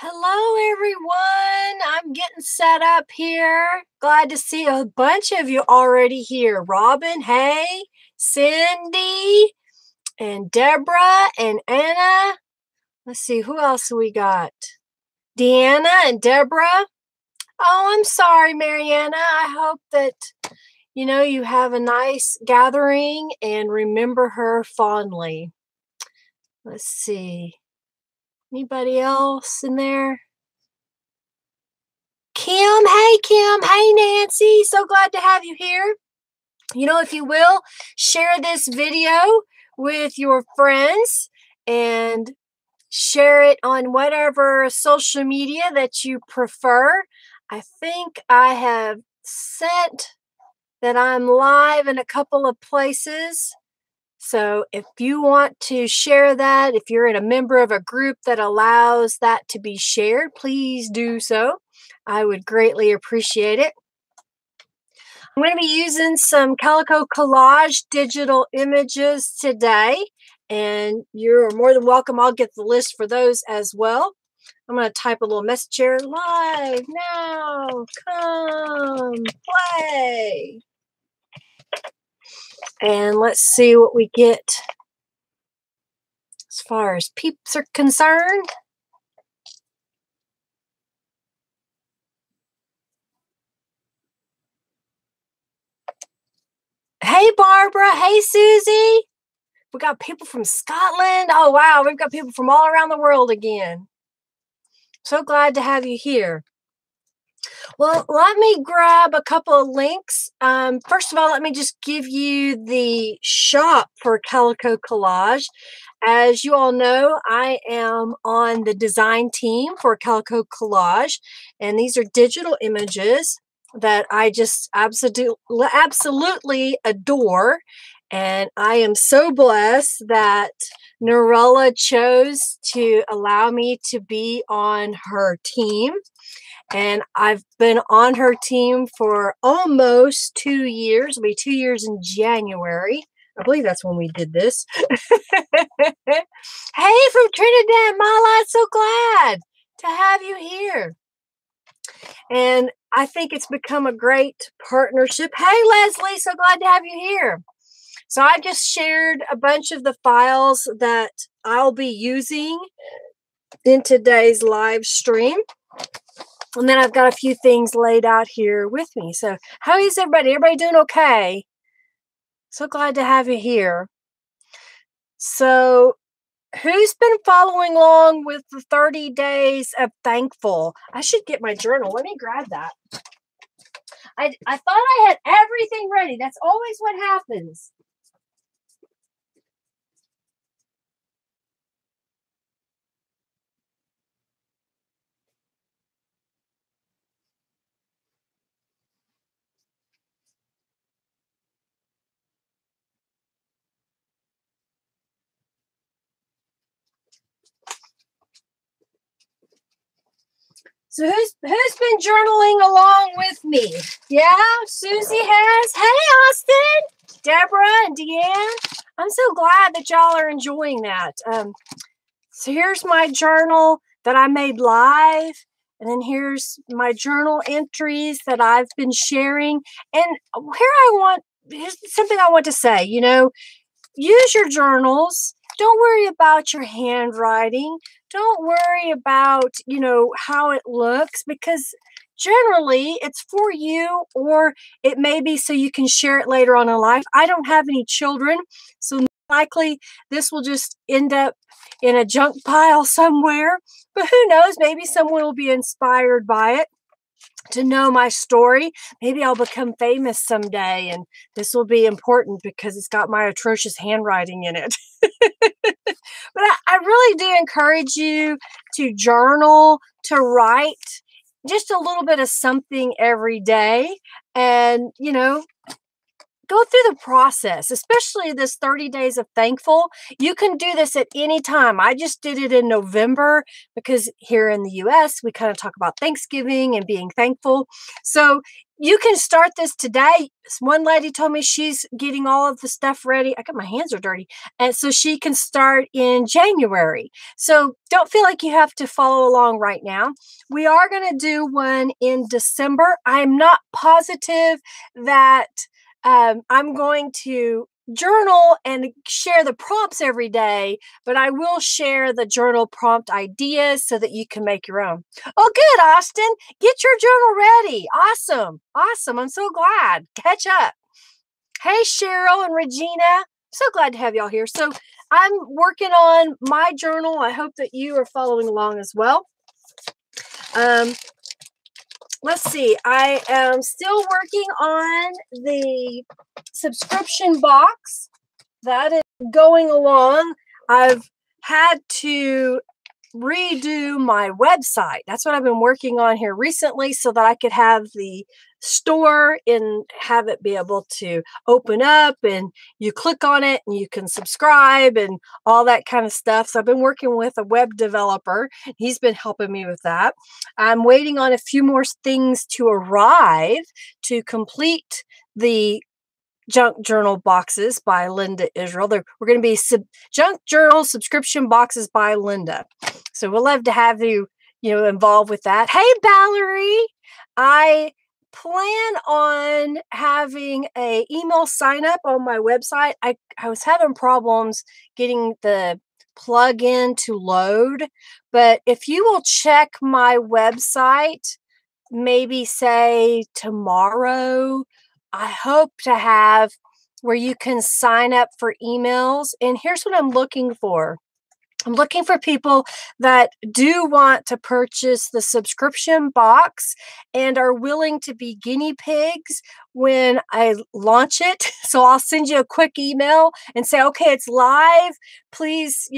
Hello, everyone. I'm getting set up here. Glad to see a bunch of you already here. Robin, hey, Cindy, and Deborah, and Anna. Let's see, who else we got? Deanna and Deborah. Oh, I'm sorry, Mariana. I hope that, you have a nice gathering and remember her fondly. Let's see. Anybody else in there? Kim, hey Kim, hey Nancy, so glad to have you here. If you will, share this video with your friends and share it on whatever social media that you prefer. I think I have sent that I'm live in a couple of places. So if you want to share that, if you're a member of a group that allows that to be shared, please do so. I would greatly appreciate it. I'm going to be using some Calico Collage digital images today, and you're more than welcome. I'll get the list for those as well. I'm going to type a little message here. Live now, come play. And let's see what we get as far as peeps are concerned. Hey, Barbara. Hey, Susie. We got people from Scotland. Oh, wow. We've got people from all around the world again. So glad to have you here. Well, let me grab a couple of links. First of all, let me just give you the shop for Calico Collage. As you all know, I am on the design team for Calico Collage, and these are digital images that I just absolutely adore. And I am so blessed that Norella chose to allow me to be on her team. And I've been on her team for almost 2 years. It'll be 2 years in January. I believe that's when we did this. Hey, from Trinidad, Mala, so glad to have you here. And I think it's become a great partnership. Hey, Leslie, so glad to have you here. So I just shared a bunch of the files that I'll be using in today's live stream. And then I've got a few things laid out here with me. So how is everybody? Everybody doing okay? So glad to have you here. So who's been following along with the 30 days of thankful? I should get my journal. Let me grab that. I thought I had everything ready. That's always what happens. So who's been journaling along with me? Yeah, Susie has. Hey, Austin, Deborah, and Deanne. I'm so glad that y'all are enjoying that. So here's my journal that I made live. And then here's my journal entries that I've been sharing. And here's something I want to say, use your journals. Don't worry about your handwriting. Don't worry about, how it looks, because generally it's for you, or it may be so you can share it later on in life. I don't have any children, so likely this will just end up in a junk pile somewhere. But who knows? Maybe someone will be inspired by it to know my story. Maybe I'll become famous someday, and this will be important because it's got my atrocious handwriting in it. But I really do encourage you to journal, to write just a little bit of something every day. And, go through the process, especially this 30 days of thankful. You can do this at any time. I just did it in November because here in the US, we kind of talk about Thanksgiving and being thankful. So you can start this today. One lady told me she's getting all of the stuff ready. I got my hands are dirty. And so she can start in January. So don't feel like you have to follow along right now. We are going to do one in December. I'm not positive that I'm going to journal and share the prompts every day, but I will share the journal prompt ideas so that you can make your own. Oh, good, Austin. Get your journal ready. Awesome. Awesome. I'm so glad. Catch up. Hey, Cheryl and Regina. So glad to have y'all here. So I'm working on my journal. I hope that you are following along as well. Let's see. I am still working on the subscription box. That is going along. I've had to redo my website. That's what I've been working on here recently so that I could have the store and have it be able to open up and you click on it and you can subscribe and all that kind of stuff. So I've been working with a web developer. He's been helping me with that. I'm waiting on a few more things to arrive to complete the junk journal boxes by Linda Israel. We're going to be junk journal subscription boxes by Linda. So we'll love to have you, involved with that. Hey, Valerie, I plan on having a email sign up on my website. I was having problems getting the plug-in to load, but if you will check my website, maybe say tomorrow, I hope to have where you can sign up for emails. And here's what I'm looking for. I'm looking for people that do want to purchase the subscription box and are willing to be guinea pigs when I launch it. So I'll send you a quick email and say, okay, it's live. Please,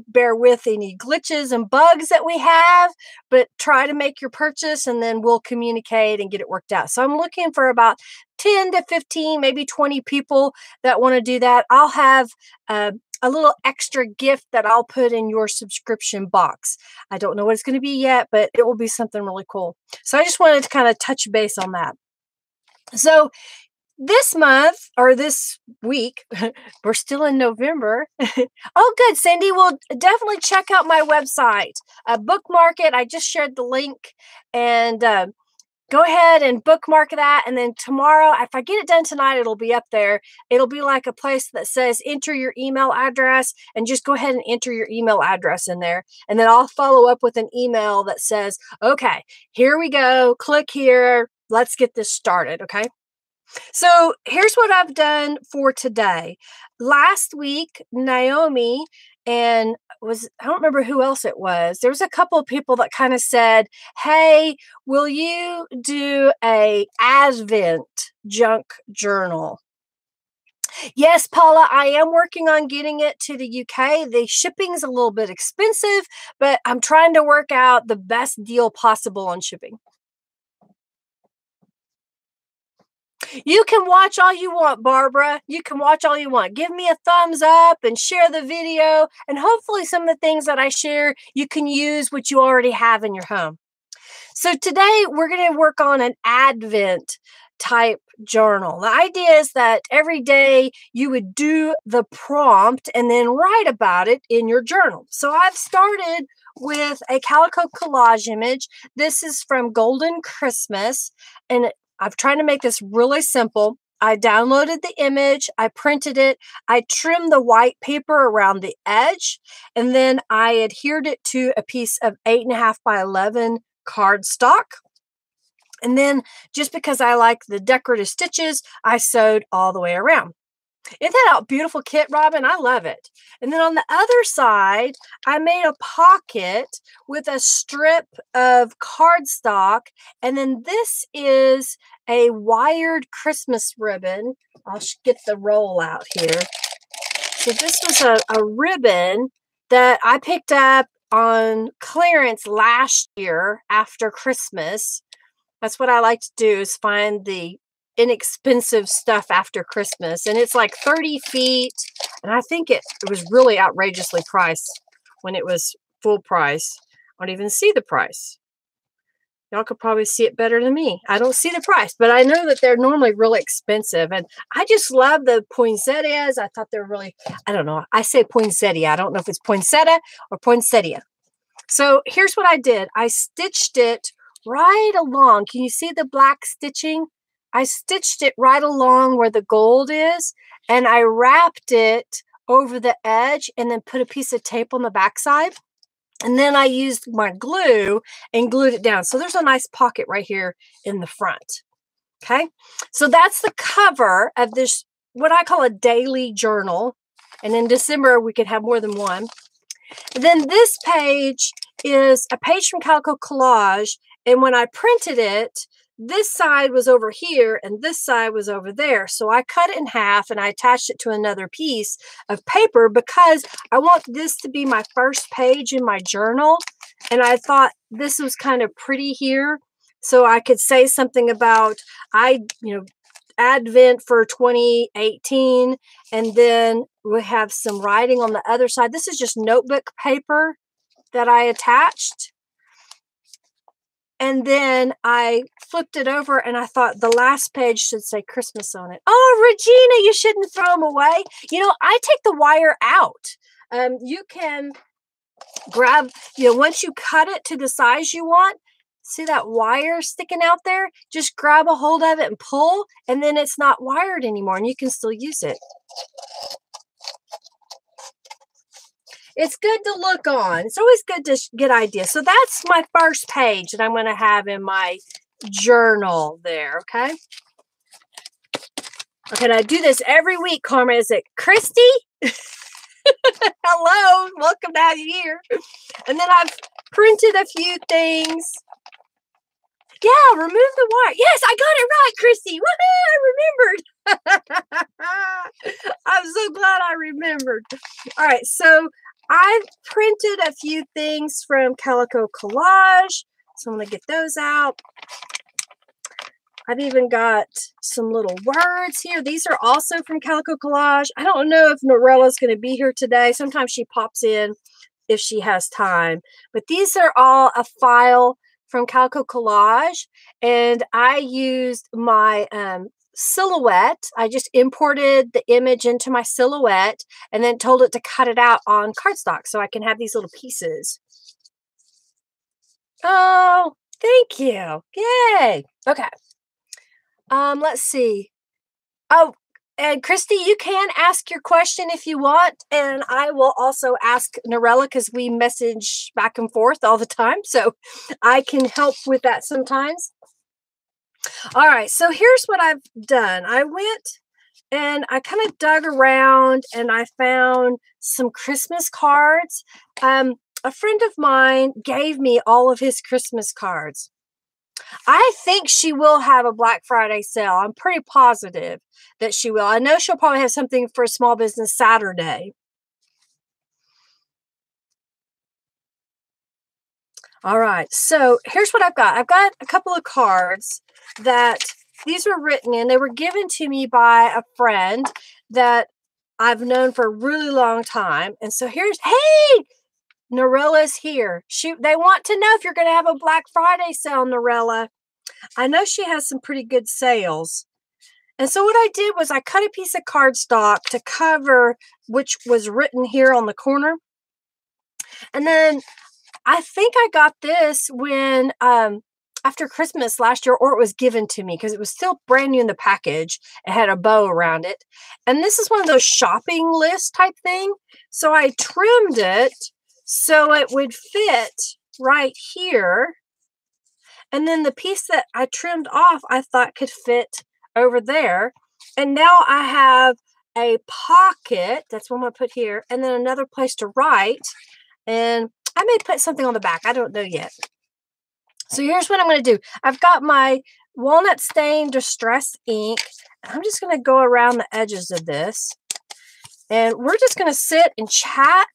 bear with any glitches and bugs that we have, but try to make your purchase and then we'll communicate and get it worked out. So I'm looking for about 10 to 15, maybe 20 people that want to do that. I'll have a little extra gift that I'll put in your subscription box. I don't know what it's going to be yet, but it will be something really cool. So I just wanted to kind of touch base on that. So this month or this week, we're still in November. Oh, good, Cindy. Well, definitely check out my website. Bookmark it. I just shared the link and go ahead and bookmark that. And then tomorrow, if I get it done tonight, it'll be up there. It'll be like a place that says enter your email address and just go ahead and enter your email address in there. And then I'll follow up with an email that says, okay, here we go. Click here. Let's get this started. Okay. So here's what I've done for today. Last week, Naomi and I don't remember who else it was. There was a couple of people that kind of said, hey, will you do a Advent junk journal? Yes, Paula, I am working on getting it to the UK. The shipping's a little bit expensive, but I'm trying to work out the best deal possible on shipping. You can watch all you want, Barbara. You can watch all you want. Give me a thumbs up and share the video. And hopefully some of the things that I share, you can use what you already have in your home. So today we're going to work on an Advent type journal. The idea is that every day you would do the prompt and then write about it in your journal. So I've started with a calico collage image. This is from Golden Christmas, and I've tried to make this really simple. I downloaded the image, I printed it, I trimmed the white paper around the edge, and then I adhered it to a piece of 8.5 by 11 cardstock. And then just because I like the decorative stitches, I sewed all the way around. Isn't that a beautiful kit, Robin? I love it. And then on the other side, I made a pocket with a strip of cardstock. And then this is a wired Christmas ribbon. I'll get the roll out here. So this was a ribbon that I picked up on clearance last year after Christmas. That's what I like to do, is find the inexpensive stuff after Christmas. And it's like 30 feet. And I think it was really outrageously priced when it was full price. I don't even see the price. Y'all could probably see it better than me. I don't see the price, but I know that they're normally really expensive. And I just love the poinsettias. I thought they were really, I don't know. I say poinsettia. I don't know if it's poinsettia or poinsettia. So here's what I did. I stitched it right along. Can you see the black stitching? I stitched it right along where the gold is, and I wrapped it over the edge and then put a piece of tape on the backside. And then I used my glue and glued it down. So there's a nice pocket right here in the front. Okay. So that's the cover of this, what I call a daily journal. And in December, we could have more than one. And then this page is a page from Calico Collage. And when I printed it, this side was over here and this side was over there. So I cut it in half and I attached it to another piece of paper because I want this to be my first page in my journal. And I thought this was kind of pretty here. So I could say something about, Advent for 2018. And then we have some writing on the other side. This is just notebook paper that I attached. And then I flipped it over and I thought the last page should say Christmas on it. Oh, Regina, you shouldn't throw them away. I take the wire out. You can grab, once you cut it to the size you want, see that wire sticking out there? Just grab a hold of it and pull, and then it's not wired anymore and you can still use it. It's good to look on. It's always good to get ideas. So that's my first page that I'm going to have in my journal there, okay? Okay, and I do this every week, Carmen. Is it Christy? Hello, welcome to have you here. And then I've printed a few things. Yeah, remove the wire. Yes, I got it right, Christy. Woohoo, I remembered. I'm so glad I remembered. All right, so I've printed a few things from Calico Collage, so I'm going to get those out. I've even got some little words here. These are also from Calico Collage. I don't know if Norella's going to be here today. Sometimes she pops in if she has time. But these are all a file from Calico Collage, and I used my Silhouette. I just imported the image into my Silhouette and then told it to cut it out on cardstock so I can have these little pieces. Oh, thank you. Yay. Okay. Let's see. Oh, and Christy, you can ask your question if you want, and I will also ask Norella because we message back and forth all the time, so I can help with that sometimes. All right, so here's what I've done. I went and I kind of dug around and I found some Christmas cards. A friend of mine gave me all of his Christmas cards. I think she will have a Black Friday sale. I'm pretty positive that she will. I know she'll probably have something for Small Business Saturday. All right, so here's what I've got. I've got a couple of cards that these were written in. They were given to me by a friend that I've known for a really long time. And so here's, hey, Norella's here. They want to know if you're going to have a Black Friday sale, Norella. I know she has some pretty good sales. And so what I did was I cut a piece of cardstock to cover, which was written here on the corner. And then I think I got this when, after Christmas last year, or it was given to me because it was still brand new in the package. It had a bow around it. And this is one of those shopping list type thing. So I trimmed it so it would fit right here. And then the piece that I trimmed off, I thought could fit over there. And now I have a pocket. That's what I'm going to put here. And then another place to write. And I may put something on the back. I don't know yet. So here's what I'm going to do. I've got my walnut stain distress ink. I'm just going to go around the edges of this. And we're just going to sit and chat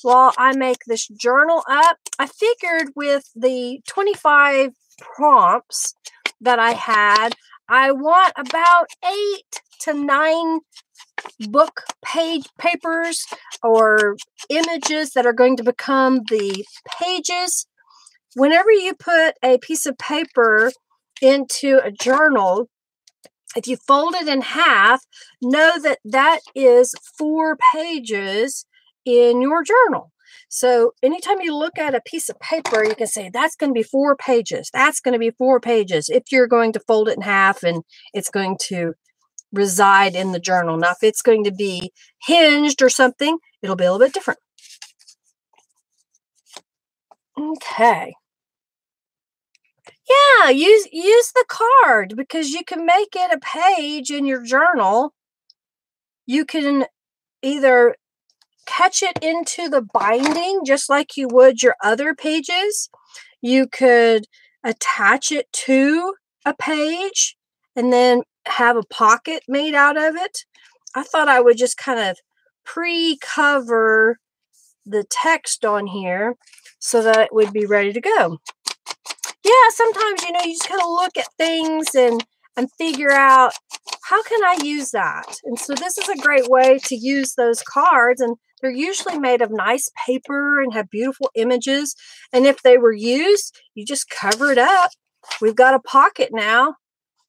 while I make this journal up. I figured with the 25 prompts that I had, I want about 8 to 9 book papers or images that are going to become the pages. Whenever you put a piece of paper into a journal, if you fold it in half, know that that is 4 pages in your journal. So anytime you look at a piece of paper, you can say, that's going to be 4 pages. That's going to be 4 pages if you're going to fold it in half and it's going to reside in the journal. Now, if it's going to be hinged or something, it'll be a little bit different. Okay. Yeah, use the card because you can make it a page in your journal. You can either catch it into the binding just like you would your other pages. You could attach it to a page and then have a pocket made out of it. I thought I would just kind of pre-cover the text on here so that it would be ready to go. Yeah, sometimes, you just kind of look at things and figure out, how can I use that? And so this is a great way to use those cards. And they're usually made of nice paper and have beautiful images. And if they were used, you just cover it up. We've got a pocket now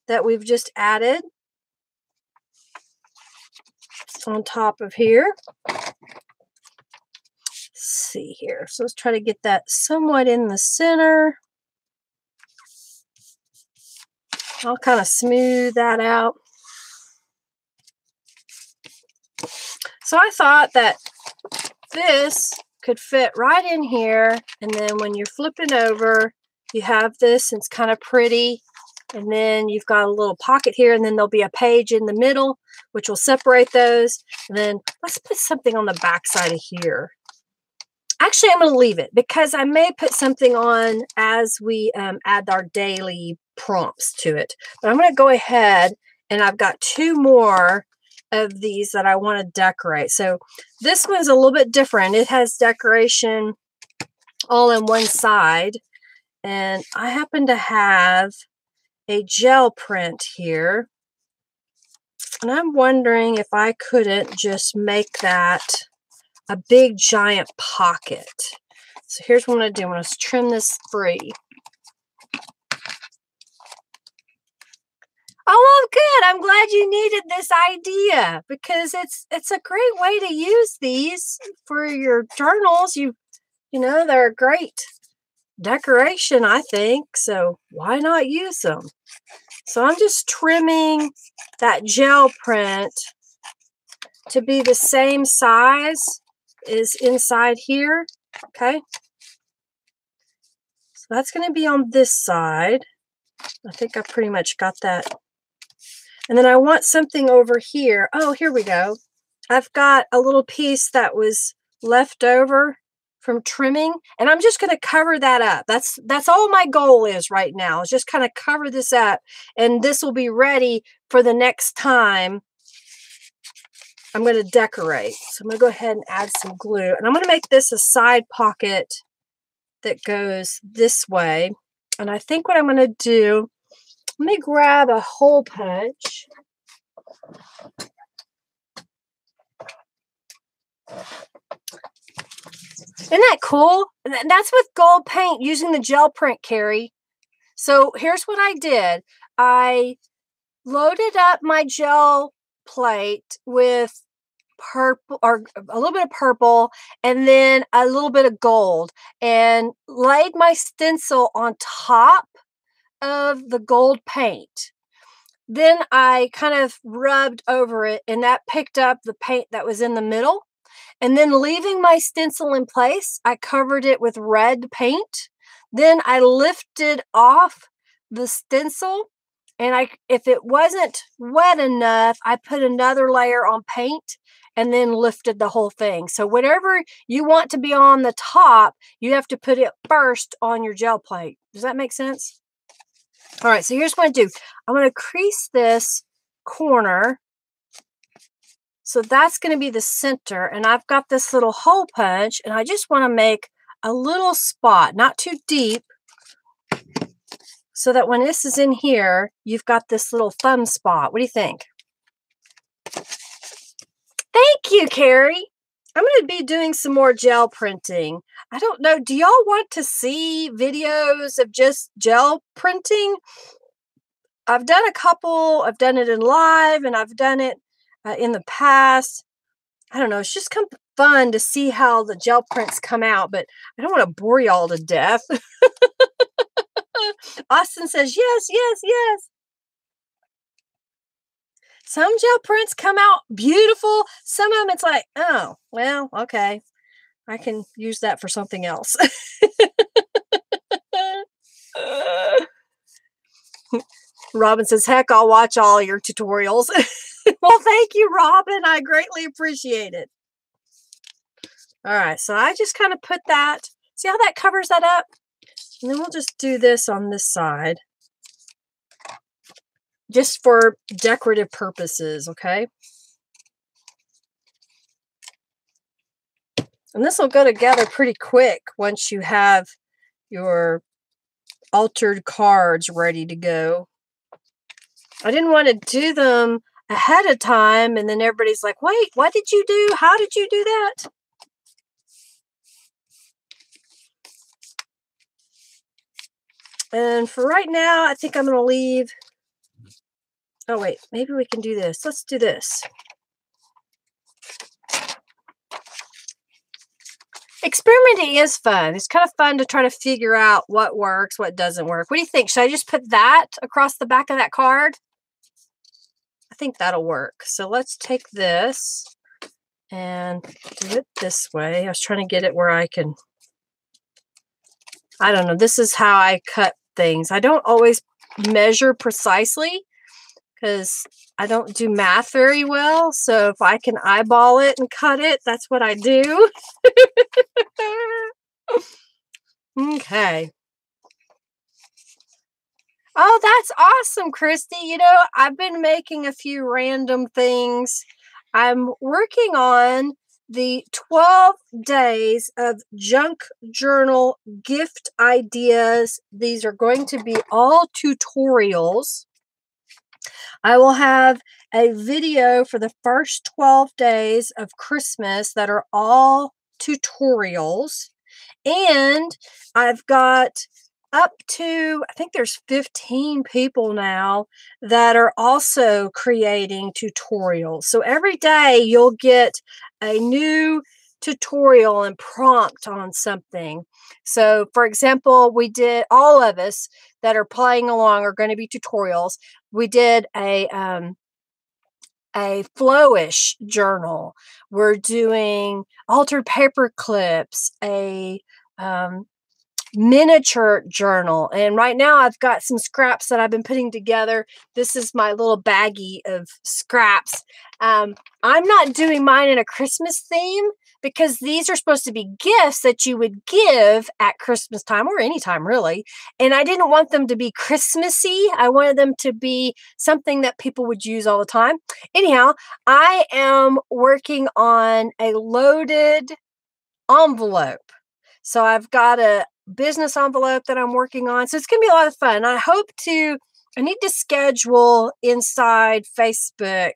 that we've just added on top of here. Let's see here. So let's try to get that somewhat in the center. I'll kind of smooth that out. So I thought that this could fit right in here. And then when you're flipping over, you have this and it's kind of pretty. And then you've got a little pocket here, and then there'll be a page in the middle, which will separate those. And then let's put something on the back side of here. Actually, I'm going to leave it because I may put something on as we add our daily prompts to it. But I'm going to go ahead, and I've got 2 more of these that I want to decorate. So this one's a little bit different. It has decoration all in one side. And I happen to have a gel print here. And I'm wondering if I couldn't just make that a big giant pocket. So here's what I'm going to do. I'm going to trim this free. Oh, well, good. I'm glad you needed this idea because it's a great way to use these for your journals. You know, they're a great decoration, I think. So why not use them? So I'm just trimming that gel print to be the same size as inside here. Okay. So that's going to be on this side. I think I pretty much got that. And then I want something over here. Oh, here we go. I've got a little piece that was left over from trimming, and I'm just going to cover that up. That's all my goal is right now, is just kind of cover this up, and this will be ready for the next time I'm going to decorate. So I'm going to go ahead and add some glue, and I'm going to make this a side pocket that goes this way. And I think what I'm going to do, let me grab a hole punch. Isn't that cool? That's with gold paint using the gel print, Carrie. So here's what I did. I loaded up my gel plate with purple, or a little bit of purple, and then a little bit of gold, and laid my stencil on top of the gold paint. Then I kind of rubbed over it, and that picked up the paint that was in the middle. And then leaving my stencil in place, I covered it with red paint. Then I lifted off the stencil, and if it wasn't wet enough, I put another layer on paint and then lifted the whole thing. So whatever you want to be on the top, you have to put it first on your gel plate. Does that make sense? All right, so here's what I do. I'm going to crease this corner. So that's going to be the center. And I've got this little hole punch, and I just want to make a little spot, not too deep, so that when this is in here, you've got this little thumb spot. What do you think? Thank you, Carrie. I'm going to be doing some more gel printing. I don't know. Do y'all want to see videos of just gel printing? I've done a couple. I've done it in live, and I've done it in the past. I don't know. It's just kind of fun to see how the gel prints come out, but I don't want to bore y'all to death. Austin says, yes, yes, yes. Some gel prints come out beautiful. Some of them it's like, oh, well, okay. I can use that for something else. Robin says, heck, I'll watch all your tutorials. Well, thank you, Robin. I greatly appreciate it. All right, so I just kind of put that. See how that covers that up? And then we'll just do this on this side. Just for decorative purposes, okay? And this will go together pretty quick once you have your altered cards ready to go. I didn't want to do them ahead of time, and then everybody's like, wait, what did you do? How did you do that? And for right now, I think I'm going to leave. Oh, wait, maybe we can do this. Let's do this. Experimenting is fun. It's kind of fun to try to figure out what works, what doesn't work. What do you think? Should I just put that across the back of that card? I think that'll work. So let's take this and do it this way. I was trying to get it where I can, I don't know. This is how I cut things. I don't always measure precisely because I don't do math very well. So if I can eyeball it and cut it, that's what I do. Okay. Oh, that's awesome, Christy. You know, I've been making a few random things. I'm working on the 12 days of junk journal gift ideas. These are going to be all tutorials. I will have a video for the first 12 days of Christmas that are all tutorials. And I've got up to, I think there's 15 people now that are also creating tutorials. So every day you'll get a new tutorial and prompt on something. So for example, we did, all of us that are playing along are going to be tutorials. We did a flowish journal. We're doing altered paper clips, a miniature journal. And right now I've got some scraps that I've been putting together. This is my little baggie of scraps. I'm not doing mine in a Christmas theme because these are supposed to be gifts that you would give at Christmas time or anytime really. And I didn't want them to be Christmassy. I wanted them to be something that people would use all the time. Anyhow, I am working on a loaded envelope. So I've got a business envelope that I'm working on. So it's going to be a lot of fun. I need to schedule inside Facebook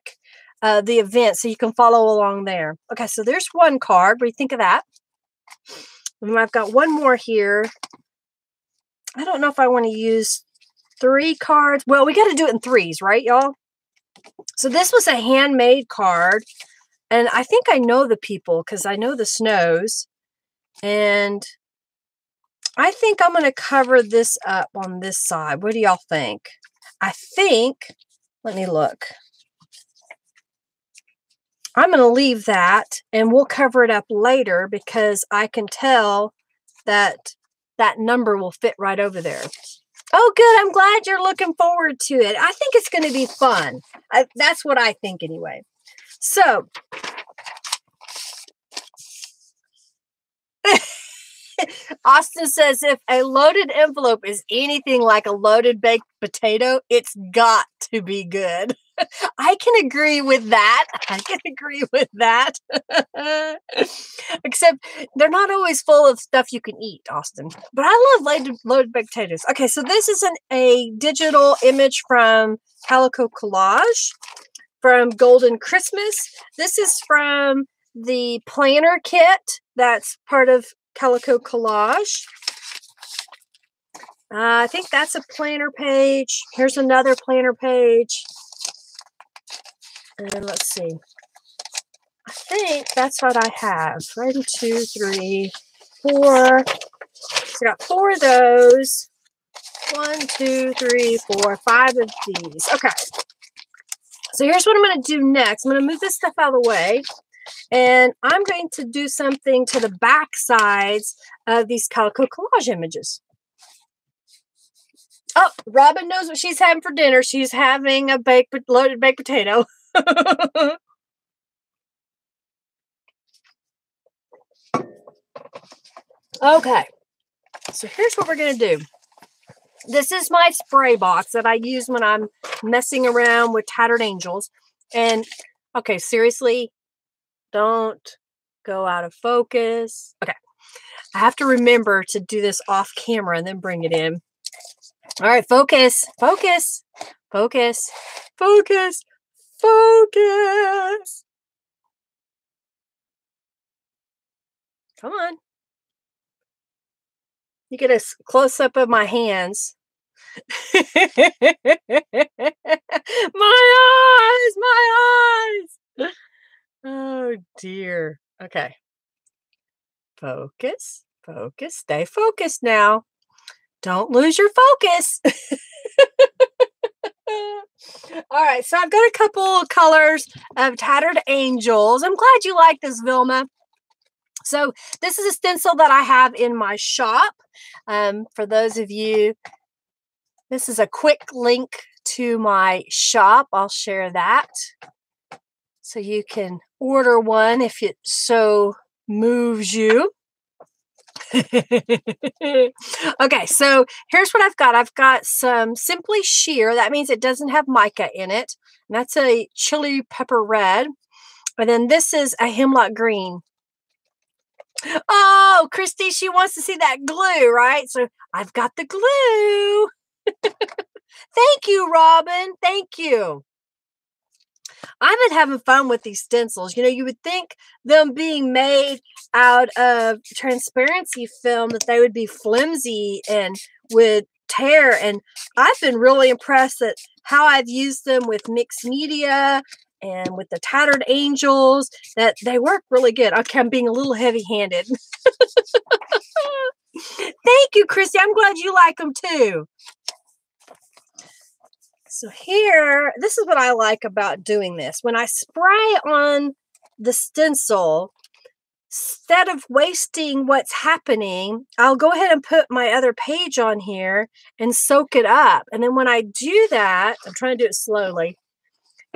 the event so you can follow along there. Okay, so there's one card. What do you think of that? And I've got one more here. I don't know if I want to use 3 cards. Well, we got to do it in 3s, right, y'all? So this was a handmade card. And I think I know the people because I know the Snows. And I think I'm going to cover this up on this side. What do y'all think? I think, let me look. I'm going to leave that and we'll cover it up later because I can tell that that number will fit right over there. Oh, good. I'm glad you're looking forward to it. I think it's going to be fun. That's what I think anyway. So, Austin says, if a loaded envelope is anything like a loaded baked potato, it's got to be good. I can agree with that. I can agree with that. Except they're not always full of stuff you can eat, Austin. But I love loaded baked potatoes. Okay, so this is a digital image from Calico Collage from Golden Christmas. This is from the planner kit that's part of Calico Collage. I think that's a planner page. Here's another planner page. And let's see. I think that's what I have. 1, 2, 3, 4. So I got 4 of those. 1, 2, 3, 4, 5 of these. Okay. So here's what I'm going to do next. I'm going to move this stuff out of the way. And I'm going to do something to the back sides of these Calico Collage images. Oh, Robin knows what she's having for dinner. She's having a loaded baked potato. Okay, so here's what we're going to do. This is my spray box that I use when I'm messing around with tattered angels. And, okay, seriously, don't go out of focus. Okay, I have to remember to do this off camera and then bring it in. All right, focus, focus, focus, focus, focus. Come on. You get a close-up of my hands. My eyes, my eyes. Oh, dear. Okay. Focus, focus, stay focused now. Don't lose your focus. All right, so I've got a couple colors of Tattered Angels. I'm glad you like this, Vilma. So this is a stencil that I have in my shop. For those of you, this is a quick link to my shop. I'll share that so you can order one if it so moves you. Okay, so here's what I've got. I've got some Simply Sheer. That means it doesn't have mica in it. And that's a chili pepper red. And then this is a hemlock green. Oh, Christy, she wants to see that glue, right? So I've got the glue. Thank you, Robin. Thank you. I've been having fun with these stencils. You know, you would think them being made out of transparency film that they would be flimsy and would tear. And I've been really impressed at how I've used them with mixed media and with the Tattered Angels, that they work really good. Okay, I'm being a little heavy-handed. Thank you, Christy. I'm glad you like them too. So here, this is what I like about doing this. When I spray on the stencil, instead of wasting what's happening, I'll go ahead and put my other page on here and soak it up. And then when I do that, I'm trying to do it slowly,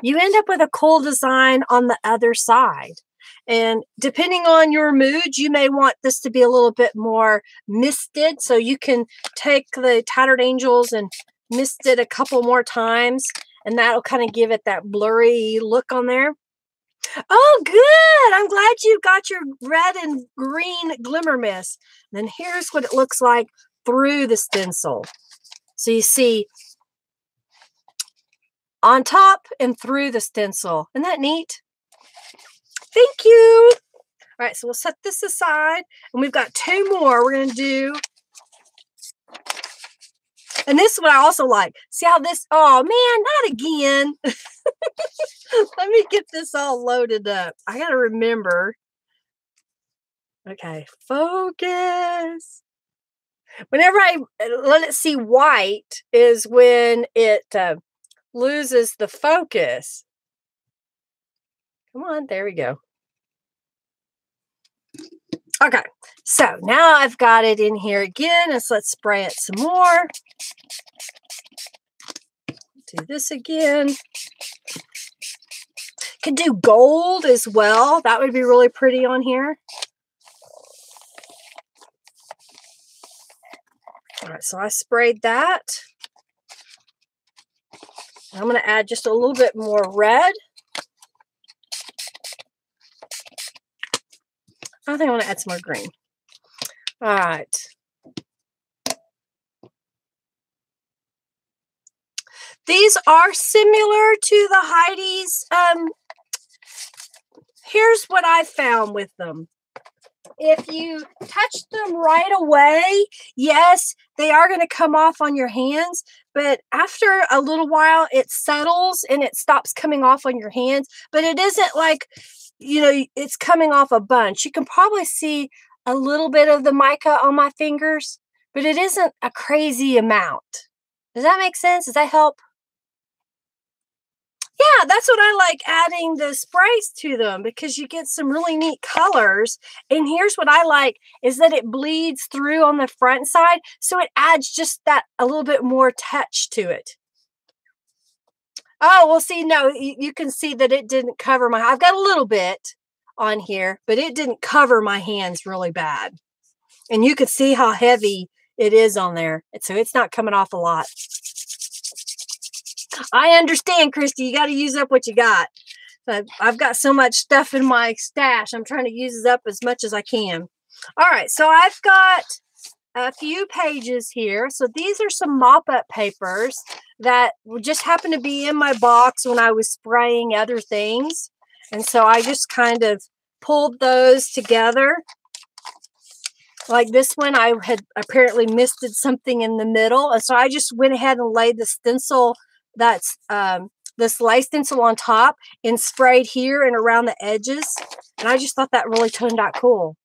you end up with a cool design on the other side. And depending on your mood, you may want this to be a little bit more misted. So you can take the Tattered Angels and mist it a couple more times, and that'll kind of give it that blurry look on there. Oh, good. I'm glad you got your red and green glimmer mist. And then here's what it looks like through the stencil. So you see on top and through the stencil. Isn't that neat? Thank you. All right, so we'll set this aside, and we've got 2 more we're going to do. And this is what I also like. See how this, oh man, not again. Let me get this all loaded up. I got to remember. Okay, focus. Whenever I let it see white is when it loses the focus. Come on, there we go. Okay, so now I've got it in here again. Let's spray it some more. Do this again. Could do gold as well. That would be really pretty on here. All right, so I sprayed that. I'm going to add just a little bit more red. I think I want to add some more green. All right. These are similar to the Heidi's. Here's what I found with them. If you touch them right away, yes, they are going to come off on your hands. But after a little while, it settles and it stops coming off on your hands. But it isn't like, you know, it's coming off a bunch. You can probably see a little bit of the mica on my fingers, but it isn't a crazy amount. Does that make sense? Does that help? Yeah, that's what I like, adding the sprays to them, because you get some really neat colors. And here's what I like is that it bleeds through on the front side, so it adds just that a little bit more touch to it. Oh, well, see, no, you can see that it didn't cover my, I've got a little bit on here, but it didn't cover my hands really bad. And you can see how heavy it is on there. So it's not coming off a lot. I understand, Christy. You got to use up what you got. I've got so much stuff in my stash. I'm trying to use it up as much as I can. All right. So I've got a few pages here. So these are some mop-up papers that just happened to be in my box when I was spraying other things. And so I just kind of pulled those together. Like this one, I had apparently misted something in the middle. And so I just went ahead and laid the stencil, that's this light stencil on top, and sprayed here and around the edges. And I just thought that really turned out cool.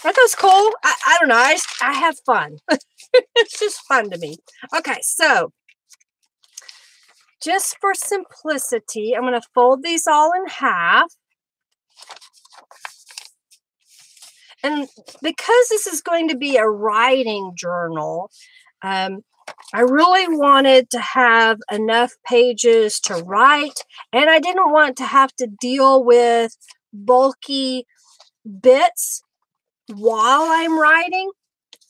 Aren't those cool? I don't know. I have fun. It's just fun to me. Okay, so just for simplicity, I'm going to fold these all in half. And because this is going to be a writing journal, I really wanted to have enough pages to write, and I didn't want to have to deal with bulky bits while I'm writing.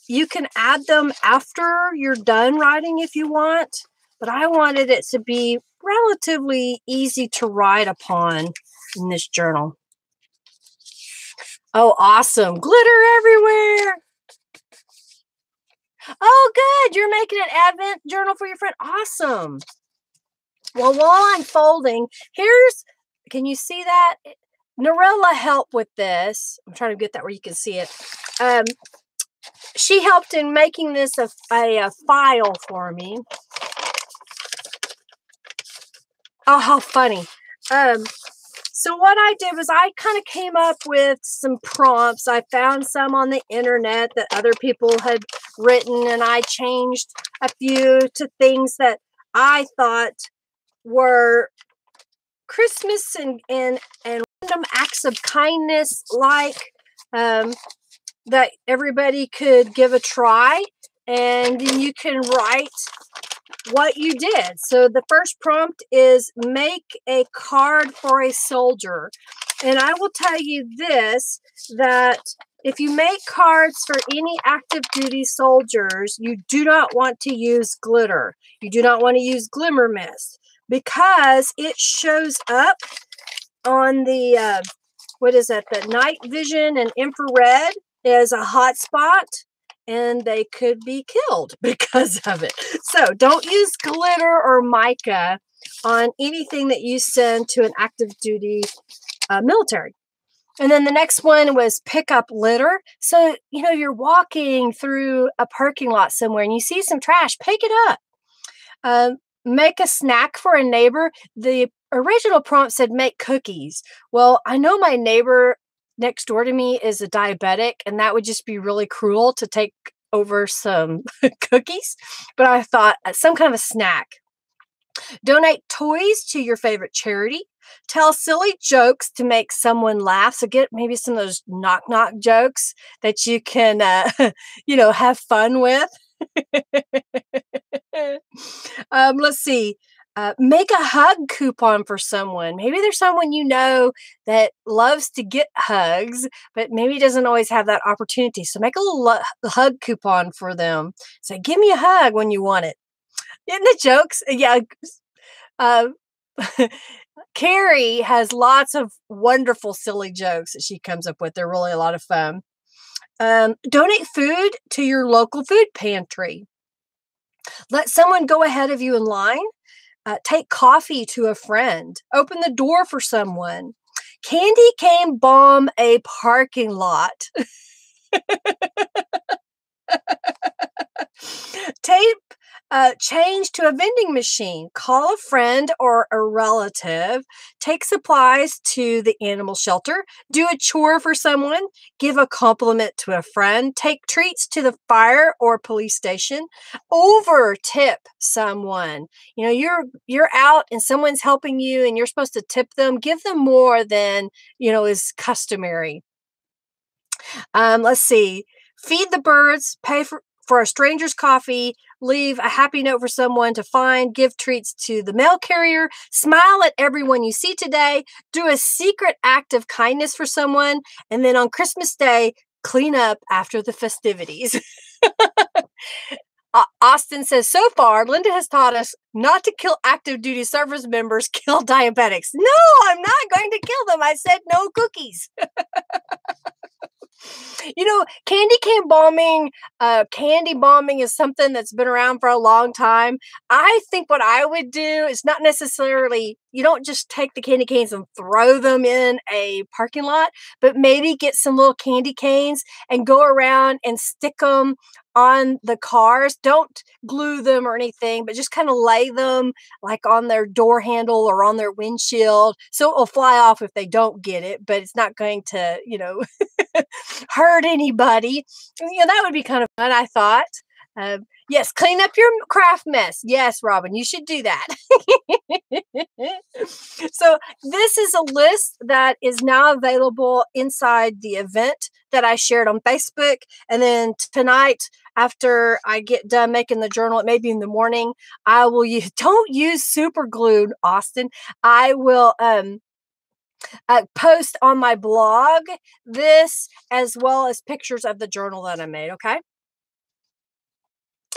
You can add them after you're done writing if you want, but I wanted it to be relatively easy to write upon in this journal. Oh, awesome. Glitter everywhere. Oh, good. You're making an advent journal for your friend. Awesome. Well, while I'm folding, can you see that? Norella helped with this. I'm trying to get that where you can see it. She helped in making this a file for me. Oh, how funny. So what I did was I kind of came up with some prompts. I found some on the internet that other people had written, and I changed a few to things that I thought were Christmas and random acts of kindness, like that everybody could give a try, and then you can write what you did. So the first prompt is make a card for a soldier. And I will tell you this, that if you make cards for any active duty soldiers, you do not want to use glitter. You do not want to use glimmer mist, because it shows up on the, what is that, the night vision and infrared as a hot spot, and they could be killed because of it. So don't use glitter or mica on anything that you send to an active duty military. And then the next one was pick up litter. So, you know, you're walking through a parking lot somewhere and you see some trash, pick it up. Make a snack for a neighbor. The original prompt said make cookies. Well, I know my neighbor next door to me is a diabetic, and that would just be really cruel to take over some cookies. But I thought some kind of a snack. Donate toys to your favorite charity. Tell silly jokes to make someone laugh. So get maybe some of those knock-knock jokes that you can, you know, have fun with. Let's see. Make a hug coupon for someone. Maybe there's someone you know that loves to get hugs, but maybe doesn't always have that opportunity. So make a little hug coupon for them. Say, give me a hug when you want it. Isn't it jokes? Yeah. Uh, Carrie has lots of wonderful, silly jokes that she comes up with. They're really a lot of fun. Donate food to your local food pantry. Let someone go ahead of you in line. Take coffee to a friend. Open the door for someone. Candy cane bomb a parking lot. Tape change to a vending machine. Call a friend or a relative. Take supplies to the animal shelter. Do a chore for someone. Give a compliment to a friend. Take treats to the fire or police station. Over tip someone. You know, you're out and someone's helping you and you're supposed to tip them. Give them more than, you know, is customary. Let's see. Feed the birds, pay for a stranger's coffee, leave a happy note for someone to find, give treats to the mail carrier, smile at everyone you see today, do a secret act of kindness for someone, and then on Christmas Day, clean up after the festivities. Austin says, so far, Linda has taught us not to kill active duty service members, kill diabetics. No, I'm not going to kill them. I said no cookies. You know, candy bombing is something that's been around for a long time. I think what I would do is not necessarily, you don't just take the candy canes and throw them in a parking lot, but maybe get some little candy canes and go around and stick them on the cars. Don't glue them or anything, but just kind of lay them like on their door handle or on their windshield. So it will fly off if they don't get it, but it's not going to, you know, hurt anybody. You know, that would be kind of fun, I thought. Yes, clean up your craft mess. Yes, Robin, you should do that. So this is a list that is now available inside the event that I shared on Facebook. And then tonight, after I get done making the journal, it may be in the morning, I will use, don't use super glue, Austin. I will post on my blog this as well as pictures of the journal that I made, okay?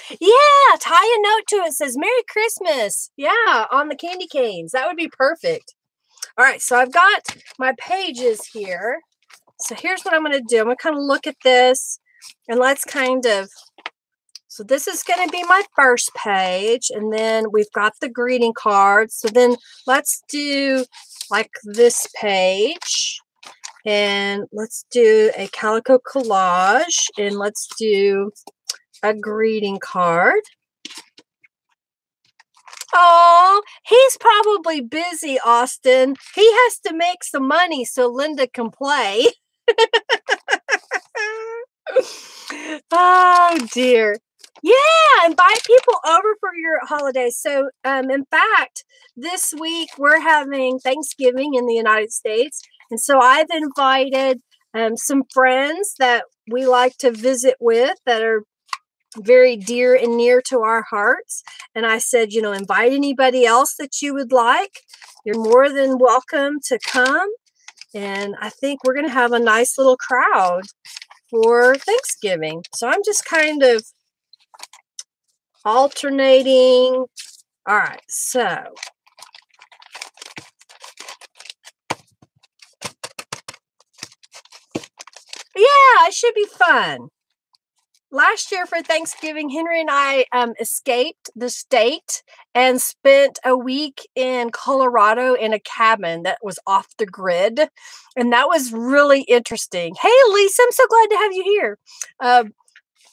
Yeah, tie a note to it. Says Merry Christmas. Yeah, on the candy canes. That would be perfect. All right, so I've got my pages here. So here's what I'm going to do. I'm going to kind of look at this and let's kind of, so this is going to be my first page. And then we've got the greeting cards. So then let's do like this page. And let's do a calico collage. And let's do a greeting card. Oh, he's probably busy, Austin. He has to make some money so Linda can play. Oh, dear. Yeah, invite people over for your holidays. So, in fact, this week we're having Thanksgiving in the United States. And so I've invited some friends that we like to visit with that are very dear and near to our hearts. And I said, you know, invite anybody else that you would like. You're more than welcome to come. And I think we're going to have a nice little crowd for Thanksgiving. So I'm just kind of alternating. All right, so yeah, it should be fun. Last year for Thanksgiving, Henry and I escaped the state and spent a week in Colorado in a cabin that was off the grid. And that was really interesting. Hey, Lisa, I'm so glad to have you here.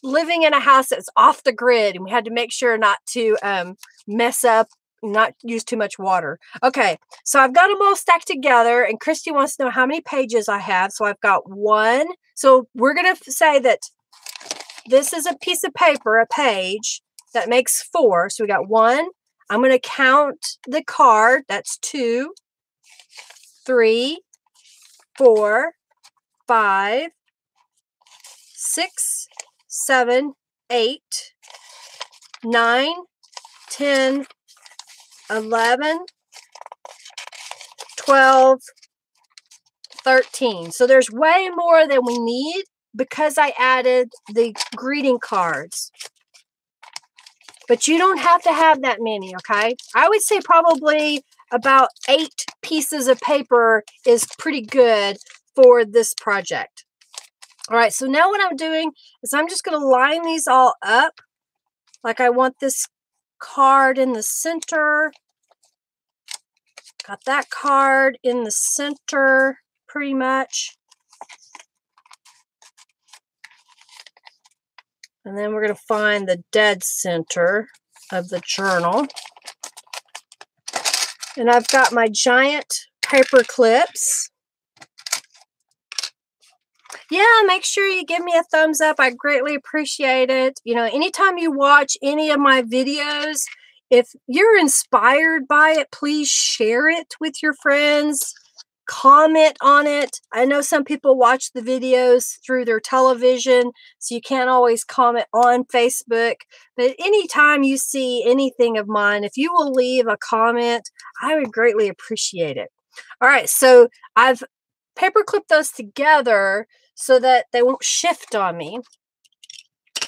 Living in a house that's off the grid, and we had to make sure not to mess up, not use too much water. Okay, so I've got them all stacked together, and Christy wants to know how many pages I have. So I've got one. So we're going to say that this is a piece of paper, a page, that makes 4. So we got 1. I'm going to count the card. That's 2, 3, 4, 5, 6, 7, 8, 9, 10, 11, 12, 13. So there's way more than we need because I added the greeting cards. but you don't have to have that many, okay? I would say probably about 8 pieces of paper is pretty good for this project. All right, so now what I'm doing is I'm just going to line these all up. Like I want this card in the center. Got that card in the center pretty much. And then we're going to find the dead center of the journal. And I've got my giant paper clips. Yeah, make sure you give me a thumbs up. I greatly appreciate it. You know, anytime you watch any of my videos, if you're inspired by it, please share it with your friends. Comment on it. I know some people watch the videos through their television, so you can't always comment on Facebook. But anytime you see anything of mine, if you will leave a comment, I would greatly appreciate it. All right, so I've paper clipped those together so that they won't shift on me.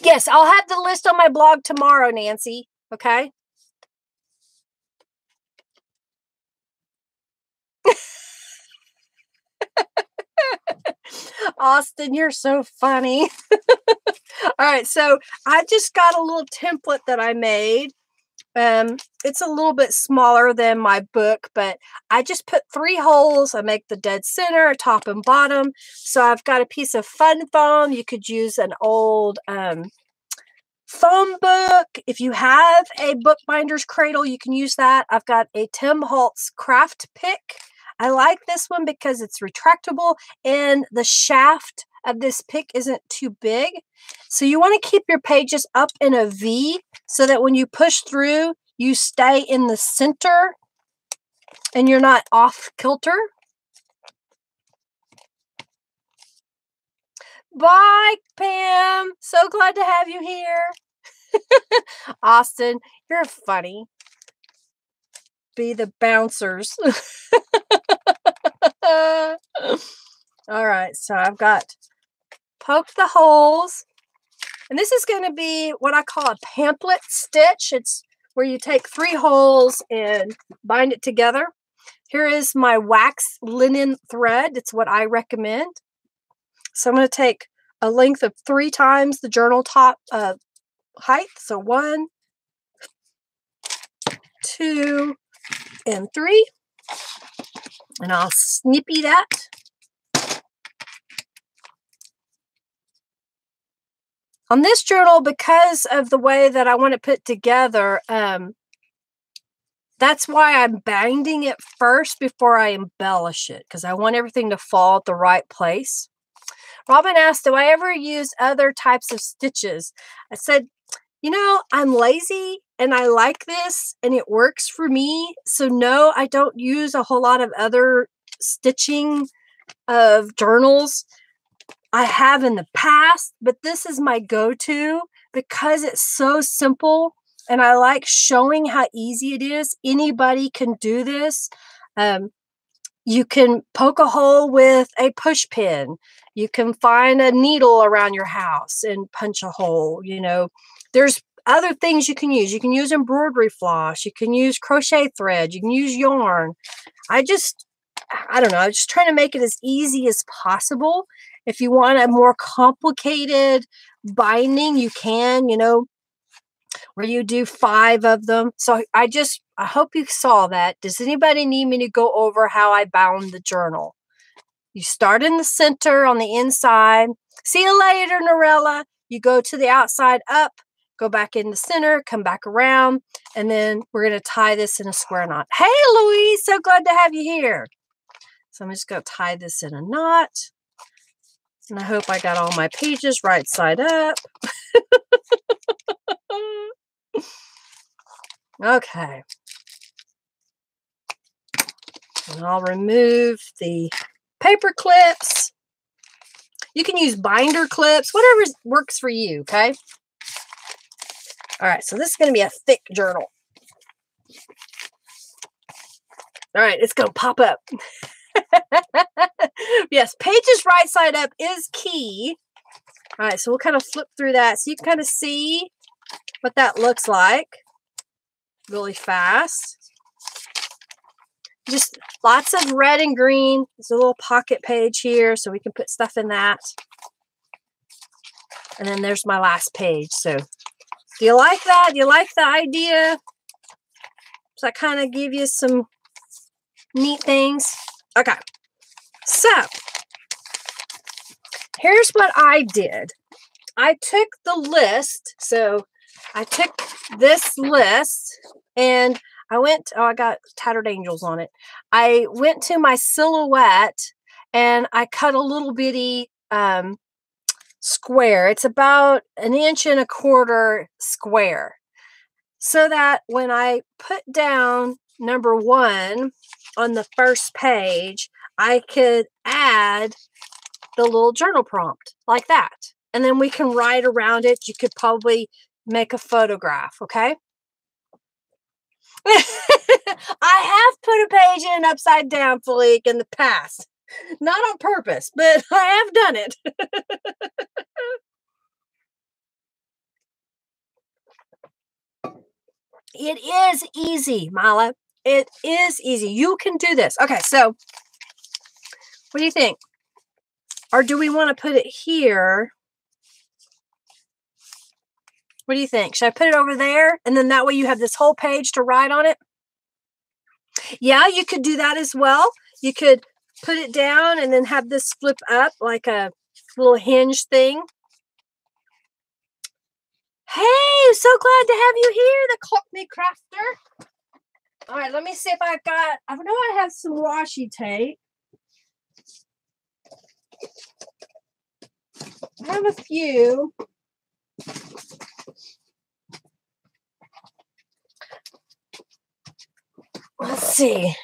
Yes, I'll have the list on my blog tomorrow, Nancy. Okay? Austin, you're so funny. All right, so I just got a little template that I made. It's a little bit smaller than my book, but I just put 3 holes. I make the dead center, top and bottom. So I've got a piece of fun foam. You could use an old foam book. If you have a bookbinder's cradle, you can use that. I've got a Tim Holtz craft pick. I like this one because it's retractable and the shaft of this pick isn't too big. So you want to keep your pages up in a V so that when you push through, you stay in the center and you're not off kilter. Bye, Pam. So glad to have you here. Austin, you're funny. Be the bouncers. All right, so I've got poked the holes. And this is going to be what I call a pamphlet stitch. It's where you take 3 holes and bind it together. Here is my wax linen thread. It's what I recommend. So I'm going to take a length of 3 times the journal top height. So 1, 2, and 3. And I'll snippy that. On this journal, because of the way that I want it put together, that's why I'm binding it first before I embellish it, because I want everything to fall at the right place. Robin asked, do I ever use other types of stitches? I said, you know, I'm lazy and I like this and it works for me. So no, I don't use a whole lot of other stitching of journals. I have in the past, but this is my go-to because it's so simple and I like showing how easy it is. Anybody can do this. You can poke a hole with a push pin. You can find a needle around your house and punch a hole. You know, there's other things you can use. You can use embroidery floss. You can use crochet thread. You can use yarn. I don't know. I'm just trying to make it as easy as possible. If you want a more complicated binding, you can, you know, where you do 5 of them. So I hope you saw that. Does anybody need me to go over how I bound the journal? You start in the center on the inside. See you later, Norella. You go to the outside up, go back in the center, come back around, and then we're going to tie this in a square knot. Hey, Louise, so glad to have you here. So I'm just going to tie this in a knot. And I hope I got all my pages right side up. Okay. And I'll remove the paper clips. You can use binder clips, whatever works for you, okay? All right, so this is going to be a thick journal. All right, it's going to pop up. Yes, pages right side up is key. All right, so we'll kind of flip through that so you can kind of see what that looks like really fast. Just lots of red and green. There's a little pocket page here, so we can put stuff in that. And then there's my last page. So do you like that? Do you like the idea? So I kind of give you some neat things. Okay. So here's what I did. I took the list. So I took this list and I went, oh, I got Tattered Angels on it. I went to my silhouette and I cut a little bitty square. It's about 1.25 inches square. So that when I put down number 1 on the first page, I could add the little journal prompt like that. And then we can write around it. You could probably make a photograph, okay? I have put a page in upside down, Felique, in the past. Not on purpose, but I have done it. It is easy, Mala. It is easy. You can do this. Okay, so what do you think? Or do we want to put it here? What do you think? Should I put it over there? And then that way you have this whole page to write on it? Yeah, you could do that as well. You could put it down and then have this flip up like a little hinge thing. Hey, so glad to have you here, the Cockney Crafter. All right, let me see if I've got, I know I have some washi tape. I have a few. Let's see.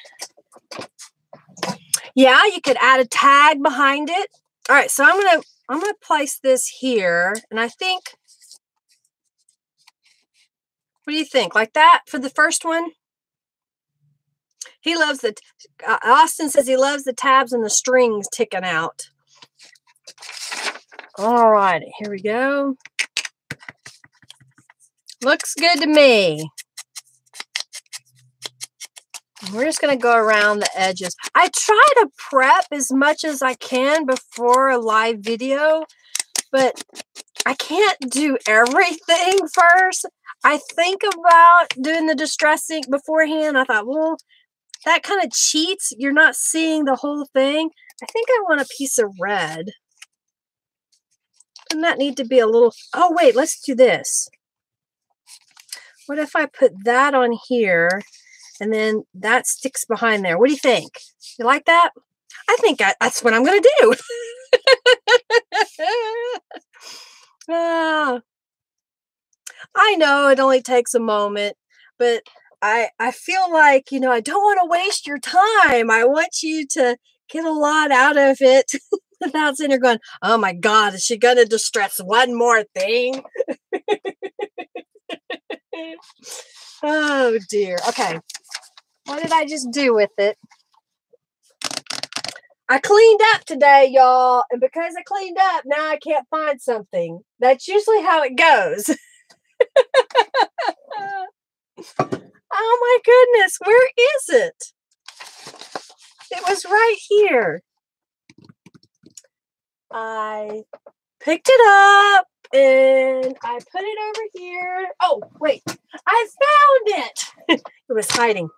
Yeah, you could add a tag behind it. All right, so I'm gonna place this here, and I think, what do you think? Like that for the first one? He loves the, Austin says he loves the tabs and the strings ticking out. All right, here we go. Looks good to me. We're just going to go around the edges. I try to prep as much as I can before a live video, but I can't do everything first. I think about doing the distress ink beforehand. I thought, well, that kind of cheats. You're not seeing the whole thing. I think I want a piece of red. Doesn't that need to be a little... Oh, wait, let's do this. What if I put that on here and then that sticks behind there? What do you think? You like that? I think that's what I'm going to do. I know it only takes a moment, but I feel like, you know, I don't want to waste your time. I want you to get a lot out of it without sitting there going, oh my God, is she going to distress one more thing? Oh dear. Okay. What did I just do with it? I cleaned up today, y'all. And because I cleaned up, now I can't find something. That's usually how it goes. Oh my goodness. Where is it? It was right here. I picked it up and I put it over here. Oh, wait. I found it. It was hiding.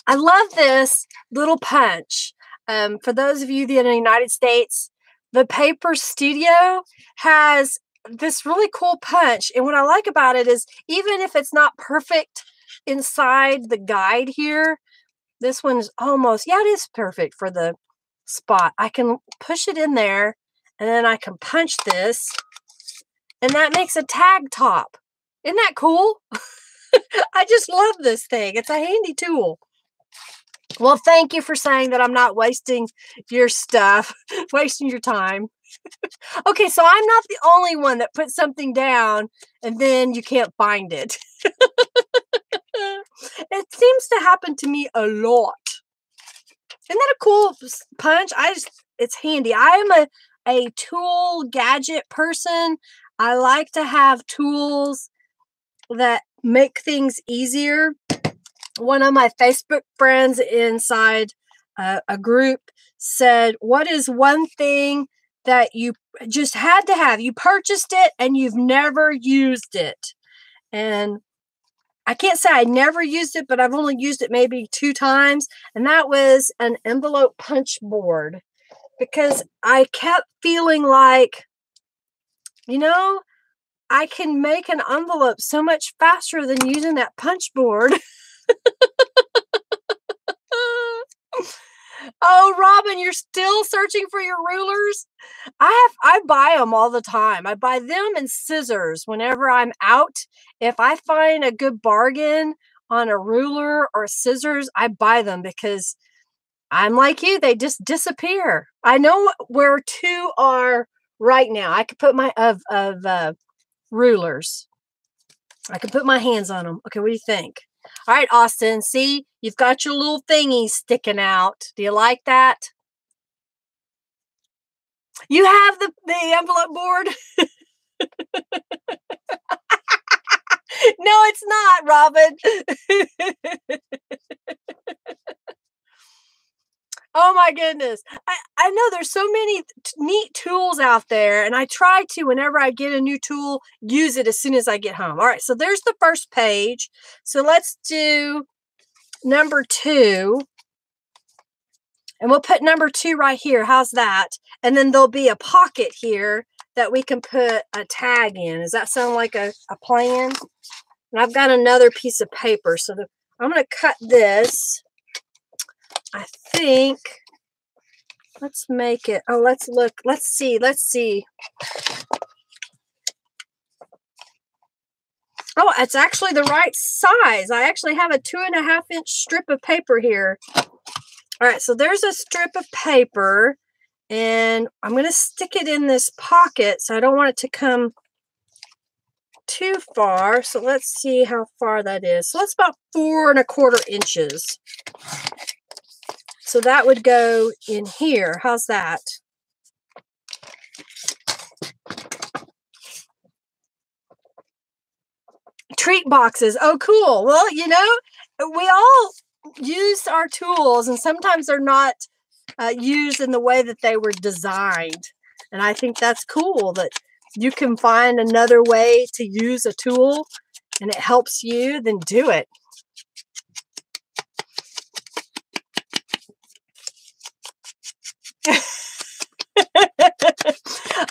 I love this little punch. For those of you that are in the United States, the Paper Studio has this really cool punch. And what I like about it is even if it's not perfect inside the guide here, this one's almost, yeah, it is perfect for the spot. I can push it in there and then I can punch this and that makes a tag top. Isn't that cool? I just love this thing. It's a handy tool. Well, thank you for saying that I'm not wasting your stuff, wasting your time. Okay, so I'm not the only one that puts something down and then you can't find it. It seems to happen to me a lot. Isn't that a cool punch? It's handy. I am a tool gadget person. I like to have tools that make things easier. One of my Facebook friends inside a group said, what is one thing that you just had to have? You purchased it and you've never used it. And I can't say I never used it, but I've only used it maybe 2 times. And that was an envelope punch board, because I kept feeling like, you know, I can make an envelope so much faster than using that punch board. Oh, Robin, you're still searching for your rulers? I buy them all the time. I buy them and scissors whenever I'm out. If I find a good bargain on a ruler or scissors, I buy them because I'm like you, they just disappear. I know where 2 are right now. I could put my rulers. I can put my hands on them. Okay, what do you think? All right, Austin, see, you've got your little thingies sticking out. Do you like that? You have the envelope board? No, it's not, Robin. Oh my goodness. I know there's so many neat tools out there, and I try to, whenever I get a new tool, use it as soon as I get home. All right, so there's the first page. So let's do number 2. And we'll put number 2 right here. How's that? And then there'll be a pocket here that we can put a tag in. Does that sound like a plan? And I've got another piece of paper. So I'm going to cut this. I think, let's make it, oh, let's look, let's see. Oh, it's actually the right size. I actually have a 2.5-inch strip of paper here. All right, so there's a strip of paper, and I'm going to stick it in this pocket, so I don't want it to come too far. So let's see how far that is. So that's about 4.25 inches. So that would go in here. How's that? Treat boxes. Oh, cool. Well, you know, we all use our tools, and sometimes they're not used in the way that they were designed. And I think that's cool that you can find another way to use a tool and it helps you, then do it.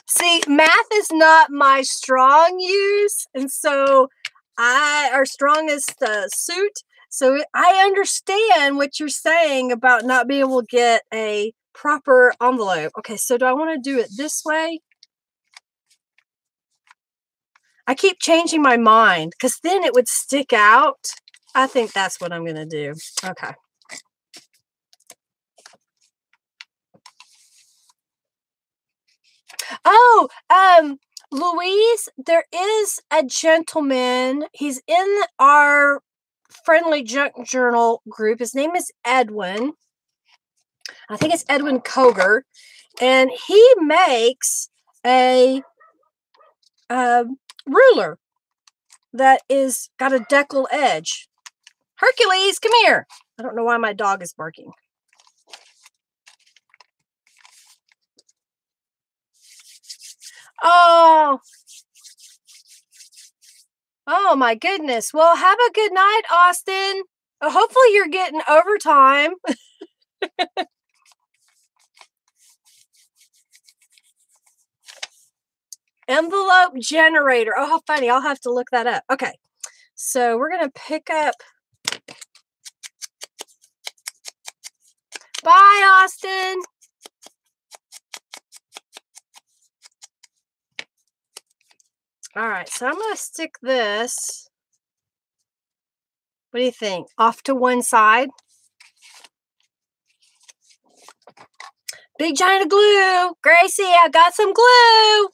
See, math is not my strong use, and so our strongest suit. So I understand what you're saying about not being able to get a proper envelope. Okay, so do I want to do it this way? I keep changing my mind because then it would stick out. I think that's what I'm going to do. Okay. Oh, Louise, there is a gentleman. He's in our friendly junk journal group. His name is Edwin. I think it's Edwin Koger, and he makes a ruler that is got a decal edge. Hercules, come here. I don't know why my dog is barking. Oh my goodness. Well, have a good night, Austin. Hopefully you're getting overtime. Envelope generator. Oh, how funny. I'll have to look that up. Okay. So we're going to pick up. Bye, Austin. All right. So I'm going to stick this. What do you think? Off to one side. Big giant of glue. Gracie, I got some glue.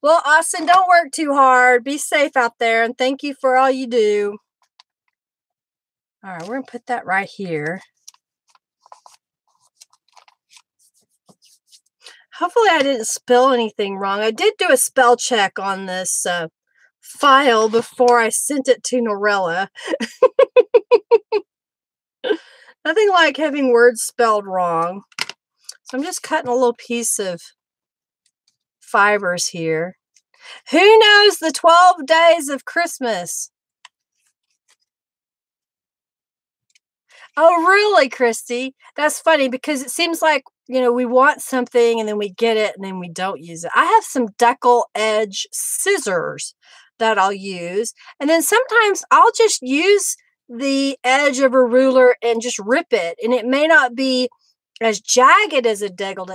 Well, Austin, don't work too hard. Be safe out there, and thank you for all you do. All right, we're going to put that right here. Hopefully I didn't spell anything wrong. I did do a spell check on this file before I sent it to Norella. Nothing like having words spelled wrong. So I'm just cutting a little piece of fibers here. Who knows the 12 days of Christmas? Oh, really, Christy? That's funny because it seems like, you know, we want something and then we get it and then we don't use it. I have some decal edge scissors that I'll use. And then sometimes I'll just use the edge of a ruler and just rip it. And it may not be as jagged as a decal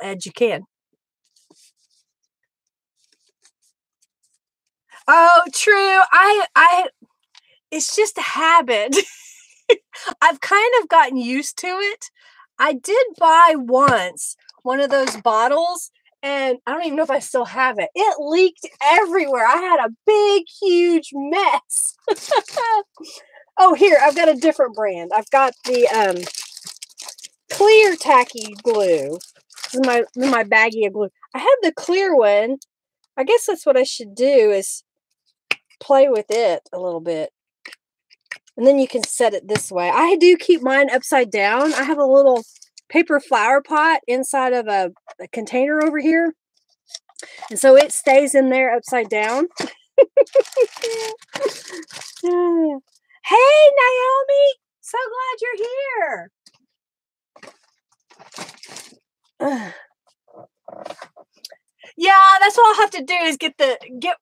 edge you can. Oh, true. It's just a habit. I've kind of gotten used to it. I did buy once one of those bottles, and I don't even know if I still have it. It leaked everywhere. I had a big, huge mess. Oh, here, I've got a different brand. I've got the clear tacky glue. This is my baggie of glue. I have the clear one. I guess that's what I should do is play with it a little bit. And then you can set it this way. I do keep mine upside down. I have a little paper flower pot inside of a container over here. And so it stays in there upside down. Hey, Naomi. So glad you're here. Yeah, that's what I'll have to do is get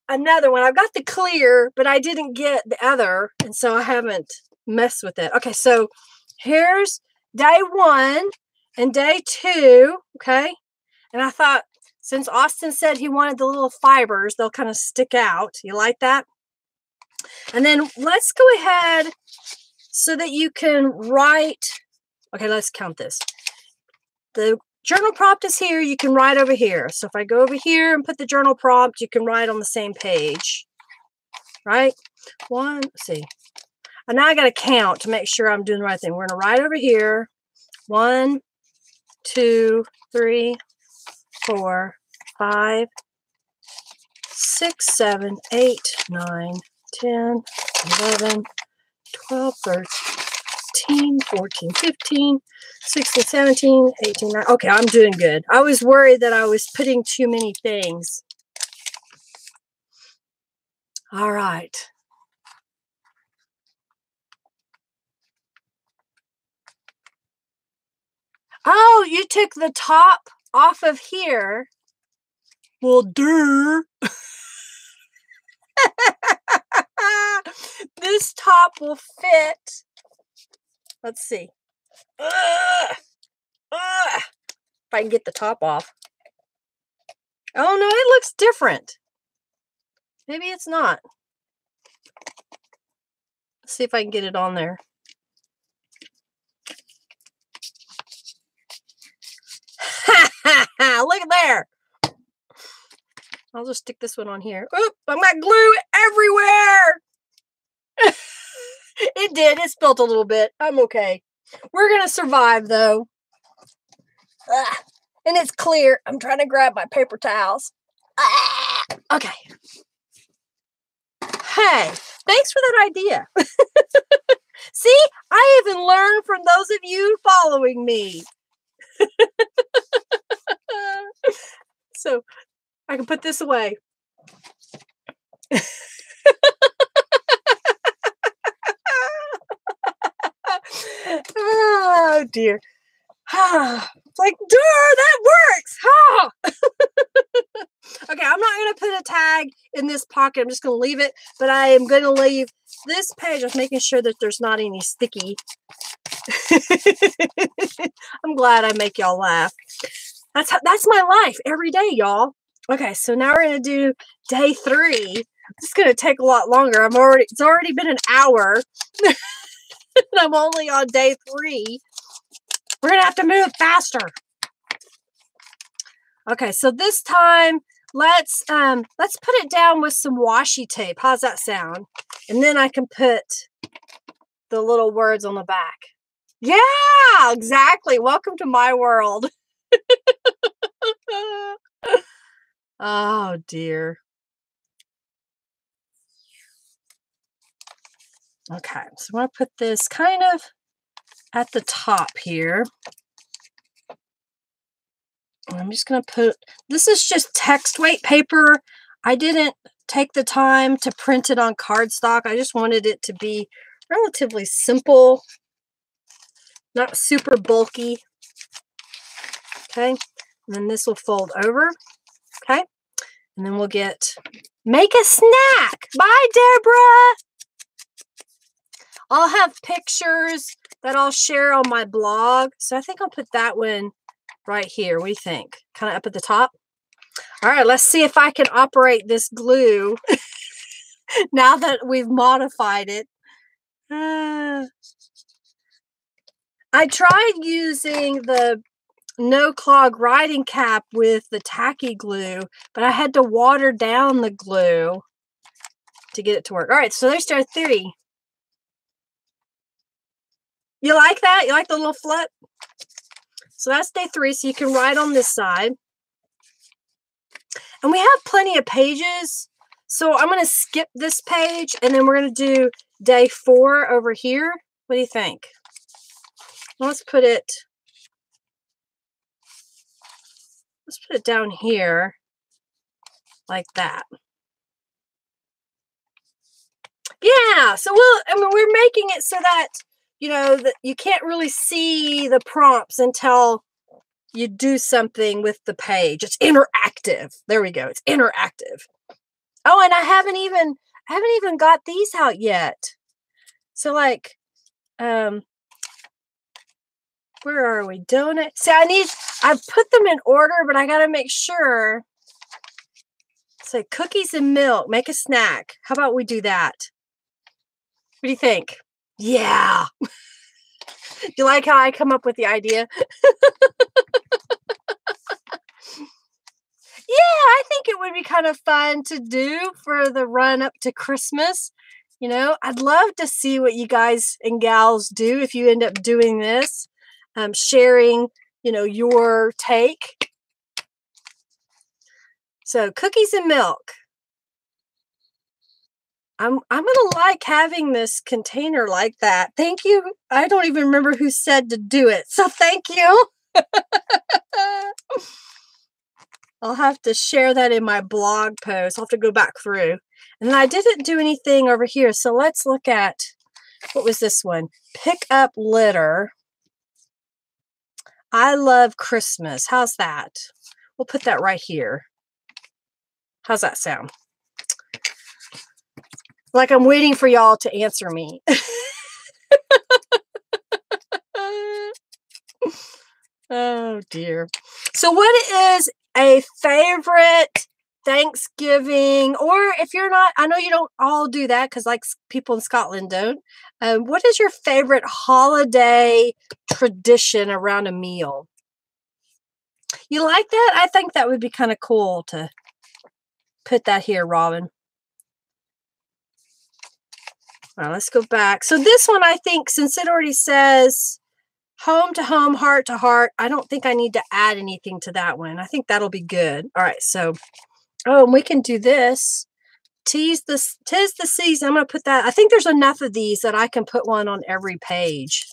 another one. I've got the clear, but I didn't get the other, and so I haven't messed with it. Okay, so here's day 1 and day 2, okay? And I thought, since Austin said he wanted the little fibers, they'll kind of stick out. You like that? And then let's go ahead so that you can write. Okay, let's count this. The journal prompt is here. You can write over here. So if I go over here and put the journal prompt, you can write on the same page, right? Let's see. And now I got to count to make sure I'm doing the right thing. We're going to write over here. 1, 2, 3, 4, 5, 6, 7, 8, 9, 10, 11, 12, 13, 14, 15, 16, 17, 18, 19. Okay, I'm doing good. I was worried that I was putting too many things. All right. Oh, you took the top off of here. Well, duh. This top will fit. Let's see. If I can get the top off. Oh, no, it looks different. Maybe it's not. Let's see if I can get it on there. Look at there. I'll just stick this one on here. Oop, I've got glue everywhere. It did. It spilled a little bit. I'm okay. We're going to survive, though. And it's clear. I'm trying to grab my paper towels. Okay. Hey, thanks for that idea. See, I even learned from those of you following me. So I can put this away. Oh dear. It's like, that works. Okay, I'm not going to put a tag in this pocket. I'm just going to leave it, but I am going to leave this page. I was making sure that there's not any sticky. I'm glad I make y'all laugh. That's my life every day, y'all. Okay, so now we're going to do day 3. It's going to take a lot longer. It's already been an hour. And I'm only on day 3. We're going to have to move faster. Okay, so this time let's put it down with some washi tape. How's that sound? And then I can put the little words on the back. Yeah, exactly. Welcome to my world. Oh, dear. Okay, so I'm going to put this kind of at the top here. I'm just going to put, this is just text weight paper. I didn't take the time to print it on cardstock. I just wanted it to be relatively simple, not super bulky. Okay, and then this will fold over. Okay, and then we'll get Make a Snack. Bye, Deborah. I'll have pictures that I'll share on my blog. So I think I'll put that one right here. What do you think? Kind of up at the top? All right, let's see if I can operate this glue now that we've modified it. I tried using the no clog writing cap with the tacky glue, but I had to water down the glue to get it to work. All right, so there's our theory. You like that? You like the little flip? So that's day 3, so you can write on this side. And we have plenty of pages, so I'm going to skip this page, and then we're going to do day 4 over here. What do you think? Let's put it down here like that. Yeah, so we're making it so that, you know, that you can't really see the prompts until you do something with the page. It's interactive. There we go. It's interactive. Oh, and I haven't even got these out yet. So like, where are we? Donut. See, I've put them in order, but I got to make sure. So cookies and milk, make a snack. How about we do that? What do you think? Yeah. You like how I come up with the idea? Yeah, I think it would be kind of fun to do for the run up to Christmas. You know, I'd love to see what you guys and gals do if you end up doing this. Sharing, you know, your take. So cookies and milk. I'm gonna like having this container like that. Thank you. I don't even remember who said to do it, so thank you. I'll have to share that in my blog post. I'll have to go back through. And I didn't do anything over here, so let's look at, what was this one? Pick up litter. I love Christmas. How's that? We'll put that right here. How's that sound? Like I'm waiting for y'all to answer me. Oh, dear. So what is a favorite Thanksgiving, or if you're not, I know you don't all do that because like people in Scotland don't. What is your favorite holiday tradition around a meal? You like that? I think that would be kind of cool to put that here, Robin. All right, let's go back. So this one, I think, since it already says home to home, heart to heart, I don't think I need to add anything to that one. I think that'll be good. All right, so, oh, and we can do this. Tis the season. I'm going to put that. I think there's enough of these that I can put one on every page.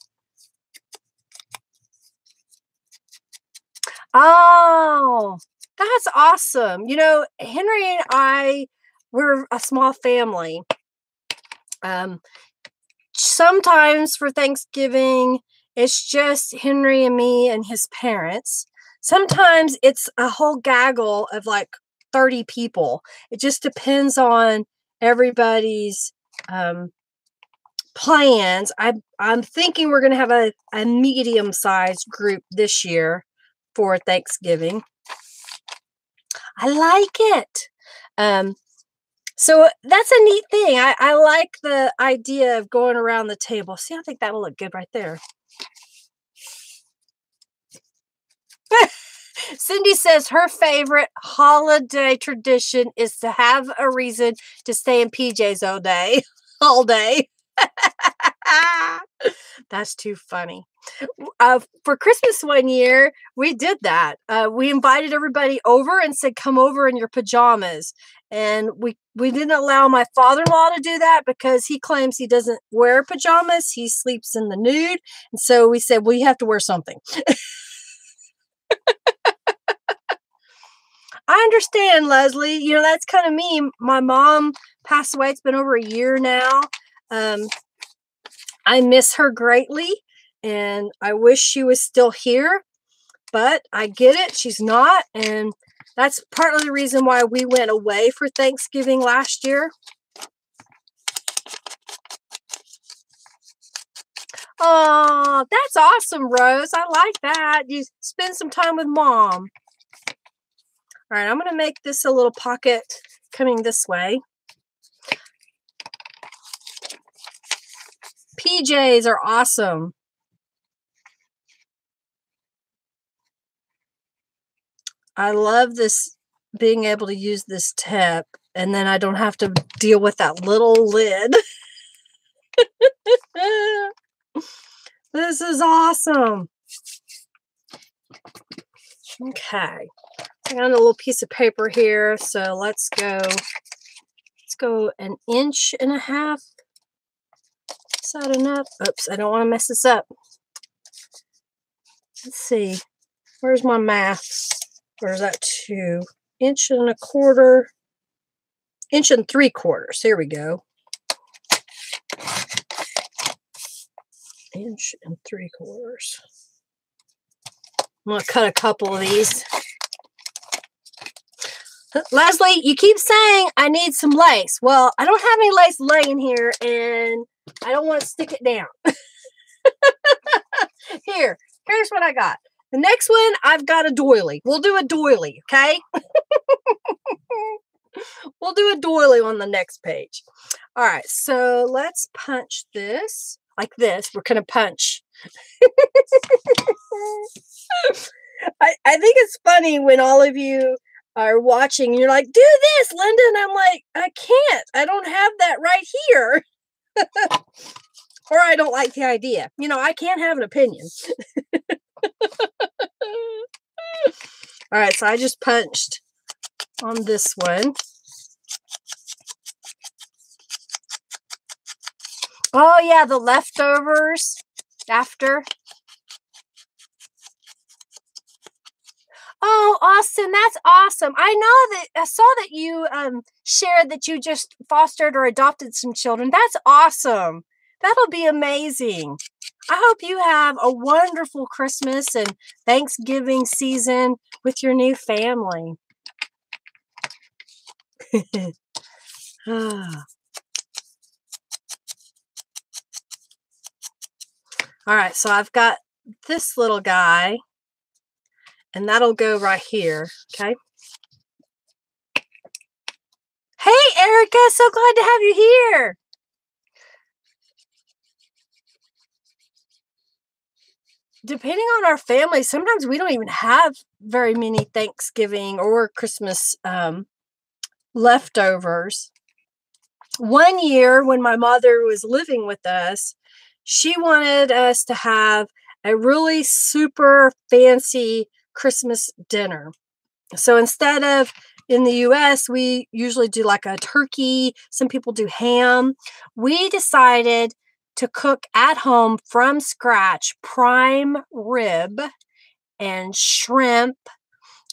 Oh, that's awesome. You know, Henry and I, we're a small family. Sometimes for Thanksgiving, it's just Henry and me and his parents. Sometimes it's a whole gaggle of like 30 people. It just depends on everybody's plans. I'm thinking we're going to have a medium-sized group this year for Thanksgiving. I like it. So that's a neat thing. I like the idea of going around the table. See, I think that'll look good right there. Cindy says her favorite holiday tradition is to have a reason to stay in PJs all day. All day. That's too funny. For Christmas one year, we did that. We invited everybody over and said, come over in your pajamas. And we didn't allow my father-in-law to do that because he claims he doesn't wear pajamas. He sleeps in the nude. And so we said, well, you have to wear something. I understand, Leslie. You know, that's kind of me. My mom passed away. It's been over a year now. I miss her greatly, and I wish she was still here, but I get it. She's not, and that's partly the reason why we went away for Thanksgiving last year. Oh, that's awesome, Rose. I like that. You spend some time with Mom. All right, I'm going to make this a little pocket coming this way. PJs are awesome. I love this, being able to use this tip, and then I don't have to deal with that little lid. This is awesome. Okay. I got a little piece of paper here, so let's go 1.5 inches. Is that enough? Oops, I don't want to mess this up. Let's see. Where's my math? Where's that 2 1.25 inches, 1.75 inches. Here we go. 1.75 inches. I'm going to cut a couple of these. Leslie, you keep saying I need some lace. Well, I don't have any lace laying here, and I don't want to stick it down. Here's what I got. The next one, I've got a doily. We'll do a doily, okay? We'll do a doily on the next page. All right, so let's punch this like this. We're going to punch. I think it's funny when all of you are watching and you're like, do this, Linda. And I'm like, I can't. I don't have that right here. Or I don't like the idea. You know, I can't have an opinion. All right, so I just punched on this one. Oh, yeah, the leftovers after. Oh, Austin, that's awesome. I know that I saw that you shared that you just fostered or adopted some children. That's awesome. That'll be amazing. I hope you have a wonderful Christmas and Thanksgiving season with your new family. All right, so I've got this little guy, and that'll go right here, okay? Hey, Erica, so glad to have you here. Depending on our family, sometimes we don't even have very many Thanksgiving or Christmas leftovers. One year when my mother was living with us, she wanted us to have a really super fancy Christmas dinner. So instead of in the US, we usually do like a turkey. Some people do ham. We decided to cook at home from scratch prime rib and shrimp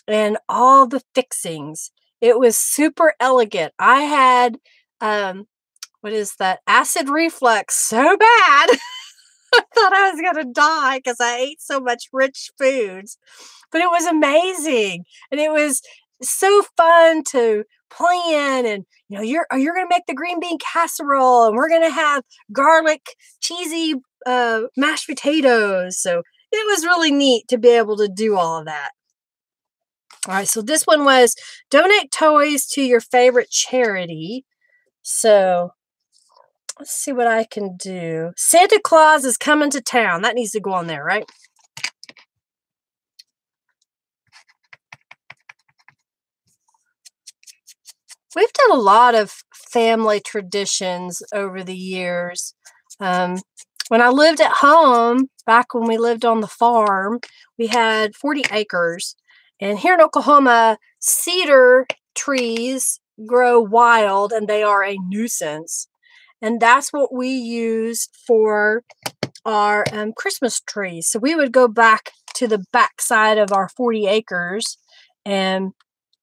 and all the fixings. It was super elegant. I had, what is that? Acid reflux so bad. I thought I was going to die because I ate so much rich foods. But it was amazing. And it was so fun to plan. And, you know, you're going to make the green bean casserole. And we're going to have garlic, cheesy mashed potatoes. So it was really neat to be able to do all of that. All right, so this one was donate toys to your favorite charity. So let's see what I can do. Santa Claus is coming to town. That needs to go on there, right? We've done a lot of family traditions over the years. When I lived at home, back when we lived on the farm, we had 40 acres. And here in Oklahoma, cedar trees grow wild and they are a nuisance. And that's what we use for our Christmas trees. So we would go back to the back side of our 40 acres and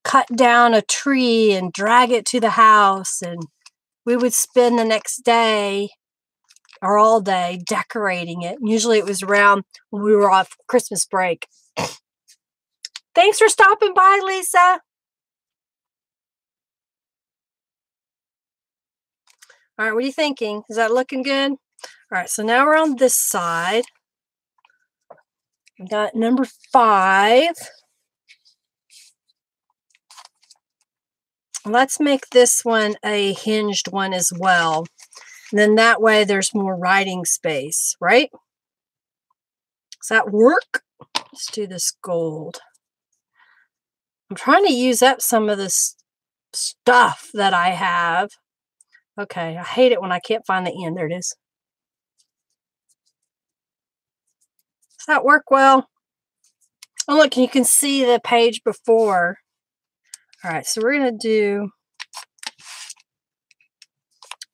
cut down a tree and drag it to the house. And we would spend the next day or all day decorating it. And usually it was around when we were off Christmas break. Thanks for stopping by, Lisa. All right, what are you thinking? Is that looking good? All right, so now we're on this side. We got number 5. Let's make this one a hinged one as well. And then that way there's more writing space, right? Does that work? Let's do this gold. I'm trying to use up some of this stuff that I have. Okay, I hate it when I can't find the end. There it is. Does that work well? Oh, look, you can see the page before. All right, so we're going to do,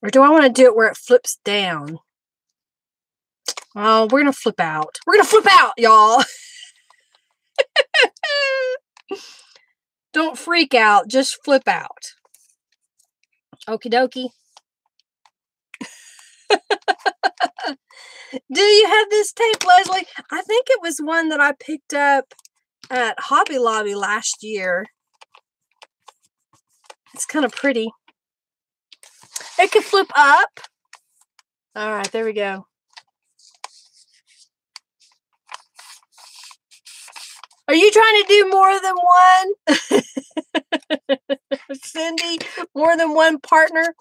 or do I want to do it where it flips down? Oh, we're going to flip out. We're going to flip out, y'all. Don't freak out. Just flip out. Okie dokie. Do you have this tape, Leslie? I think it was one that I picked up at Hobby Lobby last year. It's kind of pretty. It can flip up. All right, there we go. Are you trying to do more than one? Cindy, more than one partner?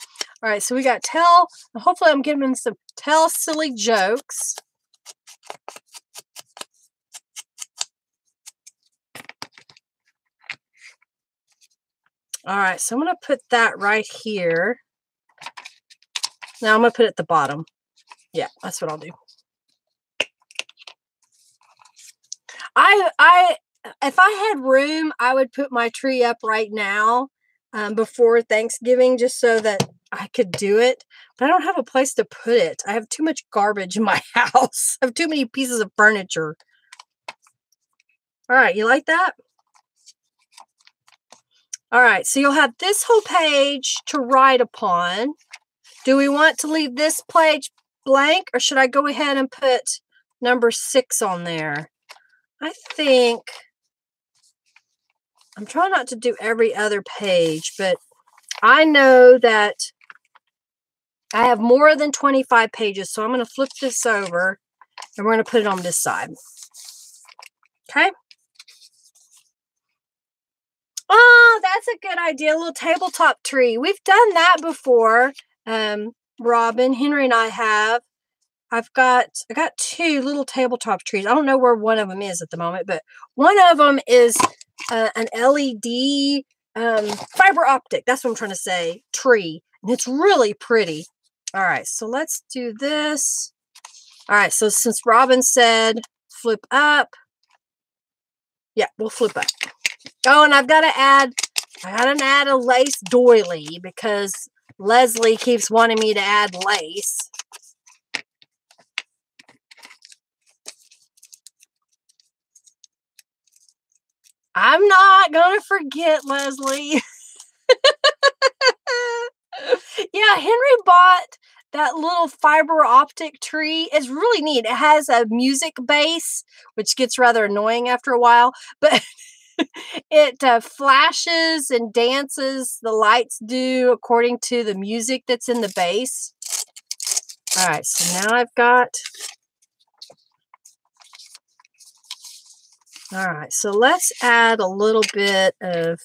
All right, so we got tell. Hopefully I'm giving some tell silly jokes. All right, so I'm going to put that right here. Now I'm going to put it at the bottom. Yeah, that's what I'll do. If I had room, I would put my tree up right now before Thanksgiving just so that I could do it. But I don't have a place to put it. I have too much garbage in my house. I have too many pieces of furniture. All right, you like that? All right, so you'll have this whole page to write upon. Do we want to leave this page blank, or should I go ahead and put number 6 on there? I think I'm trying not to do every other page, but I know that I have more than 25 pages, so I'm going to flip this over and we're going to put it on this side. Okay. Oh, that's a good idea. A little tabletop tree. We've done that before. Robin, Henry, and I have. I got 2 little tabletop trees. I don't know where one of them is at the moment, but one of them is an LED fiber optic. That's what I'm trying to say. Tree. And it's really pretty. All right, so let's do this. All right, so since Robin said flip up, yeah, we'll flip up. Oh, and I gotta add a lace doily because Leslie keeps wanting me to add lace. I'm not gonna forget, Leslie. Yeah, Henry bought that little fiber optic tree. It's really neat. It has a music base, which gets rather annoying after a while, but it flashes and dances. The lights do according to the music that's in the base. All right, so now I've got... All right, so let's add a little bit of...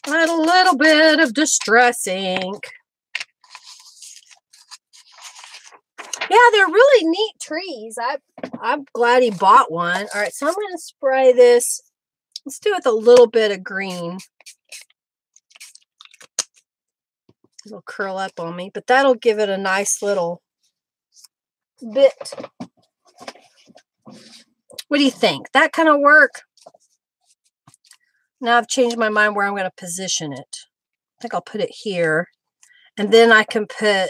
Add a little bit of distress ink. Yeah, they're really neat trees. I'm glad he bought one. All right, so I'm going to spray this. Let's do it with a little bit of green. It'll curl up on me, but that'll give it a nice little bit. What do you think? That kind of work? Now I've changed my mind where I'm going to position it. I think I'll put it here. And then I can put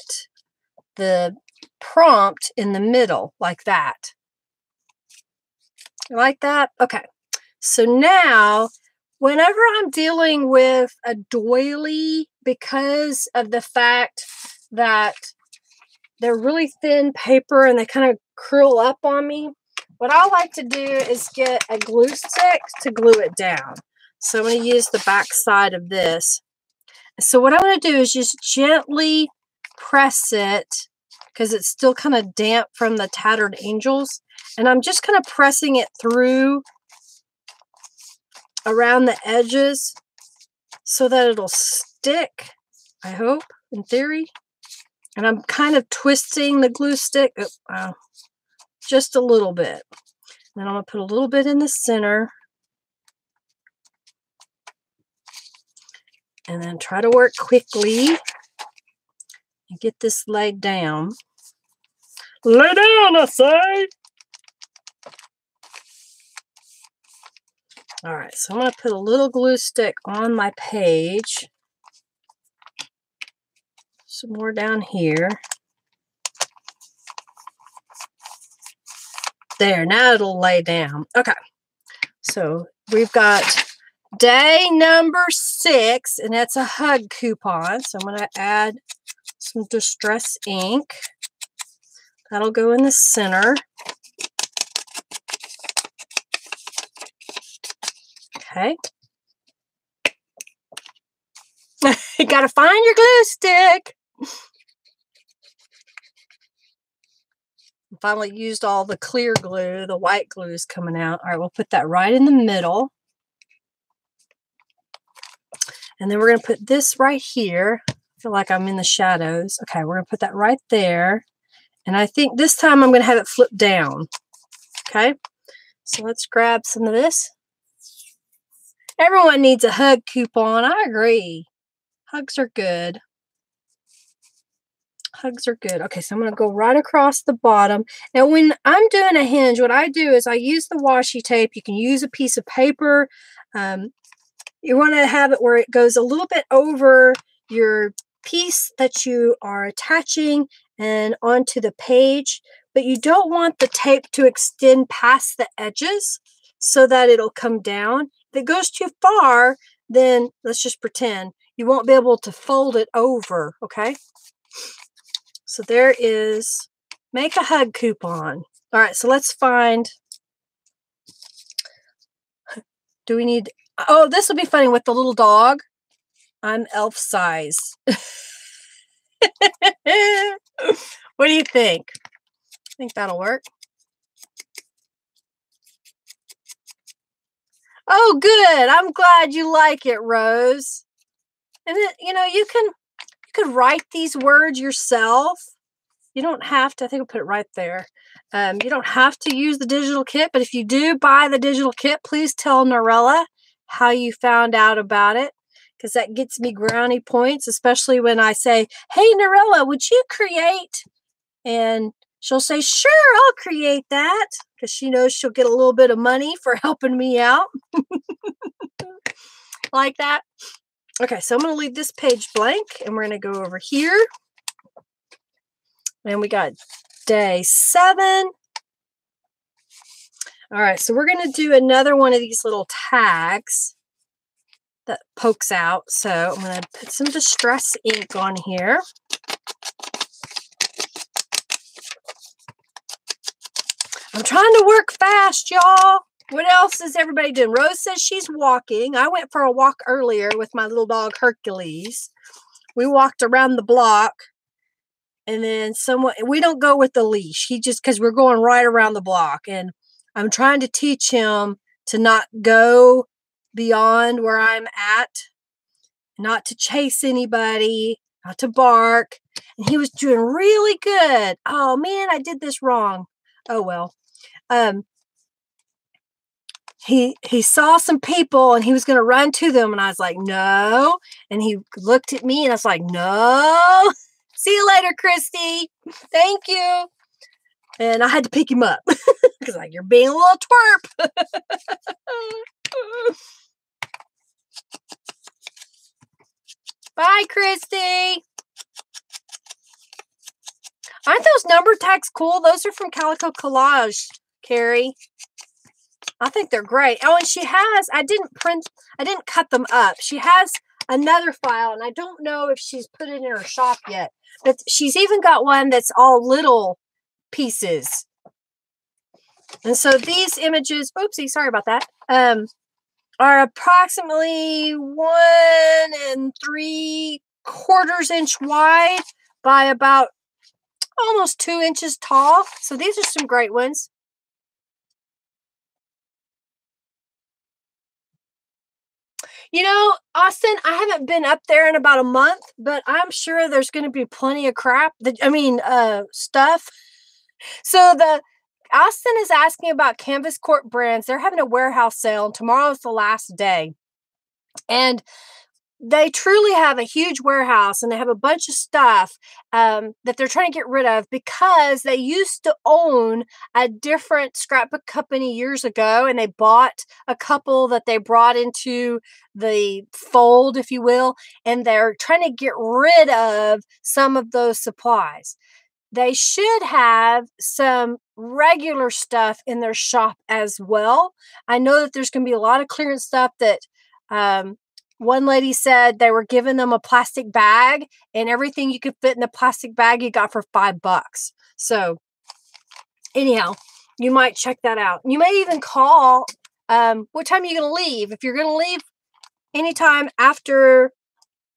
the prompt in the middle like that. You like that? Okay. So now, whenever I'm dealing with a doily, because of the fact that they're really thin paper and they kind of curl up on me, what I like to do is get a glue stick to glue it down. So I'm going to use the back side of this. So what I'm going to do is just gently press it, because it's still kind of damp from the tattered angels. And I'm just kind of pressing it through around the edges so that it'll stick, I hope, in theory. And I'm kind of twisting the glue stick just a little bit. Then I'm going to put a little bit in the center. And then try to work quickly and get this laid down. Lay down, I say! All right, so I'm going to put a little glue stick on my page. Some more down here. There, now it'll lay down. Okay, so we've got day number 6, and that's a hug coupon. So I'm going to add some distress ink. That'll go in the center. Okay. You got to find your glue stick. Finally used all the clear glue. The white glue is coming out. All right, we'll put that right in the middle. And then we're going to put this right here. I feel like I'm in the shadows. Okay, we're going to put that right there. And I think this time I'm going to have it flip down. Okay, so let's grab some of this. Everyone needs a hug coupon. I agree. Hugs are good. Hugs are good. Okay, so I'm going to go right across the bottom. Now, when I'm doing a hinge, what I do is I use the washi tape. You can use a piece of paper. You want to have it where it goes a little bit over your piece that you are attaching and onto the page, but you don't want the tape to extend past the edges so that it'll come down. If it goes too far, then let's just pretend you won't be able to fold it over, okay? So there is, make a hug coupon. All right, so let's find, do we need, oh, this will be funny with the little dog. I'm elf size. What do you think? I think that'll work. Oh, good. I'm glad you like it, Rose. And it, you know, you could write these words yourself. You don't have to. I think I'll put it right there. You don't have to use the digital kit, but if you do buy the digital kit, please tell Norella how you found out about it, because that gets me brownie points, especially when I say, hey, Norella, would you create? And she'll say, sure, I'll create that, because she knows she'll get a little bit of money for helping me out. Like that. Okay, so I'm going to leave this page blank, and we're going to go over here. And we got day 7. All right, so we're going to do another one of these little tags that pokes out. So I'm going to put some distress ink on here. I'm trying to work fast, y'all. What else is everybody doing? Rose says she's walking. I went for a walk earlier with my little dog, Hercules. We walked around the block. And then we don't go with the leash. He just, because we're going right around the block. And I'm trying to teach him to not go beyond where I'm at, not to chase anybody, not to bark. And he was doing really good. Oh man, I did this wrong. Oh well. He saw some people and he was going to run to them, and I was like, no. And he looked at me and I was like, no. See you later, Christy. Thank you. And I had to pick him up because like, you're being a little twerp. Bye, Christy. Aren't those number tags cool? Those are from Calico Collage, Carrie. I think they're great. Oh, and she has, I didn't cut them up. She has another file, and I don't know if she's put it in her shop yet, but she's even got one that's all little pieces. And so these images, oopsie, sorry about that, are approximately 1 3/4 inch wide by about almost 2 inches tall. So these are some great ones. You know, Austin, I haven't been up there in about a month, but I'm sure there's going to be plenty of crap. Stuff. So Austin is asking about Canvas Corp brands. They're having a warehouse sale, and tomorrow's the last day. And they truly have a huge warehouse, and they have a bunch of stuff that they're trying to get rid of because they used to own a different scrapbook company years ago, and they bought a couple that they brought into the fold, if you will, and they're trying to get rid of some of those supplies. They should have some regular stuff in their shop as well. I know that there's going to be a lot of clearance stuff that one lady said they were giving them a plastic bag, and everything you could fit in the plastic bag you got for $5. So anyhow, you might check that out. You may even call. What time are you going to leave? If you're going to leave anytime after,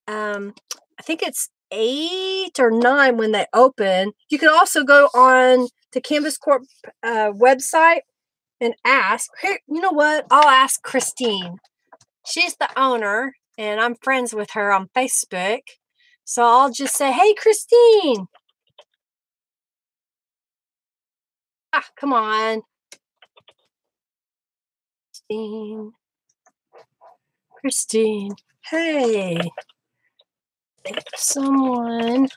I think it's 8 or 9 when they open. You can also go on to Canvas Corp website and ask. Hey, you know what? I'll ask Christine. She's the owner, and I'm friends with her on Facebook. So I'll just say, hey, Christine. Ah, come on. Christine. Hey. Someone.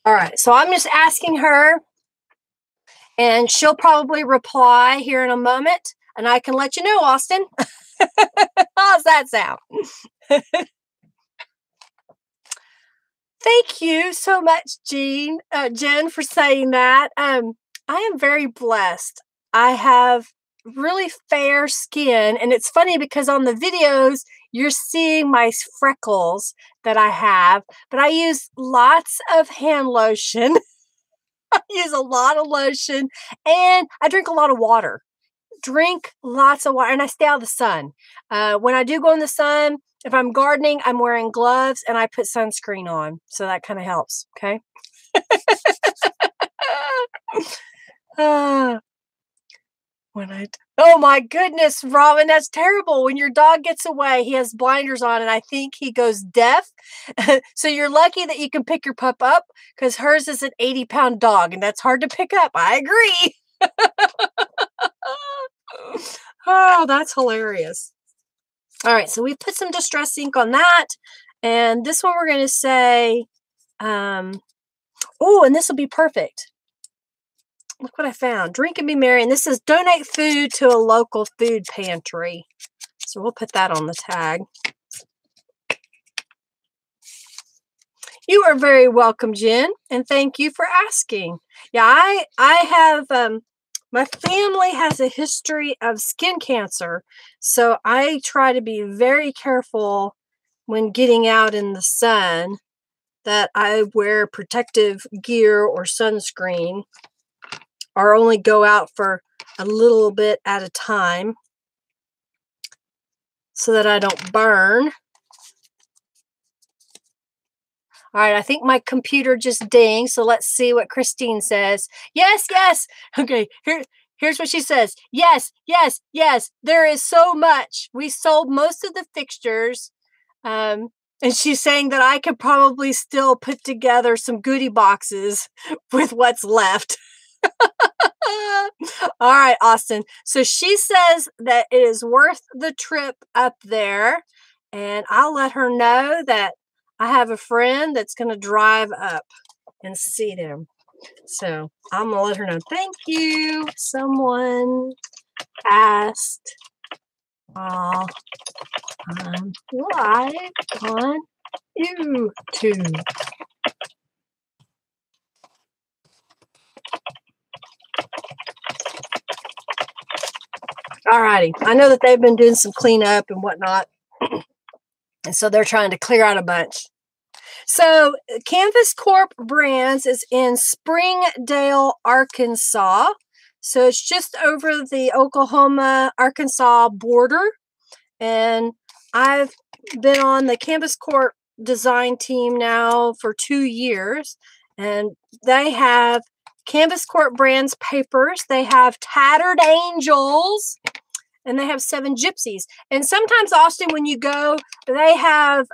All right, so I'm just asking her, and she'll probably reply here in a moment, and I can let you know, Austin. How's that sound? Thank you so much, Jen, for saying that. I am very blessed. I have really fair skin, and it's funny because on the videos, you're seeing my freckles that I have, but I use lots of hand lotion. I use a lot of lotion, and I drink a lot of water. Drink lots of water, and I stay out of the sun. When I do go in the sun, if I'm gardening, I'm wearing gloves, and I put sunscreen on. So that kind of helps, okay? Oh my goodness, Robin, that's terrible. When your dog gets away, he has blinders on, and I think he goes deaf. So you're lucky that you can pick your pup up, because hers is an 80-pound dog, and that's hard to pick up. I agree. Oh, that's hilarious. All right, so we put some distress ink on that, and this one we're going to say, oh, and this will be perfect. Look what I found. Drink and be merry. And this is donate food to a local food pantry. So we'll put that on the tag. You are very welcome, Jen. And thank you for asking. Yeah, I have, my family has a history of skin cancer. So I try to be very careful when getting out in the sun that I wear protective gear or sunscreen, or only go out for a little bit at a time. so that I don't burn. All right, I think my computer just dinged, so let's see what Christine says. Yes, yes. Okay, here's what she says. Yes, yes, yes. There is so much. We sold most of the fixtures. And she's saying that I could probably still put together some goodie boxes with what's left. All right, Austin. So she says that it is worth the trip up there. And I'll let her know that I have a friend that's going to drive up and see them. So I'm going to let her know. Thank you. Someone asked live on YouTube. All righty. I know that they've been doing some cleanup and whatnot. And so they're trying to clear out a bunch. So Canvas Corp Brands is in Springdale, Arkansas. So it's just over the Oklahoma-Arkansas border. And I've been on the Canvas Corp design team now for 2 years. And they have Canvas Corp Brands papers. They have Tattered Angels. And they have 7 gypsies. And sometimes, Austin, when you go, they have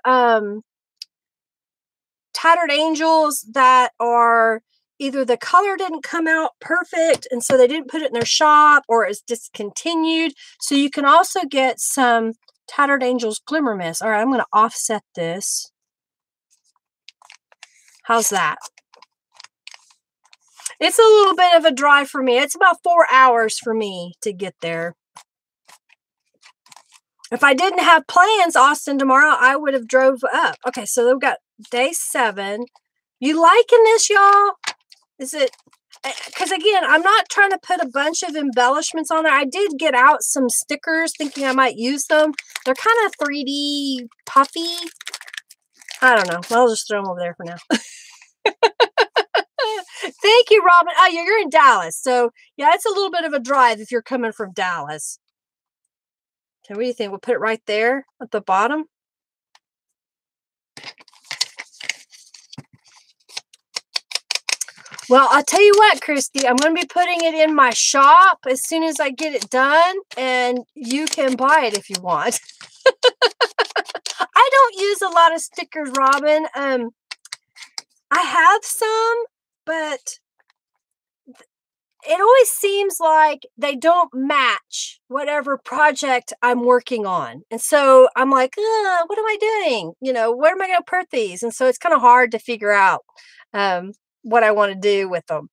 Tattered Angels that are either the color didn't come out perfect, and so they didn't put it in their shop, or it's discontinued. So you can also get some Tattered Angels Glimmer Mist. All right, I'm going to offset this. How's that? It's a little bit of a drive for me. It's about 4 hours for me to get there. If I didn't have plans, Austin, tomorrow, I would have drove up. Okay, so we've got day 7. You liking this, y'all? Is it? Because, again, I'm not trying to put a bunch of embellishments on there. I did get out some stickers thinking I might use them. They're kind of 3D puffy. I don't know. I'll just throw them over there for now. Thank you, Robin. Oh, you're in Dallas. So, yeah, it's a little bit of a drive if you're coming from Dallas. Okay, what do you think? We'll put it right there at the bottom. Well, I'll tell you what, Christy, I'm going to be putting it in my shop as soon as I get it done, and you can buy it if you want. I don't use a lot of stickers, Robin. I have some, but it always seems like they don't match whatever project I'm working on. And so I'm like, what am I doing? You know, where am I going to put these? And so it's kind of hard to figure out what I want to do with them.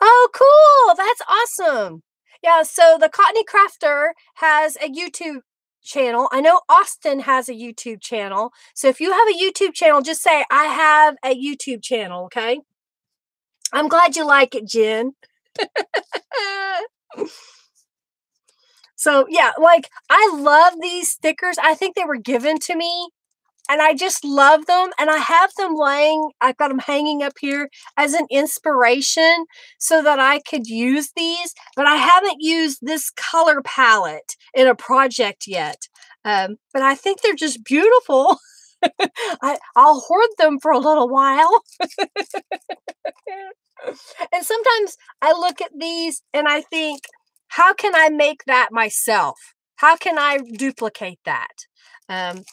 Oh, cool. That's awesome. Yeah, so the Cottony Crafter has a YouTube channel. I know Austin has a YouTube channel. So if you have a YouTube channel, just say, I have a YouTube channel, okay? I'm glad you like it, Jen. So, yeah, like, I love these stickers. I think they were given to me, and I just love them. And I have them I've got them hanging up here as an inspiration so that I could use these. But I haven't used this color palette in a project yet. But I think they're just beautiful. I'll hoard them for a little while. And sometimes I look at these and I think, how can I make that myself? How can I duplicate that?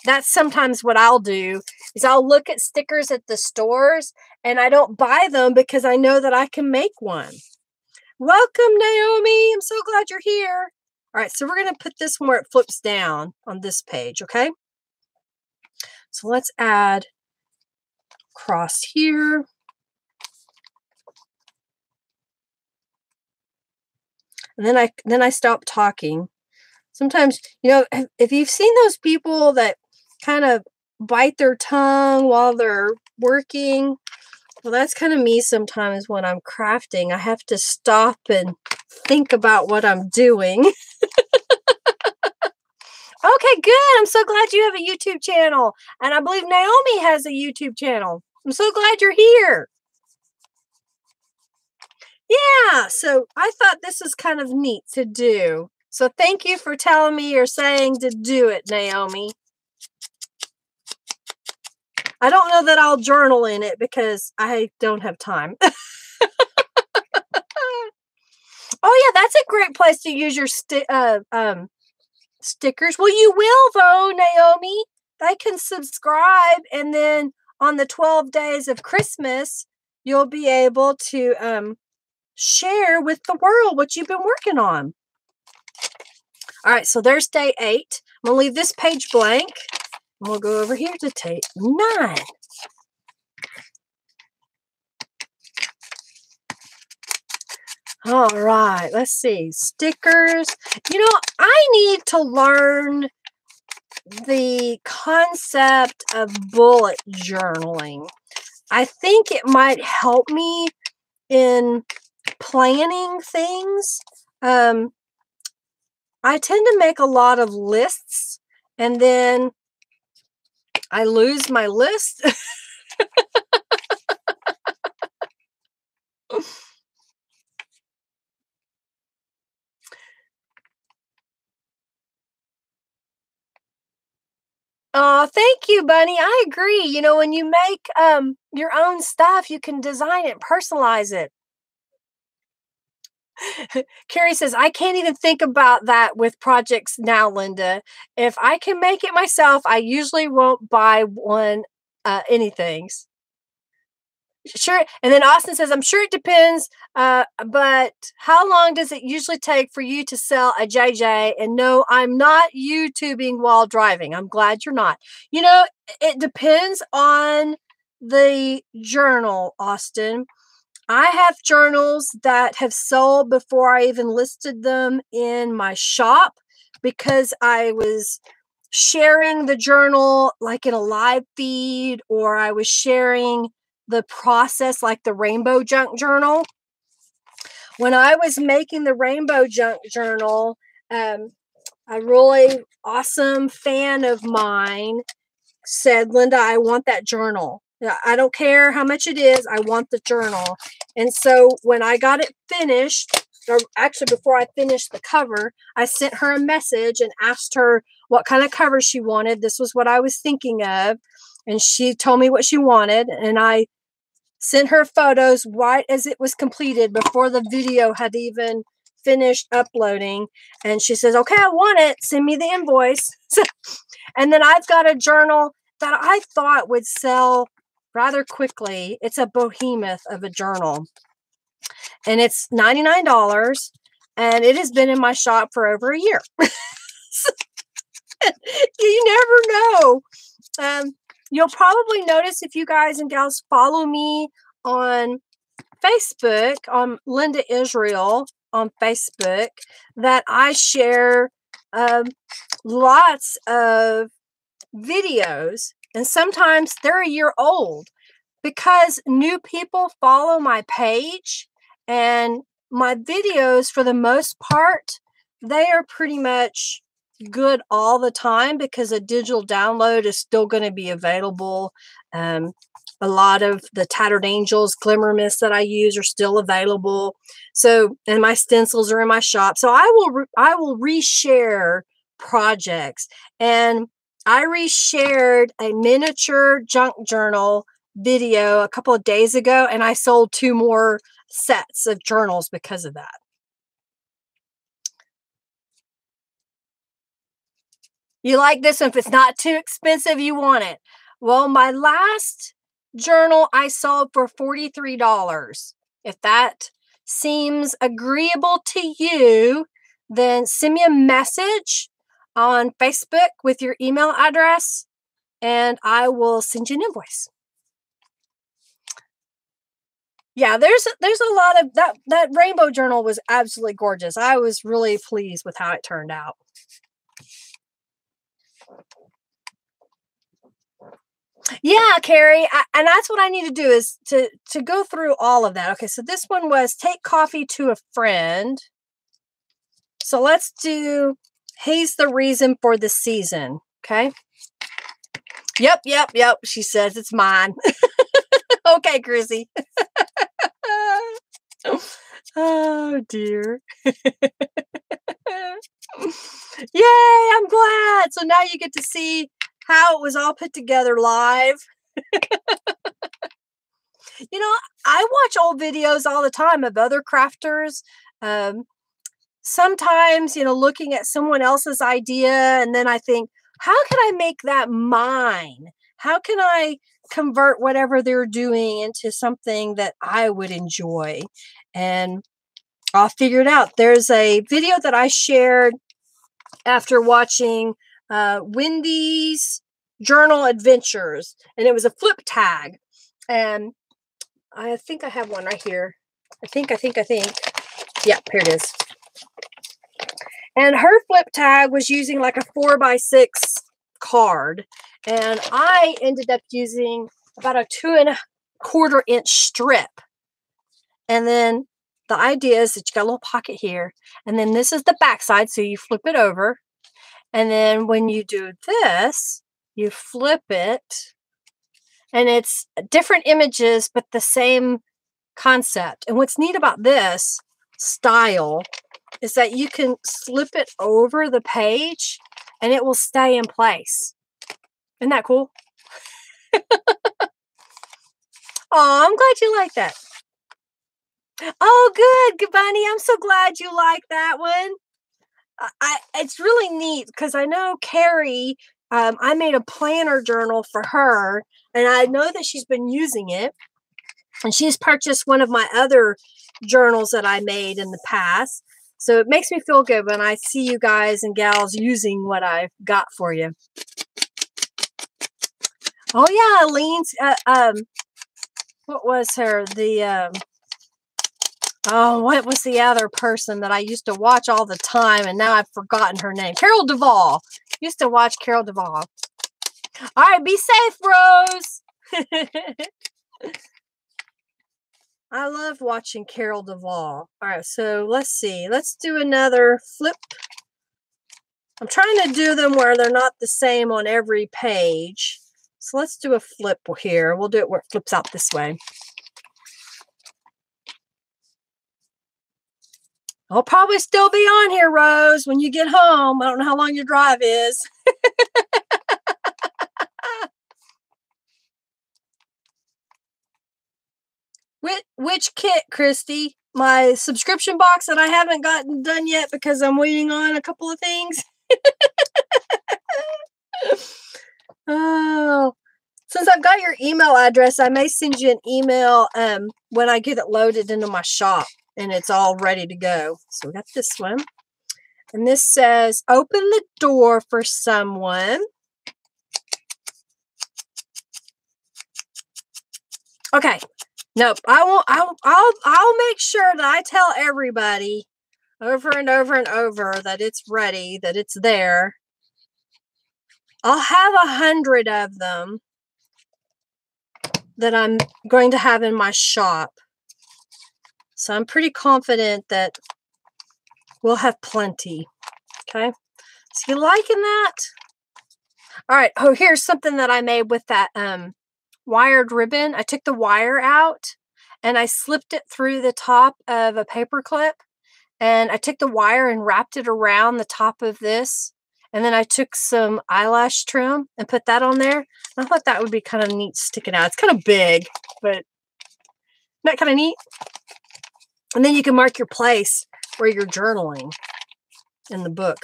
That's sometimes what I'll do is I'll look at stickers at the stores and I don't buy them because I know that I can make one. Welcome, Naomi. I'm so glad you're here. All right, so we're going to put this one where it flips down on this page, okay? So let's add cross here. And then I stop talking. Sometimes, you know, if you've seen those people that kind of bite their tongue while they're working, well, that's kind of me sometimes when I'm crafting. I have to stop and think about what I'm doing. Okay, good. I'm so glad you have a YouTube channel. And I believe Naomi has a YouTube channel. I'm so glad you're here. Yeah, so I thought this was kind of neat to do. So thank you for telling me or saying to do it, Naomi. I don't know that I'll journal in it because I don't have time. Oh yeah, that's a great place to use your stickers. Well, you will though, Naomi. They can subscribe, and then on the 12 days of Christmas, you'll be able to share with the world what you've been working on. All right, so there's day 8. I'm going to leave this page blank. We'll go over here to day 9. All right, let's see. Stickers. You know, I need to learn the concept of bullet journaling. I think it might help me in planning things. I tend to make a lot of lists and then I lose my list. Oh, thank you, Bunny. I agree. You know, when you make your own stuff, you can design it, personalize it. Carrie says, I can't even think about that with projects now, Linda. If I can make it myself, I usually won't buy anything. Sure. And then Austin says, I'm sure it depends, but how long does it usually take for you to sell a JJ? And no, I'm not YouTubing while driving. I'm glad you're not. You know, it depends on the journal, Austin. I have journals that have sold before I even listed them in my shop because I was sharing the journal like in a live feed, or I was sharing the process like the Rainbow Junk Journal. When I was making the Rainbow Junk Journal, a really awesome fan of mine said, Linda, I want that journal. I don't care how much it is. I want the journal. And so when I got it finished, or actually before I finished the cover, I sent her a message and asked her what kind of cover she wanted. This was what I was thinking of. And she told me what she wanted. And I sent her photos right as it was completed before the video had even finished uploading. And she says, okay, I want it. Send me the invoice. And then I've got a journal that I thought would sell rather quickly. It's a behemoth of a journal. And it's $99. And it has been in my shop for over a year. You never know. You'll probably notice if you guys and gals follow me on Facebook, on Linda Israel on Facebook, that I share lots of videos, and sometimes they're a year old because new people follow my page, and my videos, for the most part, they are pretty much good all the time because a digital download is still going to be available. A lot of the Tattered Angels Glimmer Mist that I use are still available. So, and my stencils are in my shop. So I will reshare projects. And I reshared a miniature junk journal video a couple of days ago, and I sold 2 more sets of journals because of that. You like this one? If it's not too expensive, you want it. Well, my last journal I sold for $43. If that seems agreeable to you, then send me a message on Facebook with your email address, and I will send you an invoice. Yeah, there's a lot of that rainbow journal was absolutely gorgeous. I was really pleased with how it turned out. Yeah, Carrie, and that's what I need to do is to go through all of that. Okay, so this one was take coffee to a friend. So let's do he's the reason for the season. Okay. Yep. She says it's mine. Okay, Chrissy. Oh, dear. Yay, I'm glad. So now you get to see how it was all put together live. You know, I watch old videos all the time of other crafters. Um, Sometimes, you know, looking at someone else's idea, and then I think, how can I make that mine? How can I convert whatever they're doing into something that I would enjoy? And I'll figure it out. There's a video that I shared after watching Wendy's Journal Adventures, and it was a flip tag. And I think I have one right here. I think. Yep, here it is. And her flip tag was using like a 4x6 card. And I ended up using about a 2¼ inch strip. And then the idea is that you got a little pocket here. And then this is the back side. So you flip it over. And then when you do this, you flip it. And it's different images, but the same concept. And what's neat about this style is that you can slip it over the page and it will stay in place. Isn't that cool? Oh, I'm glad you like that. Oh, good, Bunny. I'm so glad you like that one. It's really neat because I know Carrie, I made a planner journal for her, and I know that she's been using it. And she's purchased one of my other journals that I made in the past. So it makes me feel good when I see you guys and gals using what I've got for you. Oh, yeah, Lean's, what was her? What was the other person that I used to watch all the time, and now I've forgotten her name? Carol Duvall. Used to watch Carol Duvall. All right, be safe, Rose. I love watching Carol Duvall. All right, so let's see. Let's do another flip. I'm trying to do them where they're not the same on every page. So let's do a flip here. We'll do it where it flips out this way. I'll probably still be on here, Rose, when you get home. I don't know how long your drive is. Which kit, Christy? My subscription box that I haven't gotten done yet because I'm waiting on a couple of things. Oh, since I've got your email address, I may send you an email when I get it loaded into my shop and it's all ready to go. So we got this one. And this says, open the door for someone. Okay. Nope. I won't. I'll make sure that I tell everybody over and over and over that it's ready, that it's there. I'll have 100 of them that I'm going to have in my shop. So I'm pretty confident that we'll have plenty. Okay. So you liking that? All right. Oh, here's something that I made with that wired ribbon. I took the wire out and I slipped it through the top of a paper clip, and I took the wire and wrapped it around the top of this, and then I took some eyelash trim and put that on there. I thought that would be kind of neat sticking out. It's kind of big, but isn't that kind of neat? And then you can mark your place where you're journaling in the book.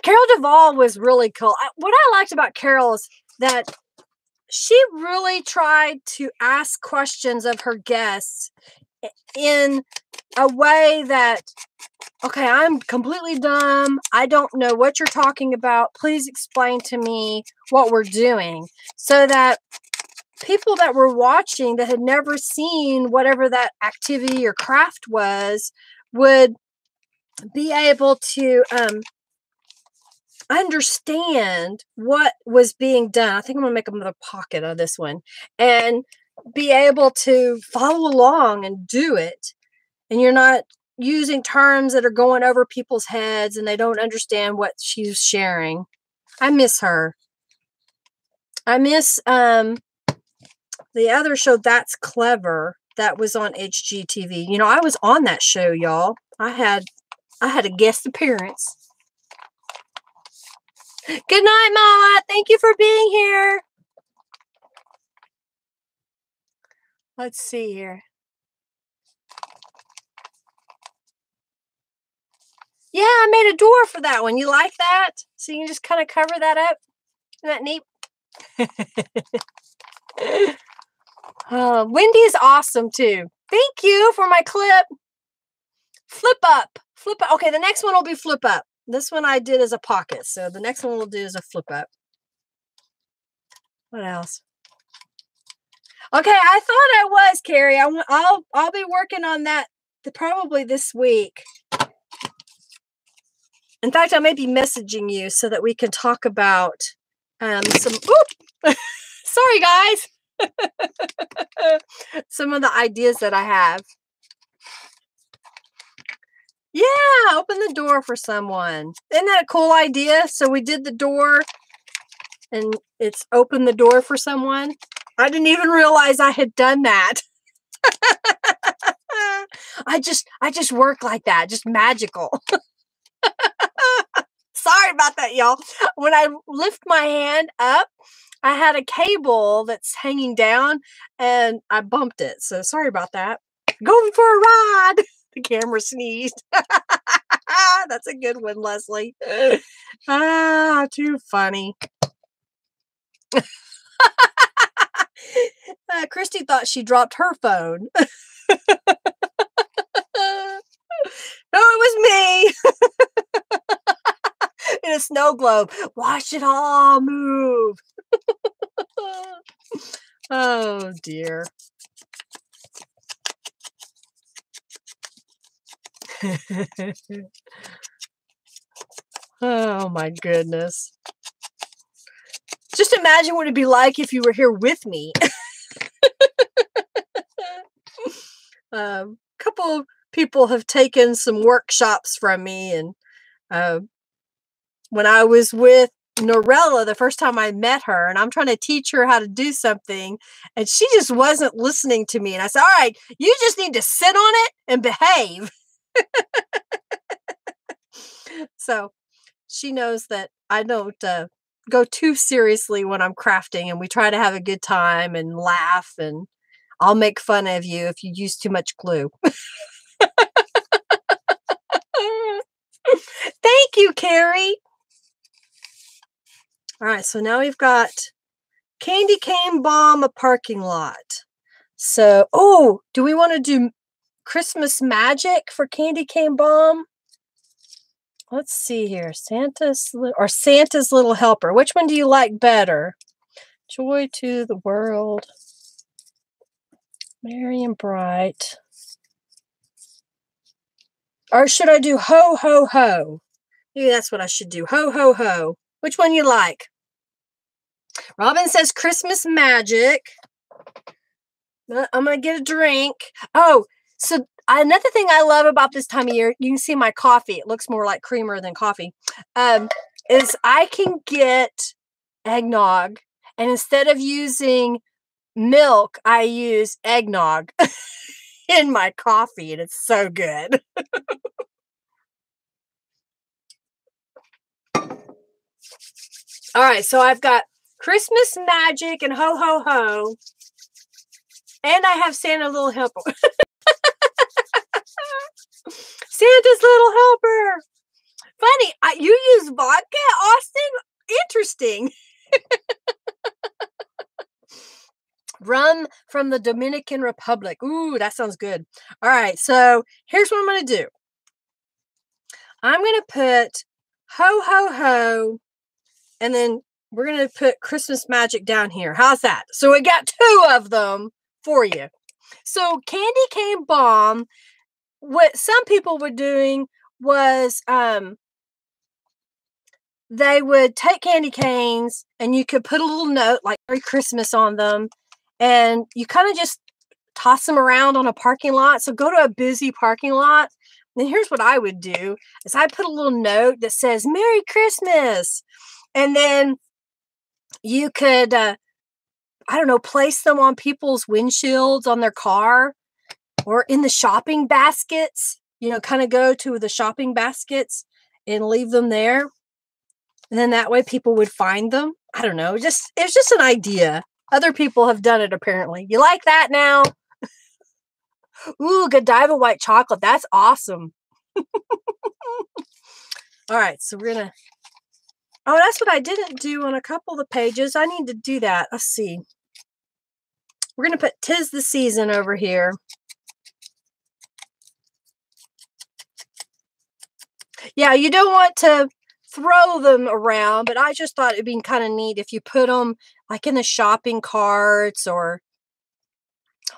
Carol Duvall was really cool. What I liked about Carol is that she really tried to ask questions of her guests in a way that, okay, I'm completely dumb. I don't know what you're talking about. Please explain to me what we're doing, so that people that were watching that had never seen whatever that activity or craft was would be able to understand what was being done. I think I'm going to make another pocket of this one and be able to follow along and do it. And you're not using terms that are going over people's heads and they don't understand what she's sharing. I miss her. I miss the the other show, That's Clever, that was on HGTV. You know, I was on that show, y'all. I had a guest appearance. Good night, Mama. Thank you for being here. Let's see here. Yeah, I made a door for that one. You like that? So you can just kind of cover that up. Isn't that neat? Wendy is awesome too. Thank you for my clip. Flip up. Flip up. Okay, the next one will be flip up. This one I did as a pocket. So the next one we'll do is a flip up. What else? Okay, I thought I was, Carrie. I'll be working on that probably this week. In fact, I may be messaging you so that we can talk about some. Ooh, sorry, guys. Some of the ideas that I have. Yeah, open the door for someone. Isn't that a cool idea? So we did the door, and it's open the door for someone. I didn't even realize I had done that. I just work like that, just magical. Sorry about that, y'all. When I lift my hand up, I had a cable that's hanging down and I bumped it. So sorry about that. Going for a ride. The camera sneezed. That's a good one, Leslie. Too funny. Christy thought she dropped her phone. No, it was me. In a snow globe. Watch it all move. Oh, dear. Oh, my goodness. Just imagine what it'd be like if you were here with me. A couple of people have taken some workshops from me, and when I was with Norella, the first time I met her, and I'm trying to teach her how to do something, and she just wasn't listening to me. And I said, all right, you just need to sit on it and behave. So she knows that I don't go too seriously when I'm crafting, and we try to have a good time and laugh, and I'll make fun of you if you use too much glue. Thank you, Carrie. All right, so now we've got Candy Cane Bomb, a parking lot. So, oh, do we want to do Christmas Magic for Candy Cane Bomb? Let's see here. Santa's Little Helper. Which one do you like better? Joy to the World. Merry and Bright. Or should I do Ho, Ho, Ho? Maybe that's what I should do. Ho, Ho, Ho. Which one you like? Robin says Christmas Magic. I'm going to get a drink. Oh, so another thing I love about this time of year, you can see my coffee. It looks more like creamer than coffee. Is I can get eggnog. And instead of using milk, I use eggnog in my coffee. And it's so good. All right, so I've got Christmas Magic and Ho, Ho, Ho. And I have Santa Little Helper. Santa's Little Helper. Funny, you use vodka, Austin? Interesting. Rum from the Dominican Republic. Ooh, that sounds good. All right, so here's what I'm going to do. I'm going to put Ho, Ho, Ho. And then we're going to put Christmas Magic down here. How's that? So we got two of them for you. So Candy Cane Bomb, what some people were doing was they would take candy canes and you could put a little note like Merry Christmas on them. And you kind of just toss them around on a parking lot. So go to a busy parking lot. And here's what I would do is I put a little note that says Merry Christmas. And then you could I don't know, place them on people's windshields on their car or in the shopping baskets, you know, kind of go to the shopping baskets and leave them there. And then that way people would find them. I don't know. It's just an idea. Other people have done it apparently. You like that now? Ooh, Godiva white chocolate. That's awesome. All right, so we're gonna. Oh, that's what I didn't do on a couple of the pages. I need to do that. Let's see. We're gonna put "'Tis the Season" over here. Yeah, you don't want to throw them around, but I just thought it'd be kind of neat if you put them like in the shopping carts or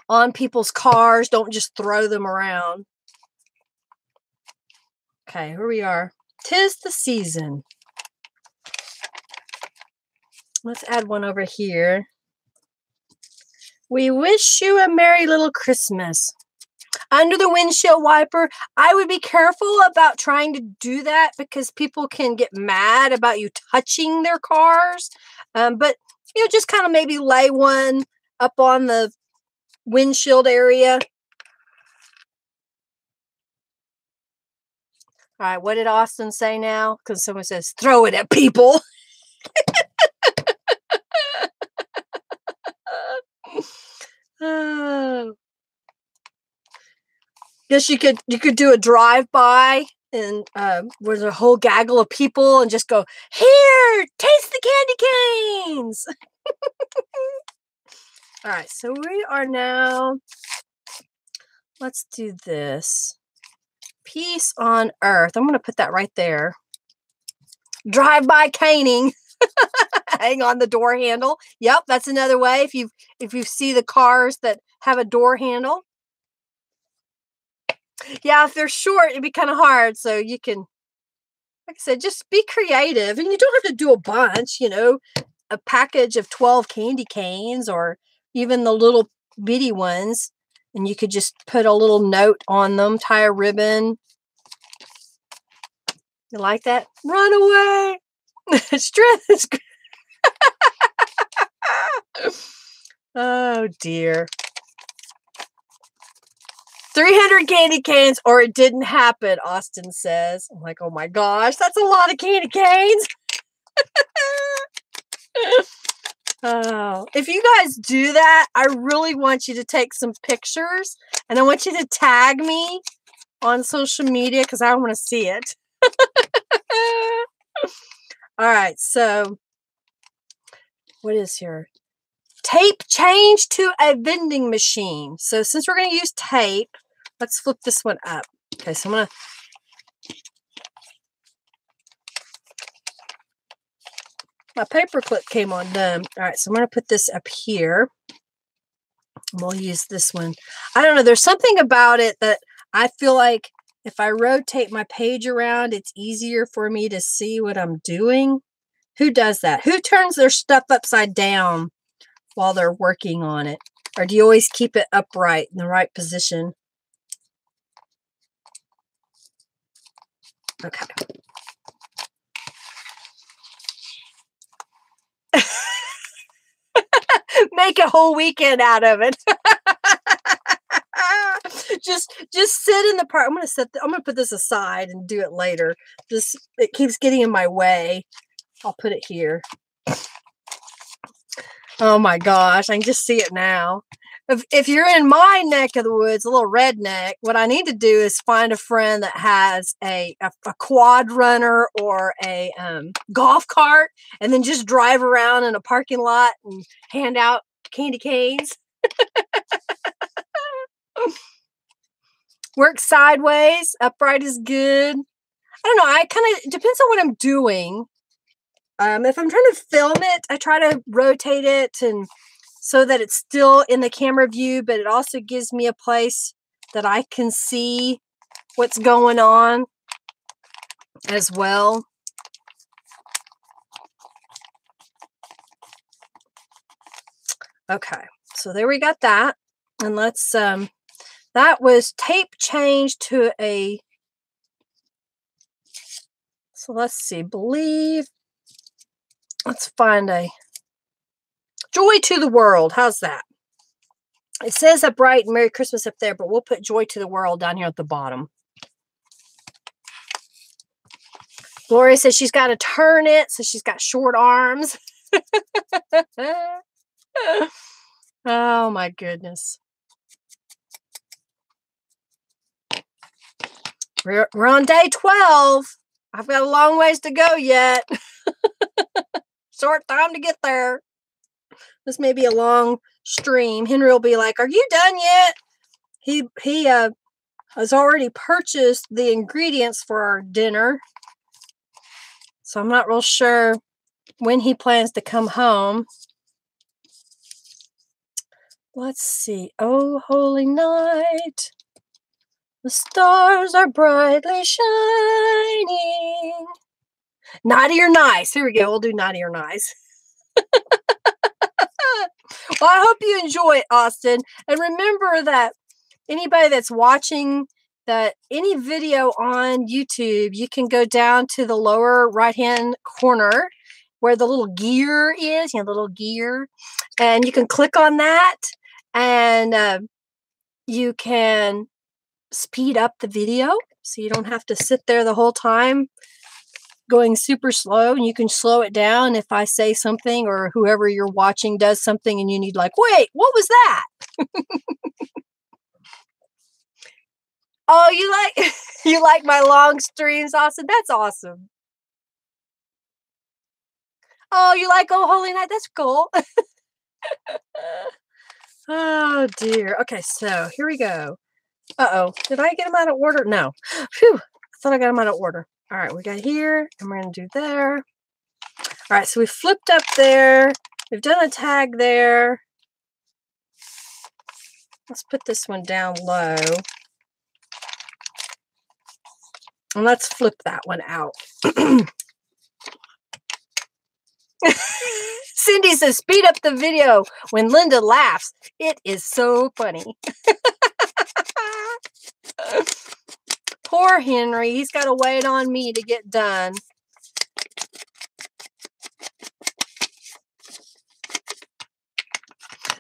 on people's cars. Don't just throw them around. Okay, here we are. "'Tis the Season." Let's add one over here. "We wish you a merry little Christmas." Under the windshield wiper, I would be careful about trying to do that because people can get mad about you touching their cars. But, you know, just kind of maybe lay one up on the windshield area. All right, what did Austin say now? Because someone says, throw it at people. Oh. Guess you could do a drive-by and there's a whole gaggle of people and just go, "Here, taste the candy canes." All right, so we are now, let's do this. "Peace on Earth." I'm going to put that right there. Drive-by caning. Hang on the door handle. Yep, that's another way if you see the cars that have a door handle. Yeah, if they're short, it'd be kind of hard. So you can, like I said, just be creative. And you don't have to do a bunch, you know, a package of 12 candy canes or even the little bitty ones. And you could just put a little note on them, tie a ribbon. You like that? Run away. Strength is good. Oh, dear. 300 candy canes or it didn't happen, Austin says. I'm like, oh my gosh, that's a lot of candy canes. Oh, if you guys do that, I really want you to take some pictures and I want you to tag me on social media because I want to see it. All right, so what is here? Tape change to a vending machine. So since we're going to use tape, let's flip this one up. Okay, so I'm going to my paper clip came undone. All right, so I'm going to put this up here. We'll use this one. I don't know. There's something about it that I feel like if I rotate my page around, it's easier for me to see what I'm doing. Who does that? Who turns their stuff upside down while they're working on it? Or do you always keep it upright in the right position? Okay. Make a whole weekend out of it. just sit in the park. I'm gonna put this aside and do it later. It keeps getting in my way. I'll put it here. Oh my gosh, I can just see it now. If you're in my neck of the woods, a little redneck, what I need to do is find a friend that has a quad runner or a golf cart and then just drive around in a parking lot and hand out candy canes. Work sideways, upright is good. I don't know. It depends on what I'm doing. If I'm trying to film it, I try to rotate it and so that it's still in the camera view, but it also gives me a place that I can see what's going on as well. Okay, so there we got that. And let's, that was tape changed to a, so let's see, let's find a Joy to the world. How's that? It says a bright Merry Christmas up there, but we'll put joy to the world down here at the bottom. Gloria says she's got to turn it, so she's got short arms. Oh my goodness. We're on day 12. I've got a long ways to go yet. Short time to get there. This may be a long stream. Henry will be like, "Are you done yet?" He has already purchased the ingredients for our dinner. So I'm not real sure when he plans to come home. Let's see. Oh, holy night. The stars are brightly shining. Naughty or nice. Here we go. We'll do naughty or nice. Well, I hope you enjoy it, Austin. And remember that anybody that's watching any video on YouTube, you can go down to the lower right-hand corner where the little gear is, the little gear. And you can click on that and you can speed up the video so you don't have to sit there the whole time going super slow, and you can slow it down if I say something or whoever you're watching does something and you need like, wait, what was that? Oh, you like my long streams, Austin? That's awesome. Oh, you like Oh Holy Night? That's cool. Oh dear. Okay, so here we go. Uh-oh. Did I get them out of order? No. Phew. I thought I got them out of order. All right, we got here, and we're going to do there. All right, so we flipped up there. We've done a tag there. Let's put this one down low. And let's flip that one out. Cindy says, speed up the video when Linda laughs. It is so funny. Poor Henry. He's got to wait on me to get done.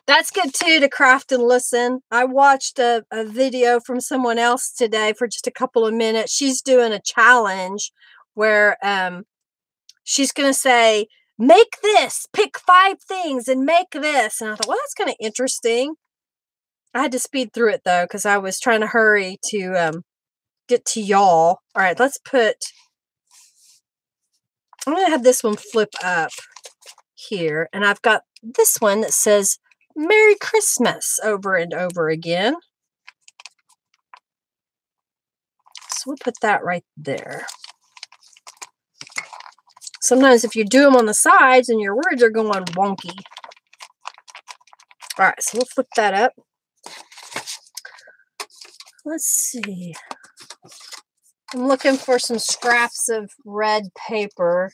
That's good too, to craft and listen. I watched a video from someone else today for just a couple of minutes. She's doing a challenge where she's going to say, make this, pick 5 things and make this. And I thought, well, that's kind of interesting. I had to speed through it though, because I was trying to hurry to get to y'all. All right, I'm going to have this one flip up here. And I've got this one that says, Merry Christmas over and over again. So we'll put that right there. Sometimes if you do them on the sides and your words are going wonky. All right, so we'll flip that up. Let's see. I'm looking for some scraps of red paper.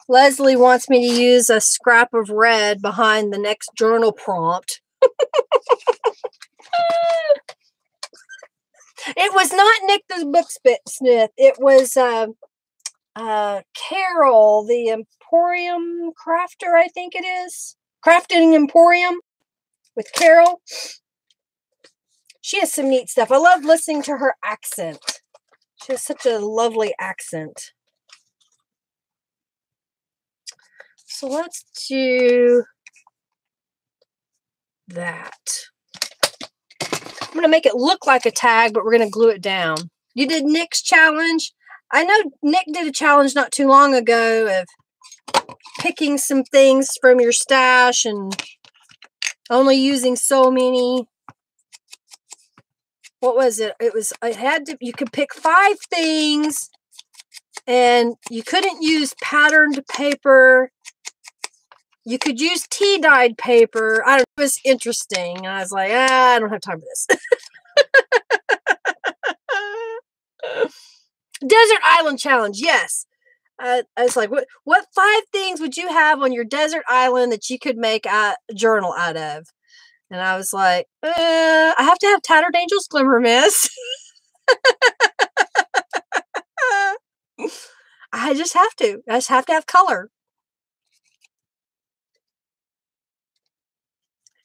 Leslie wants me to use a scrap of red behind the next journal prompt. It was not Nick the Booksmith. It was Carol, the Emporium Crafter, I think it is. Crafting Emporium with Carol. She has some neat stuff. I love listening to her accent. She has such a lovely accent. So let's do that. I'm going to make it look like a tag, but we're going to glue it down. You did Nick's challenge. I know Nick did a challenge not too long ago of picking some things from your stash and only using so many. What was it? You could pick 5 things and you couldn't use patterned paper. You could use tea-dyed paper. I don't know. It was interesting. And I was like, I don't have time for this. Desert Island Challenge. Yes. I was like, what 5 things would you have on your desert island that you could make a journal out of? And I was like, I have to have Tattered Angels Glimmer Mist. I just have to. I just have to have color.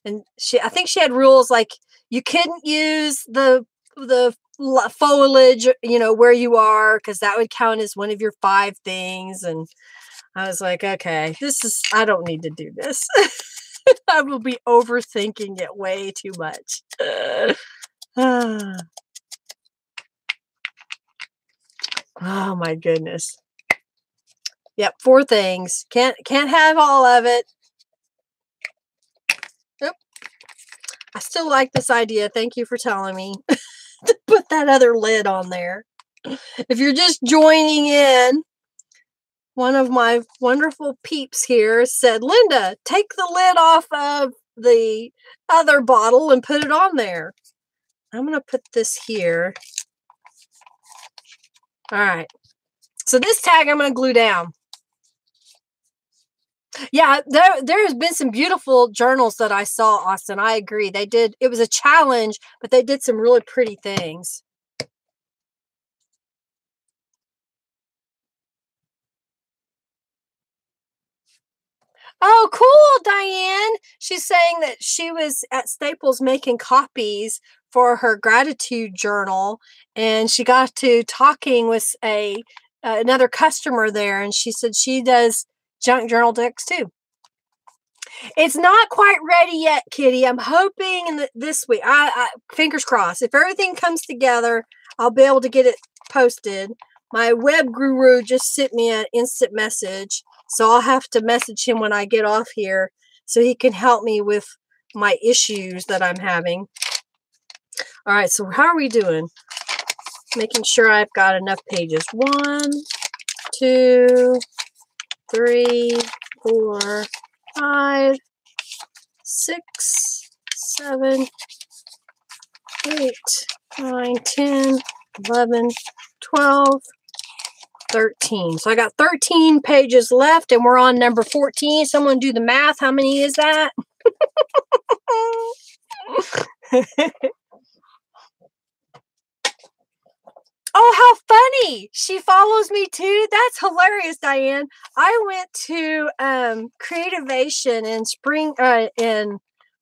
And I think she had rules like you couldn't use the foliage, you know, where you are, because that would count as one of your 5 things. And I was like, okay, I don't need to do this. I will be overthinking it way too much. Oh my goodness. Yep, 4 things. Can't have all of it. Yep. I still like this idea. Thank you for telling me to put that other lid on there. If you're just joining in, one of my wonderful peeps here said, Linda, take the lid off of the other bottle and put it on there. I'm going to put this here. All right. So this tag I'm going to glue down. Yeah, there has been some beautiful journals that I saw, Austin. I agree. They did. It was a challenge, but they did some really pretty things. Oh, cool, Diane. She's saying that she was at Staples making copies for her gratitude journal, and she got to talking with another customer there, and she said she does junk journal decks too. It's not quite ready yet, Kitty. I'm hoping in this week. I fingers crossed. If everything comes together, I'll be able to get it posted. My web guru just sent me an instant message, so I'll have to message him when I get off here so he can help me with my issues that I'm having. All right, so how are we doing? Making sure I've got enough pages. 1, 2, 3, 4, 5, 6, 7, 8, 9, 10, 11, 12, 13. So I got 13 pages left, and we're on number 14. Someone do the math. How many is that? Oh, how funny. She follows me too. That's hilarious, Diane. I went to Creativation in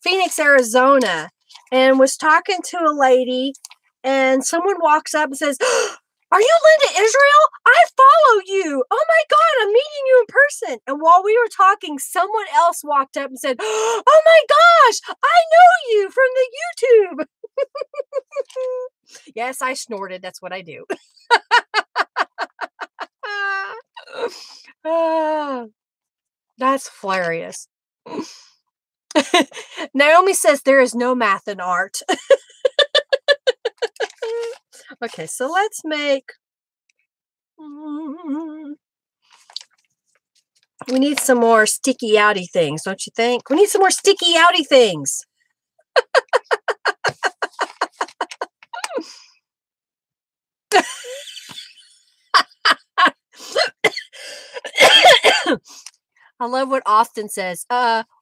Phoenix, Arizona, and was talking to a lady, and someone walks up and says, are you Linda Israel? I follow you. Oh my God, I'm meeting you in person. And while we were talking, someone else walked up and said, oh my gosh, I know you from the YouTube. Yes, I snorted. That's what I do. That's hilarious. Naomi says there is no math in art. Okay, so let's make... We need some more sticky outy things, don't you think? We need some more sticky outy things. I love what Austin says.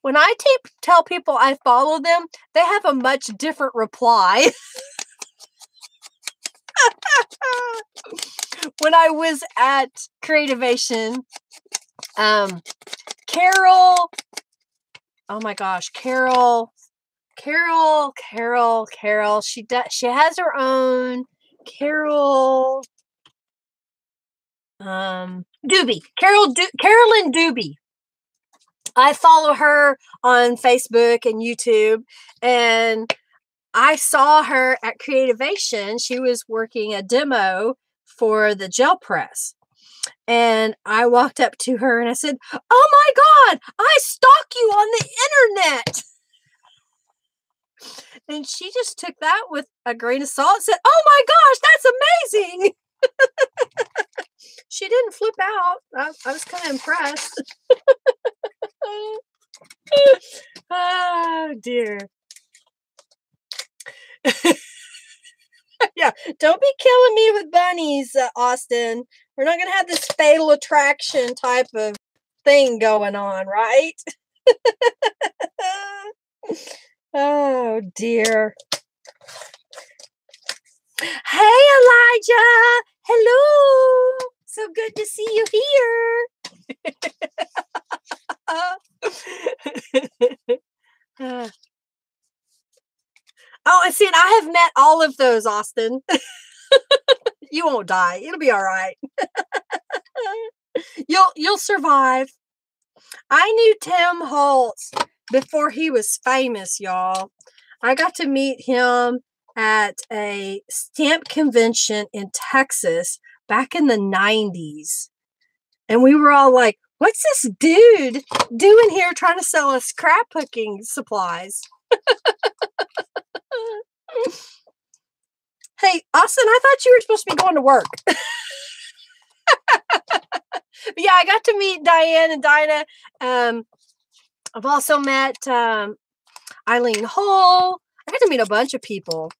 When I tell people I follow them, they have a much different reply. When I was at Creativation, Carol, oh my gosh, Carol, she has her own Carol, Doobie, Carolyn Doobie. I follow her on Facebook and YouTube, and I saw her at Creativation. She was working a demo for the gel press. And I walked up to her and I said, oh my God, I stalk you on the internet. And she just took that with a grain of salt and said, oh my gosh, that's amazing. She didn't flip out. I was kind of impressed. Oh, dear. Yeah, don't be killing me with bunnies, Austin. We're not going to have this fatal attraction type of thing going on, right? Oh, dear. Hey, Elijah. Hello. So good to see you here. have met all of those, Austin. You won't die. It'll be all right. You'll survive. I knew Tim Holtz before he was famous, y'all. I got to meet him at a stamp convention in Texas back in the 90s. And we were all like, what's this dude doing here trying to sell us scrapbooking supplies? Hey, Austin, I thought you were supposed to be going to work. But yeah, I got to meet Diane and Dinah. I've also met Eileen Hull. I got to meet a bunch of people.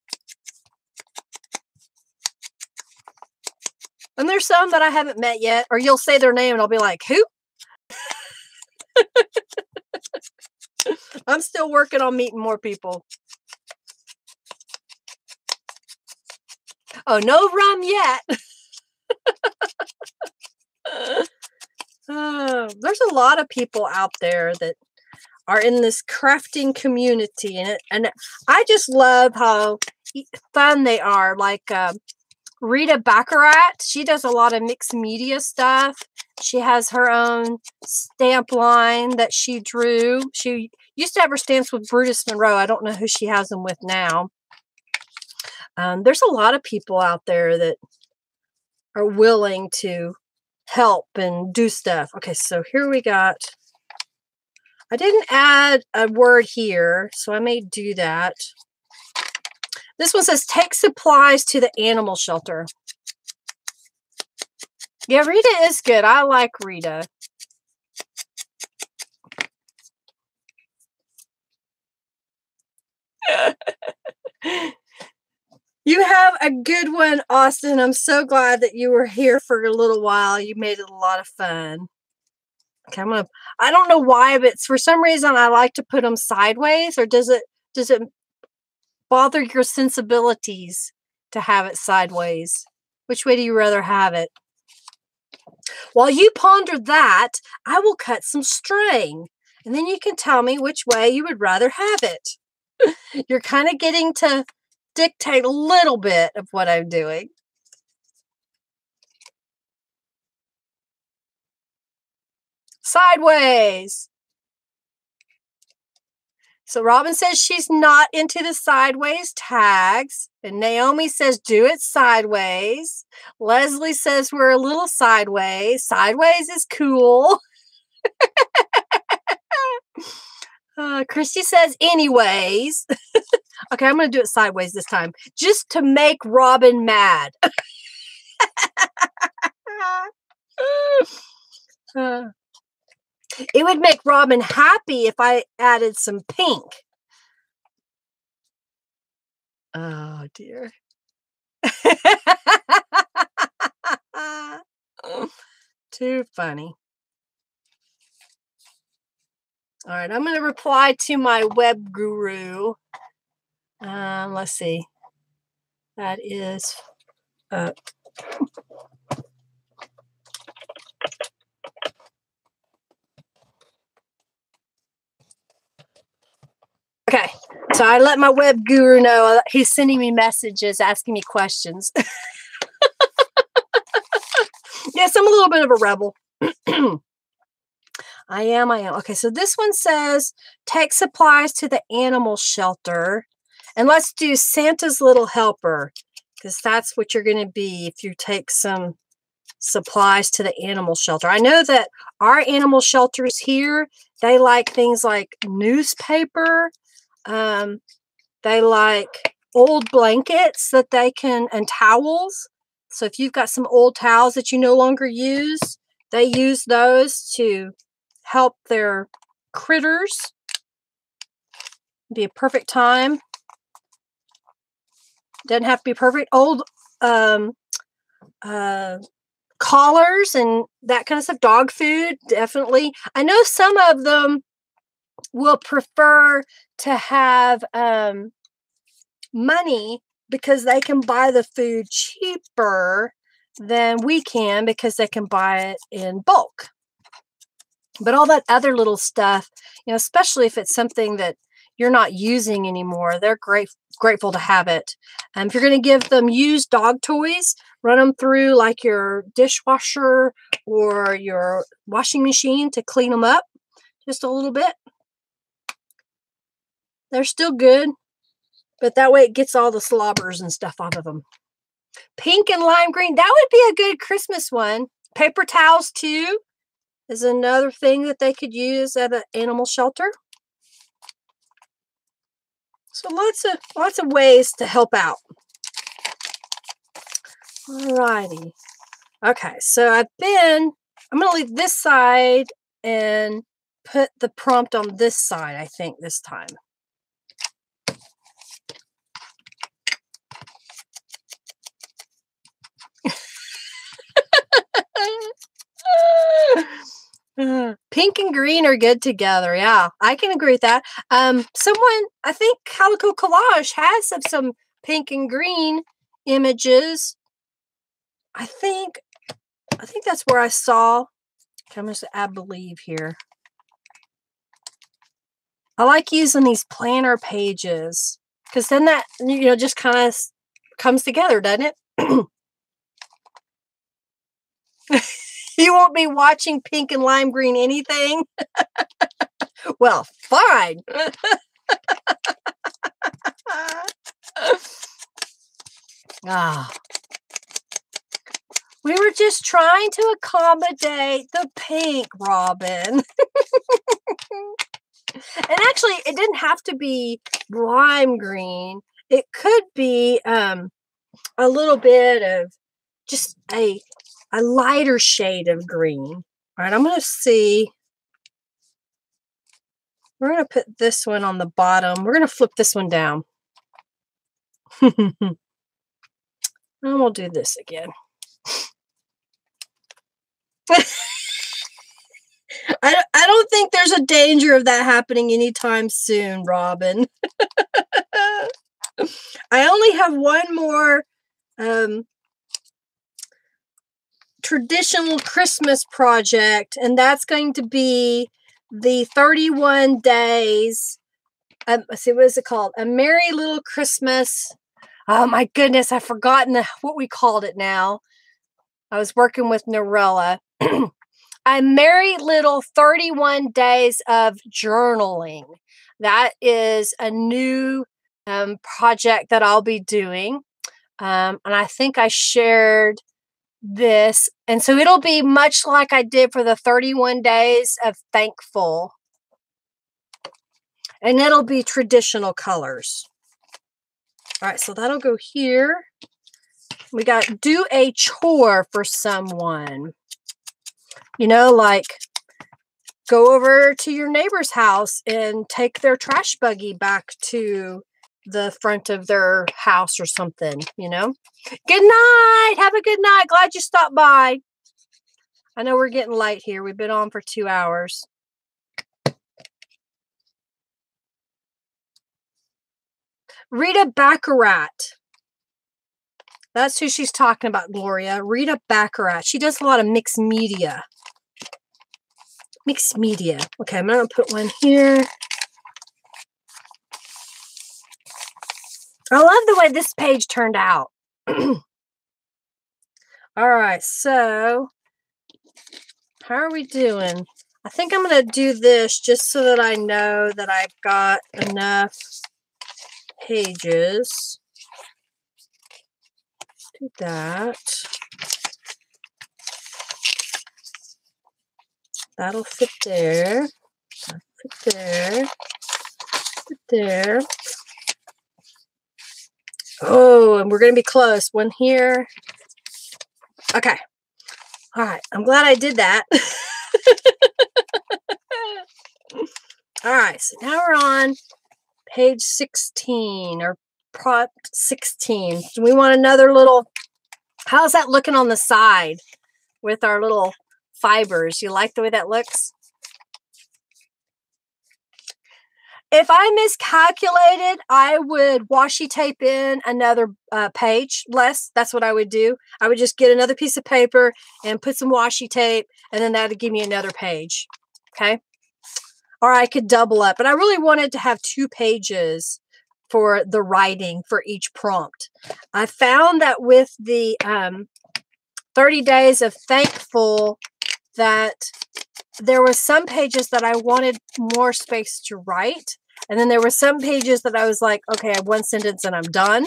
And there's some that I haven't met yet, or you'll say their name and I'll be like, who? I'm still working on meeting more people. Oh, no rum yet. There's a lot of people out there that are in this crafting community, and I just love how fun they are. Like Rita Baccarat, she does a lot of mixed media stuff. She has her own stamp line that she drew. She used to have her stamps with Brutus Monroe. I don't know who she has them with now. There's a lot of people out there that are willing to help and do stuff. Okay, so here we got, I didn't add a word here, so I may do that. This one says, take supplies to the animal shelter. Yeah, Rita is good. I like Rita. You have a good one, Austin. I'm so glad that you were here for a little while. You made it a lot of fun. Okay, I don't know why, but for some reason I like to put them sideways, or does it bother your sensibilities to have it sideways? Which way do you rather have it? While you ponder that, I will cut some string, and then you can tell me which way you would rather have it. You're kind of getting to dictate a little bit of what I'm doing. Sideways. So Robin says she's not into the sideways tags. And Naomi says do it sideways. Leslie says we're a little sideways. Sideways is cool. Christy says anyways. Okay, I'm going to do it sideways this time. Just to make Robin mad. It would make Robin happy if I added some pink. Oh, dear. Too funny. All right, I'm going to reply to my web guru. Let's see. That is... Okay, so I let my web guru know he's sending me messages, asking me questions. Yes, I'm a little bit of a rebel. I am. Okay, so this one says, take supplies to the animal shelter. And let's do Santa's Little Helper, because that's what you're going to be if you take some supplies to the animal shelter. I know that our animal shelters here, they like things like newspaper. They like old blankets that they can, and towels. So if you've got some old towels that you no longer use, they use those to help their critters. Be a perfect time. Doesn't have to be perfect. Old collars and that kind of stuff. Dog food, definitely. I know some of them will prefer to have money because they can buy the food cheaper than we can because they can buy it in bulk. But all that other little stuff, you know, especially if it's something that you're not using anymore. They're grateful to have it. If you're going to give them used dog toys, run them through like your dishwasher or your washing machine to clean them up just a little bit. They're still good, but that way it gets all the slobbers and stuff off of them. Pink and lime green, that would be a good Christmas one. Paper towels too is another thing that they could use at an animal shelter. So lots of ways to help out. Alrighty. Okay, so I'm going to leave this side and put the prompt on this side, I think, this time. Pink and green are good together. Yeah, I can agree with that. Someone, I think Calico Collage has some pink and green images. I think that's where I saw. Okay, I'm going to add believe here. I like using these planner pages because then that, just kind of comes together, doesn't it? You won't be watching pink and lime green anything? Well, fine. We were just trying to accommodate the pink, Robin. And actually, it didn't have to be lime green. It could be a little bit of just a lighter shade of green. All right, I'm going to see. We're going to put this one on the bottom. We're going to flip this one down. And we'll do this again. I don't think there's a danger of that happening anytime soon, Robin. I only have one more traditional Christmas project, and that's going to be the 31 days. Let's see, what is it called? A Merry Little Christmas. Oh my goodness, I've forgotten what we called it now. I was working with Norella. A Merry Little 31 Days of Journaling. That is a new project that I'll be doing. And I think I shared this. And so it'll be much like I did for the 31 Days of Thankful. And it'll be traditional colors. All right, so that'll go here. We got do a chore for someone. Like go over to your neighbor's house and take their trash buggy back to the front of their house or something, Good night. Have a good night. Glad you stopped by. I know we're getting late here. We've been on for 2 hours. Rita Baccarat. That's who she's talking about, Gloria. Rita Baccarat. She does a lot of mixed media. Mixed media. Okay, I'm going to put one here. I love the way this page turned out. All right, so how are we doing? I think I'm going to do this just so that I know that I've got enough pages. Do that. That'll fit there. That'll fit there. Fit there. Oh, and we're going to be close. One here. Okay. All right. I'm glad I did that. All right. So now we're on page 16 or prompt 16. Do we want another little, how's that looking on the side with our little fibers? You like the way that looks? If I miscalculated, I would washi tape in another page less. That's what I would do. I would just get another piece of paper and put some washi tape, and then that would give me another page. Okay. or I could double up, but I really wanted to have 2 pages for the writing for each prompt. I found that with the 30 days of thankful that there were some pages that I wanted more space to write. And then there were some pages that I was like, okay, I have 1 sentence and I'm done.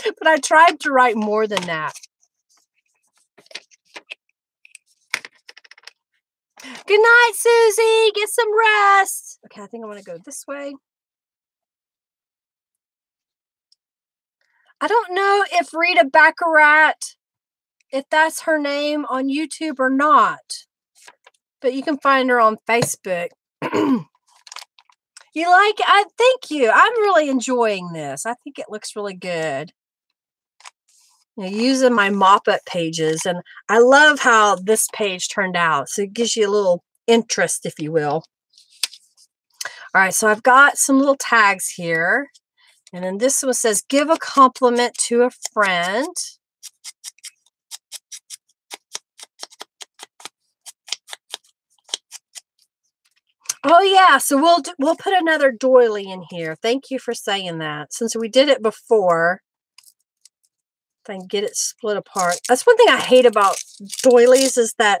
But I tried to write more than that. Good night, Susie. Get some rest. Okay, I think I want to go this way. I don't know if Rita Baccarat, if that's her name on YouTube or not, but you can find her on Facebook. You like it? Thank you. I'm really enjoying this. I think it looks really good. You know, using my mop-up pages, and I love how this page turned out. So it gives you a little interest, if you will. All right, so I've got some little tags here. And then this one says, give a compliment to a friend. Oh yeah, so we'll put another doily in here. Thank you for saying that. Since we did it before, if I can get it split apart. That's one thing I hate about doilies is that,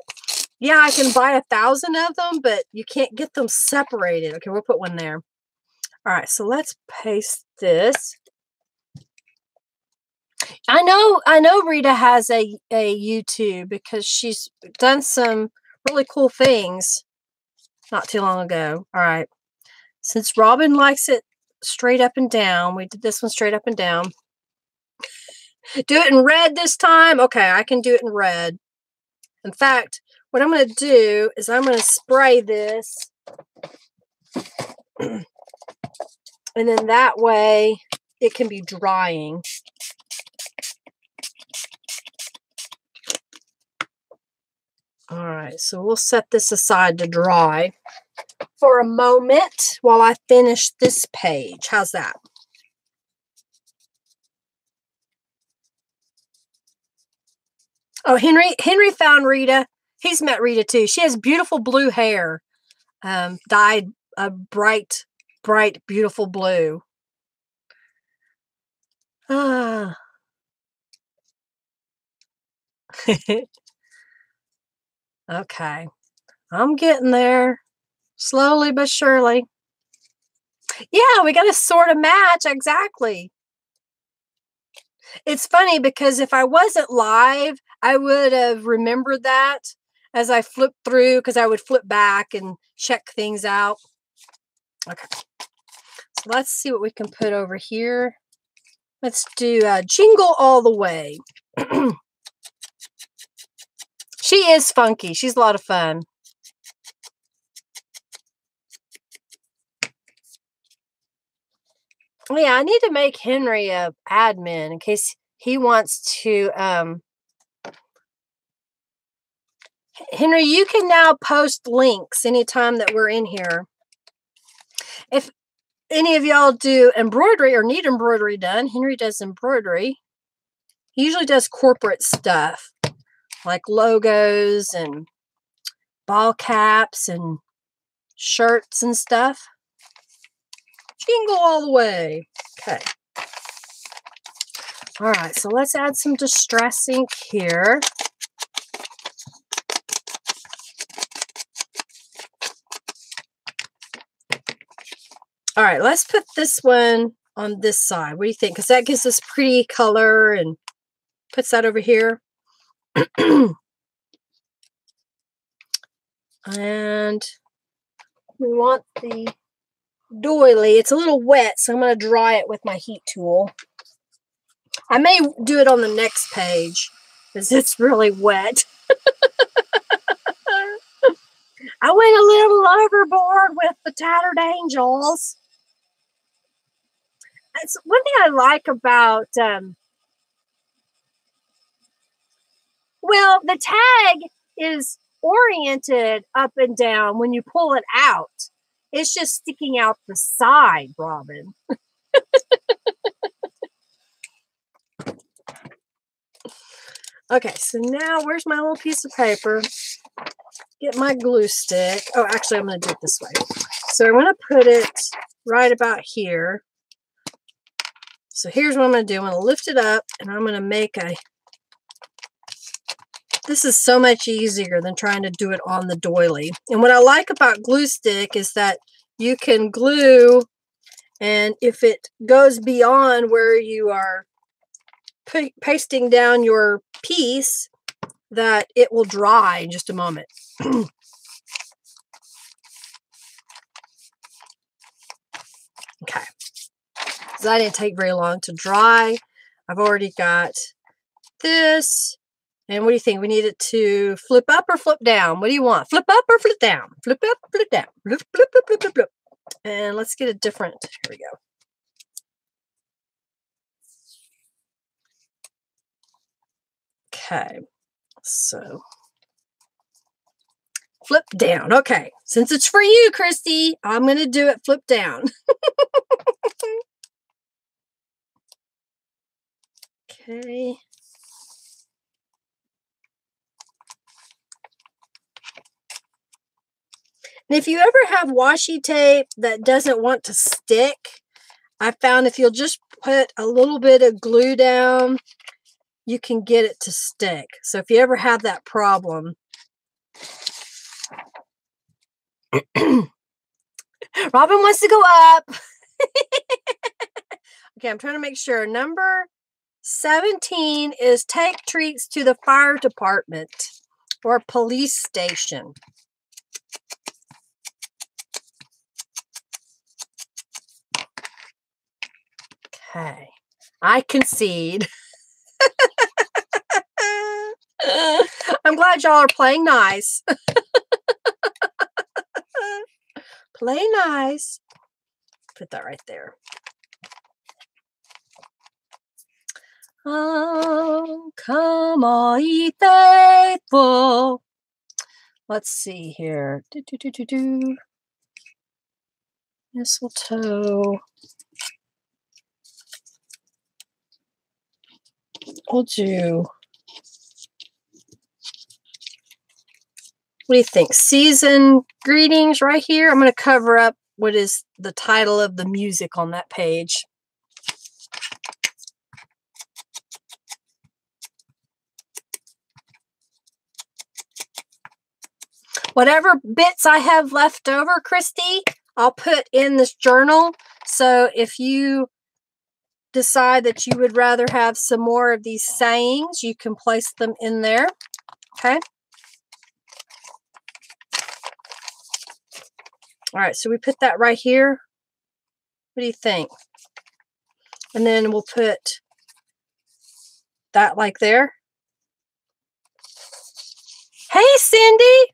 yeah, I can buy 1,000 of them, but you can't get them separated. Okay, we'll put one there. All right, so let's paste this. I know Rita has a YouTube because she's done some really cool things not too long ago. All right. Since Robin likes it straight up and down, we did this one straight up and down. Do it in red this time. Okay, I can do it in red. In fact, what I'm going to do is I'm going to spray this. And then that way it can be drying. All right, so we'll set this aside to dry for a moment while I finish this page. How's that? Oh, Henry found Rita. He's met Rita too. She has beautiful blue hair, dyed a bright, beautiful blue. Ah. Okay, I'm getting there. Slowly but surely. Yeah, we got to sort of match. Exactly. It's funny because if I wasn't live, I would have remembered that as I flipped through, because I would flip back and check things out. Okay. So let's see what we can put over here. Let's do Jingle All the Way. She is funky. She's a lot of fun. Oh, yeah, I need to make Henry a admin in case he wants to. Henry, you can now post links anytime that we're in here. If any of y'all do embroidery or need embroidery done, Henry does embroidery. He usually does corporate stuff like logos and ball caps and shirts and stuff. Jingle all the way. Okay. All right, so let's add some distress ink here. All right, let's put this one on this side. What do you think? Because that gives us pretty color and puts that over here. And we want the doily. It's a little wet, so I'm going to dry it with my heat tool. I may do it on the next page because it's really wet. I went a little overboard with the Tattered Angels. It's one thing I like about, well, the tag is oriented up and down when you pull it out. It's just sticking out the side, Robin. Okay, so now where's my little piece of paper? get my glue stick. Oh, actually, I'm going to do it this way. So I'm going to put it right about here. So here's what I'm going to do. I'm going to lift it up, and I'm going to make a... This is so much easier than trying to do it on the doily. And what I like about glue stick is that you can glue, and if it goes beyond where you are pasting down your piece, that it will dry in just a moment. Okay. So that didn't take very long to dry. I've already got this. And what do you think? We need it to flip up or flip down? What do you want? Flip up or flip down? Flip up, flip down. Flip, flip, flip, flip, flip, flip. And let's get a different. Here we go. Okay. So flip down. Okay. Since it's for you, Christy, I'm going to do it flip down. Okay. And if you ever have washi tape that doesn't want to stick, I found if you'll just put a little bit of glue down, you can get it to stick. So if you ever have that problem. Robin wants to go up. Okay, I'm trying to make sure. Number 17 is take treats to the fire department or police station. Okay, I concede. I'm glad y'all are playing nice. Play nice. Put that right there. Oh, come all ye faithful. Let's see here. Mistletoe. We'll do. What do you think? Season greetings right here. I'm going to cover up what is the title of the music on that page. Whatever bits I have left over, Christy, I'll put in this journal. So if you decide that you would rather have some more of these sayings, you can place them in there. Okay. All right, so we put that right here. What do you think? And then we'll put that like there. Hey, Cindy.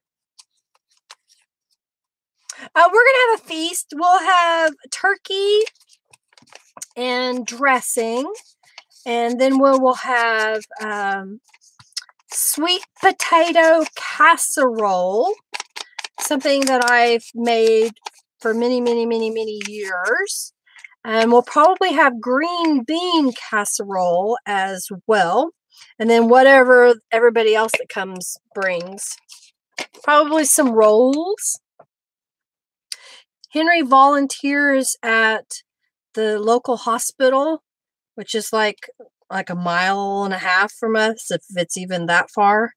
We're going to have a feast. We'll have turkey and dressing. And then we'll have sweet potato casserole. Something that I've made for many, many, many, many years. And we'll probably have green bean casserole as well. And then whatever everybody else that comes brings. Probably some rolls. Henry volunteers at the local hospital, which is like a mile and a half from us, if it's even that far.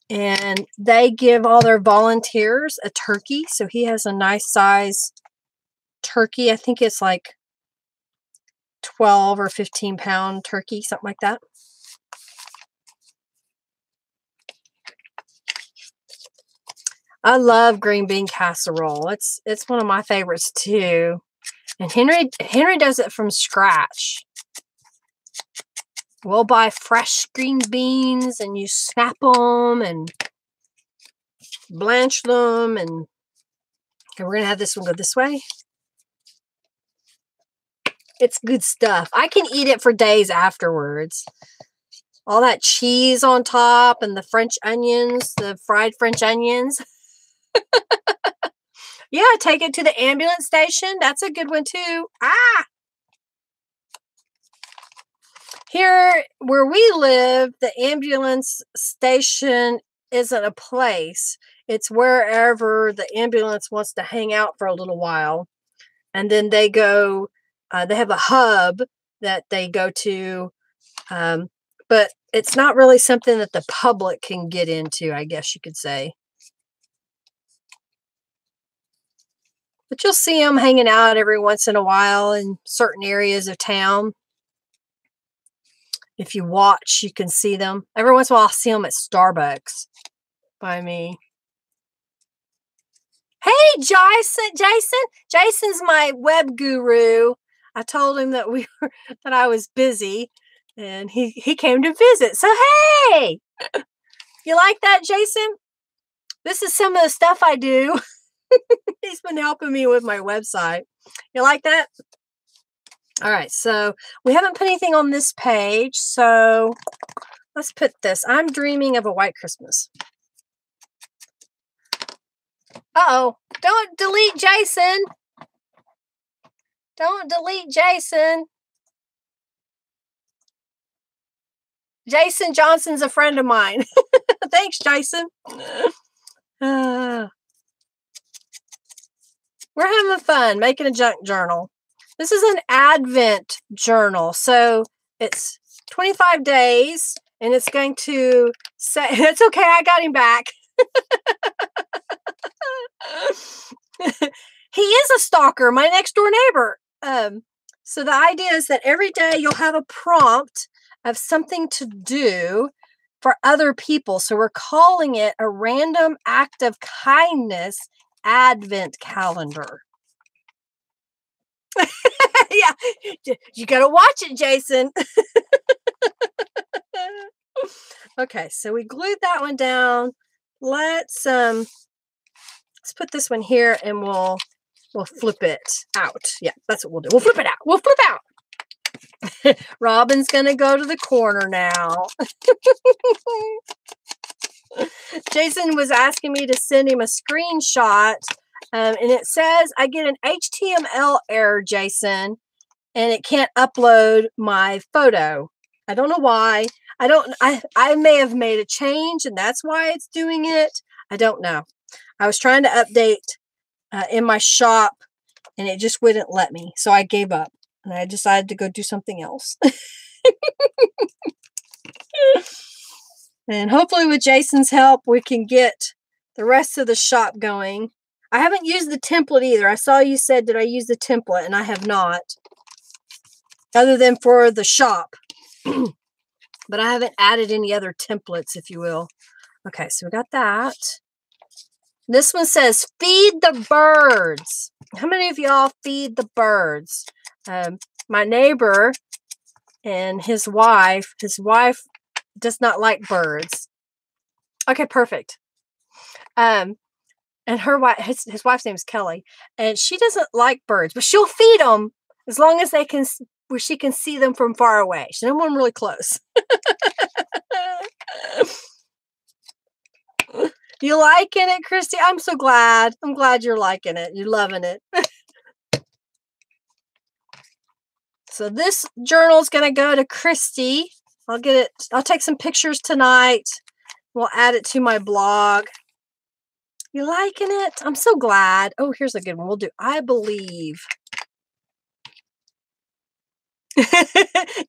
And they give all their volunteers a turkey. So he has a nice size turkey. I think it's like 12 or 15 pound turkey, something like that. I love green bean casserole. It's one of my favorites too. And Henry does it from scratch. We'll buy fresh green beans and you snap them and blanch them. And okay, we're going to have this one go this way. It's good stuff. I can eat it for days afterwards. All that cheese on top and the French onions, the fried French onions. Yeah, take it to the ambulance station. That's a good one too. Ah! Here where we live, the ambulance station isn't a place. It's wherever the ambulance wants to hang out for a little while. And then they go, they have a hub that they go to. But it's not really something that the public can get into, I guess you could say. But you'll see them hanging out every once in a while in certain areas of town. If you watch, you can see them. Every once in a while, I'll see them at Starbucks by me. Hey, Jason's my web guru. I told him that that I was busy, and he came to visit. So hey, you like that, Jason? This is some of the stuff I do. He's been helping me with my website. You like that? All right, so we haven't put anything on this page, so let's put this. I'm dreaming of a white Christmas. Uh-oh, don't delete Jason. Don't delete Jason. Jason Johnson's a friend of mine. Thanks, Jason. We're having fun making a junk journal. This is an Advent journal. So it's 25 days, and it's going to say, it's okay, I got him back. He is a stalker, my next door neighbor. So the idea is that every day you'll have a prompt of something to do for other people. So we're calling it a random act of kindness Advent calendar. Yeah, you gotta watch it, Jason. Okay, so we glued that one down. Let's put this one here, and we'll flip it out. Yeah, that's what we'll do. We'll flip it out. We'll flip out. Robin's gonna go to the corner now. Jason was asking me to send him a screenshot, and it says I get an HTML error, Jason, and it can't upload my photo. I don't know why. I may have made a change, and that's why it's doing it. I don't know. I was trying to update in my shop, and it just wouldn't let me. So I gave up, and I decided to go do something else. And hopefully with Jason's help, we can get the rest of the shop going. I haven't used the template either. I saw you said, did I use the template? And I have not. Other than for the shop. But I haven't added any other templates, if you will. Okay, so we got that. This one says, feed the birds. How many of y'all feed the birds? My neighbor and his wife does not like birds. Okay, perfect. And her wife, his wife's name is Kelly, and she doesn't like birds, but she'll feed them as long as where she can see them from far away. She doesn't want them really close. You liking it, Christy? I'm so glad. I'm glad you're liking it. You're loving it. So this journal is going to go to Christy. I'll get it. I'll take some pictures tonight. We'll add it to my blog. You liking it? I'm so glad. Oh, here's a good one. We'll do I believe.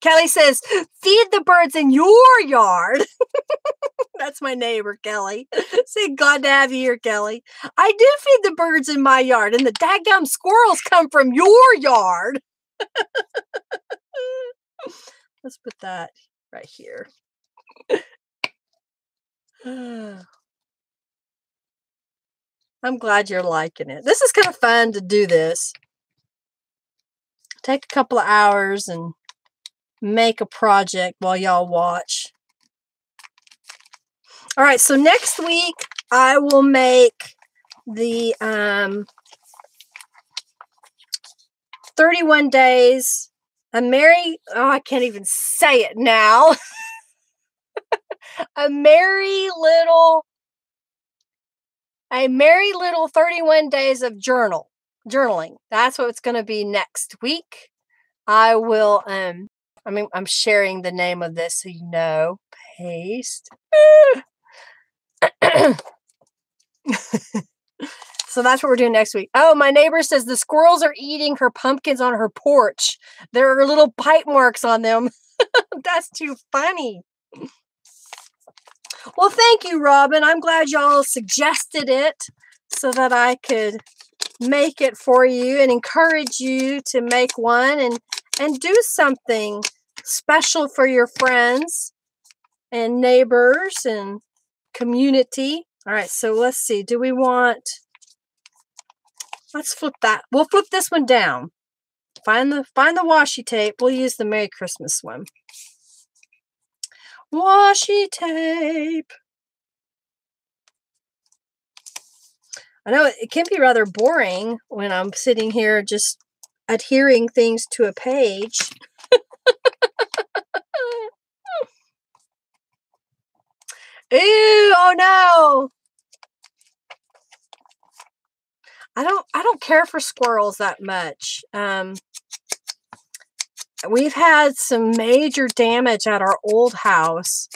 Kelly says, feed the birds in your yard. That's my neighbor, Kelly. Say, glad to have you here, Kelly. I do feed the birds in my yard, and the daggum squirrels come from your yard. Let's put that right here. I'm glad you're liking it. This is kind of fun to do this. Take a couple of hours and make a project while y'all watch. All right, so next week I will make the 31 days. I can't even say it now. A merry little 31 days of journaling. That's what it's going to be next week. I will, I'm sharing the name of this so you know. Paste. So that's what we're doing next week. Oh, my neighbor says the squirrels are eating her pumpkins on her porch. There are little bite marks on them. That's too funny. Well, thank you, Robin. I'm glad y'all suggested it so that I could make it for you and encourage you to make one and do something special for your friends and neighbors and community. All right, so let's see. Do we want... Let's flip that. We'll flip this one down. Find the washi tape. We'll use the Merry Christmas one. Washi tape. I know it can be rather boring when I'm sitting here just adhering things to a page. Ew, oh no. I don't care for squirrels that much. We've had some major damage at our old house.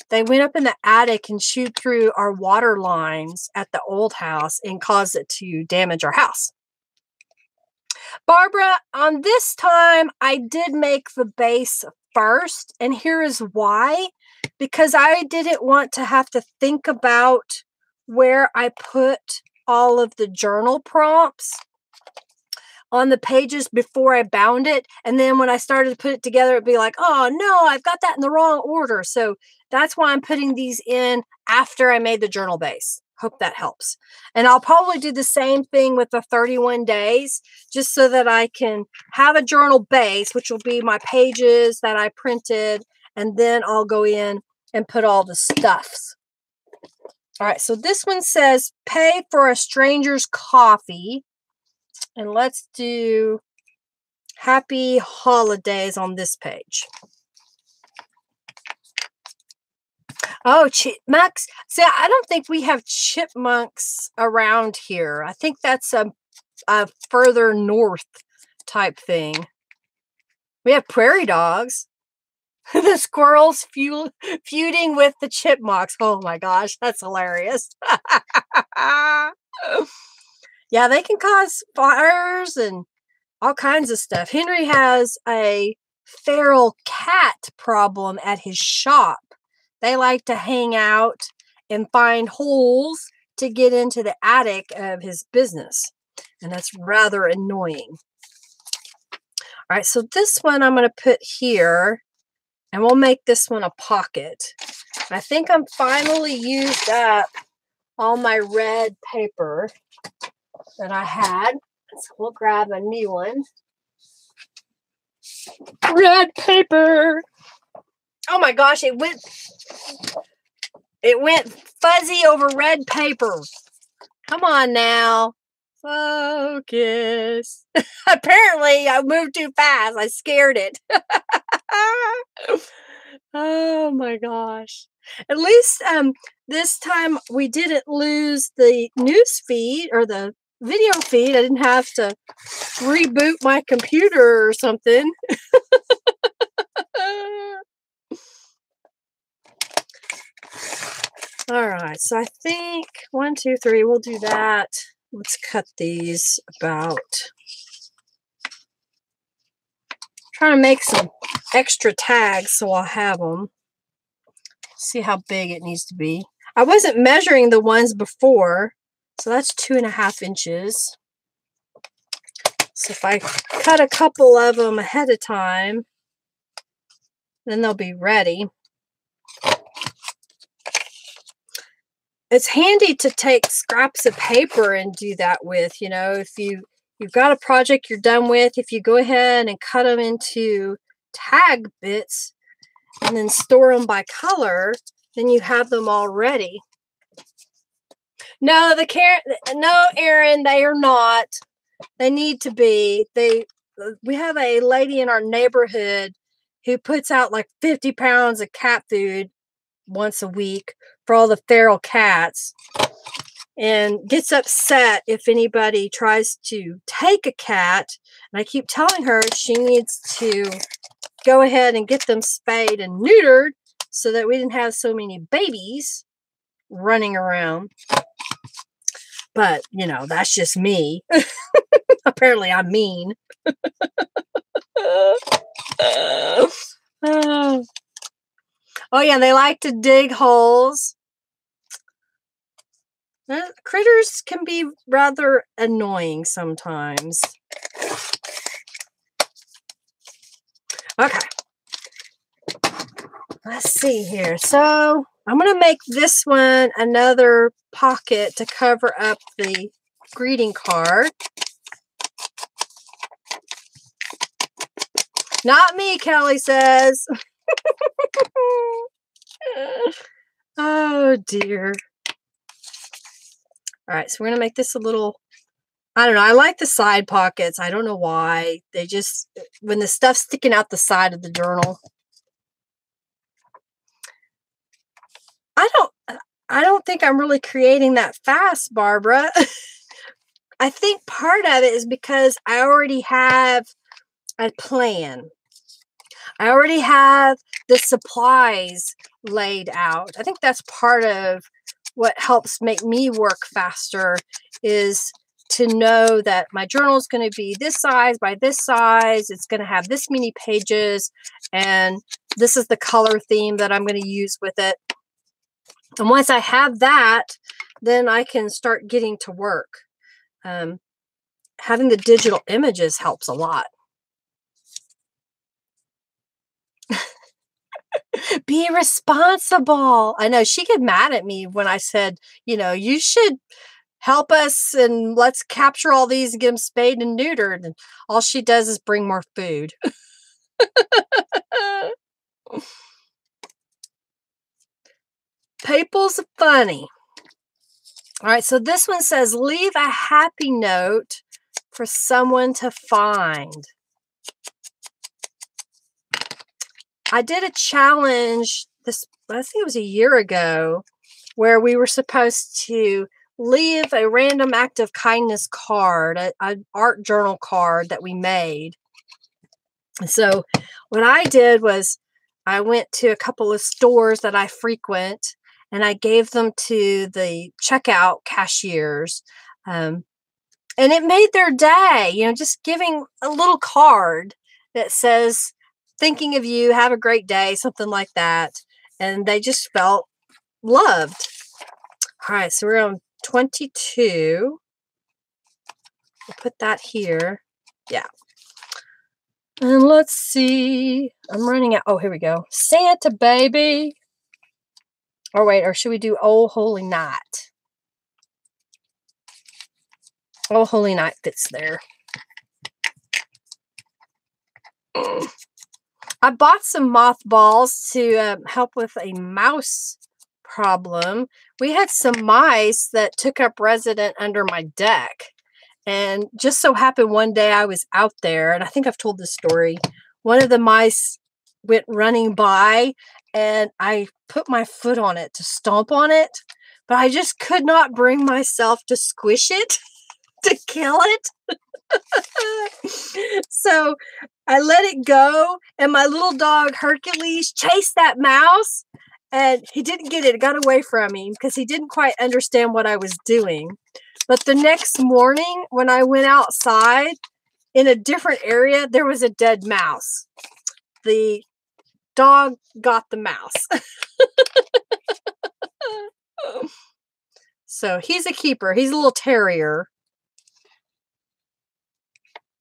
They went up in the attic and chewed through our water lines at the old house and caused it to damage our house. Barbara, on this time, I did make the base first, and here is why. Because I didn't want to have to think about where I put all of the journal prompts on the pages before I bound it. And then when I started to put it together, it'd be like, oh no, I've got that in the wrong order. So that's why I'm putting these in after I made the journal base. Hope that helps. And I'll probably do the same thing with the 31 days, just so that I can have a journal base, which will be my pages that I printed. And then I'll go in and put all the stuffs. All right, so this one says, pay for a stranger's coffee. And let's do happy holidays on this page. Oh, chipmunks. See, I don't think we have chipmunks around here. I think that's a further north type thing. We have prairie dogs. The squirrels feuding with the chipmunks. Oh my gosh, that's hilarious. Yeah, they can cause fires and all kinds of stuff. Henry has a feral cat problem at his shop. They like to hang out and find holes to get into the attic of his business. And that's rather annoying. All right, so this one I'm going to put here. And we'll make this one a pocket. I think I'm finally used up all my red paper that I had. So we'll grab a new one. Red paper. Oh my gosh, it went fuzzy over red paper. Come on now. Focus. Apparently, I moved too fast. I scared it. Oh my gosh. At least this time we didn't lose the news feed or the video feed. I didn't have to reboot my computer or something. All right, so I think 1, 2, 3, we'll do that. Let's cut these about. Trying to make some extra tags so I'll have them. See how big it needs to be. I wasn't measuring the ones before, so that's 2.5 inches. So if I cut a couple of them ahead of time, then they'll be ready. It's handy to take scraps of paper and do that with, you know, if you've got a project you're done with, if you go ahead and cut them into tag bits and then store them by color, then you have them all ready. No, no, Erin, they are not. They need to be. We have a lady in our neighborhood who puts out like 50 pounds of cat food once a week for all the feral cats and gets upset if anybody tries to take a cat. And I keep telling her she needs to go ahead and get them spayed and neutered so that we didn't have so many babies. running around. But, you know, that's just me. Apparently I'm mean. Oh, yeah, they like to dig holes. Critters can be rather annoying sometimes. Okay. Let's see here. So I'm going to make this one another pocket to cover up the greeting card. Not me, Kelly says. Oh, dear. All right, so we're going to make this a little, I don't know. I like the side pockets. I don't know why. They just, when the stuff's sticking out the side of the journal. I don't think I'm really creating that fast, Barbara. I think part of it is because I already have a plan. I already have the supplies laid out. I think that's part of what helps make me work faster, is to know that my journal is going to be this size by this size. It's going to have this many pages, and this is the color theme that I'm going to use with it. And once I have that, then I can start getting to work. Having the digital images helps a lot. Be responsible. I know she get mad at me when I said, you know, you should help us and let's capture all these and get them spayed and neutered. And all she does is bring more food. People's funny. All right, so this one says, leave a happy note for someone to find. I did a challenge I think it was a year ago, where we were supposed to leave a random act of kindness card, an art journal card that we made. And so what I did was I went to a couple of stores that I frequent, and I gave them to the checkout cashiers. And it made their day, you know, just giving a little card that says, thinking of you, have a great day, something like that. And they just felt loved. All right, so we're on 22. We'll put that here. Yeah. And let's see. I'm running out. Oh, here we go. Santa baby. Or wait, or should we do Oh Holy Night? Oh Holy Night fits there. I bought some mothballs to help with a mouse problem. We had some mice that took up residence under my deck. And just so happened one day I was out there, and I think I've told this story. One of the mice went running by, and I put my foot on it to stomp on it, but I just could not bring myself to squish it, to kill it. So I let it go, and my little dog Hercules chased that mouse, and he didn't get it. It got away from him because he didn't quite understand what I was doing. But the next morning when I went outside in a different area, there was a dead mouse. The dog got the mouse. So he's a keeper. He's a little terrier.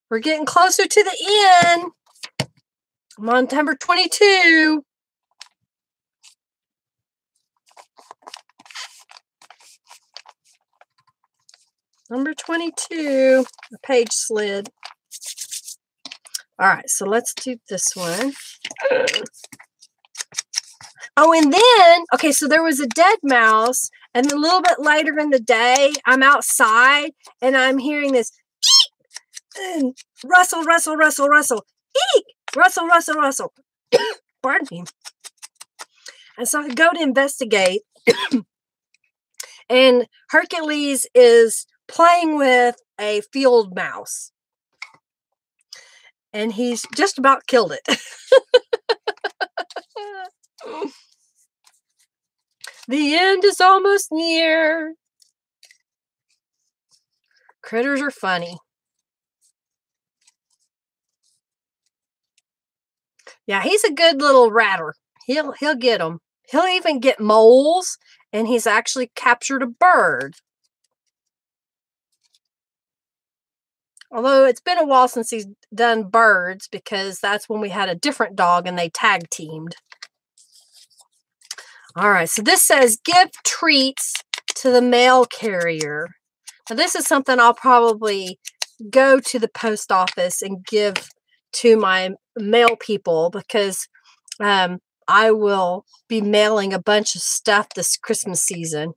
We're getting closer to the end. I'm on number 22. Number 22. The page slid. All right, so let's do this one. Oh, and then, okay, so there was a dead mouse, and then a little bit later in the day, I'm outside, and I'm hearing this, eek! Rustle, rustle, rustle, rustle, eek! Rustle, rustle, rustle. Pardon me. And so I go to investigate, and Hercules is playing with a field mouse. And he's just about killed it. The end is almost near. Critters are funny. Yeah, he's a good little ratter. He'll get them. He'll even get moles, and he's actually captured a bird. Although it's been a while since he's done birds, because that's when we had a different dog and they tag teamed. All right, so this says give treats to the mail carrier. Now this is something I'll probably go to the post office and give to my mail people, because I will be mailing a bunch of stuff this Christmas season.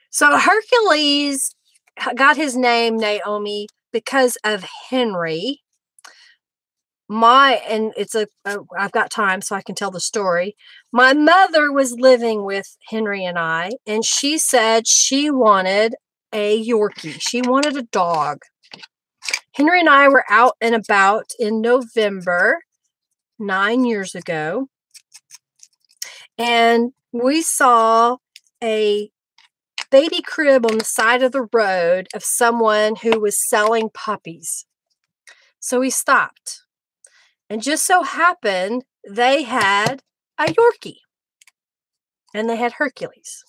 So Hercules got his name, Naomi, because of Henry. I've got time so I can tell the story. My mother was living with Henry and I, and she said she wanted a Yorkie. She wanted a dog. Henry and I were out and about in November 9 years ago, and we saw a baby crib on the side of the road of someone who was selling puppies. So we stopped, and just so happened they had a Yorkie, and they had Hercules.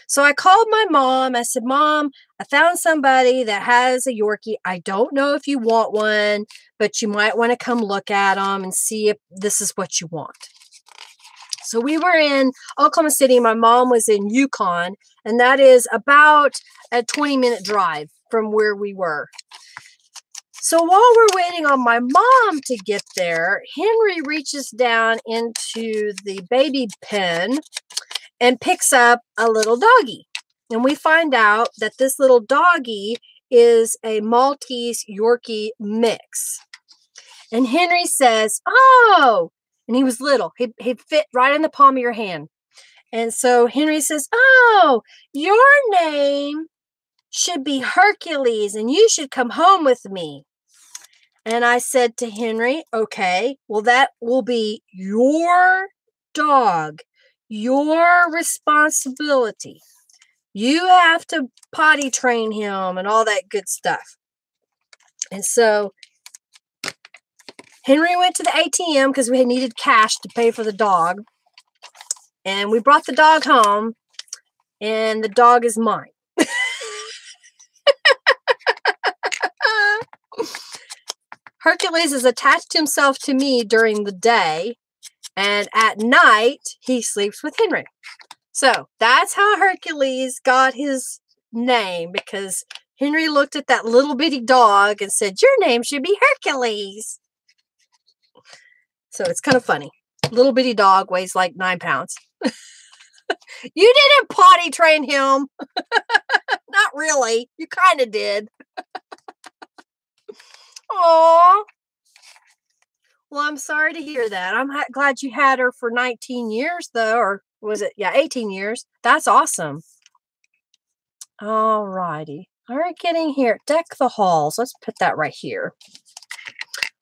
So I called my mom. I said, Mom, I found somebody that has a Yorkie. I don't know if you want one, but you might want to come look at them and see if this is what you want. So we were in Oklahoma City. My mom was in Yukon, and that is about a 20-minute drive from where we were. So while we're waiting on my mom to get there, Henry reaches down into the baby pen and picks up a little doggie. And we find out that this little doggie is a Maltese Yorkie mix. And Henry says, oh, and he was little. He fit right in the palm of your hand. And so Henry says, oh, your name should be Hercules, and you should come home with me. And I said to Henry, okay, well, that will be your dog, your responsibility. You have to potty train him and all that good stuff. And so Henry went to the ATM because we needed cash to pay for the dog. And we brought the dog home, and the dog is mine. Hercules has attached himself to me during the day, and at night, he sleeps with Henry. So that's how Hercules got his name, because Henry looked at that little bitty dog and said, your name should be Hercules. So it's kind of funny. Little bitty dog weighs like 9 pounds. You didn't potty train him. Not really. You kind of did. Aw. Well, I'm sorry to hear that. I'm glad you had her for 19 years, though. Or was it? Yeah, 18 years. That's awesome. All righty. All right, getting here. Deck the halls. Let's put that right here.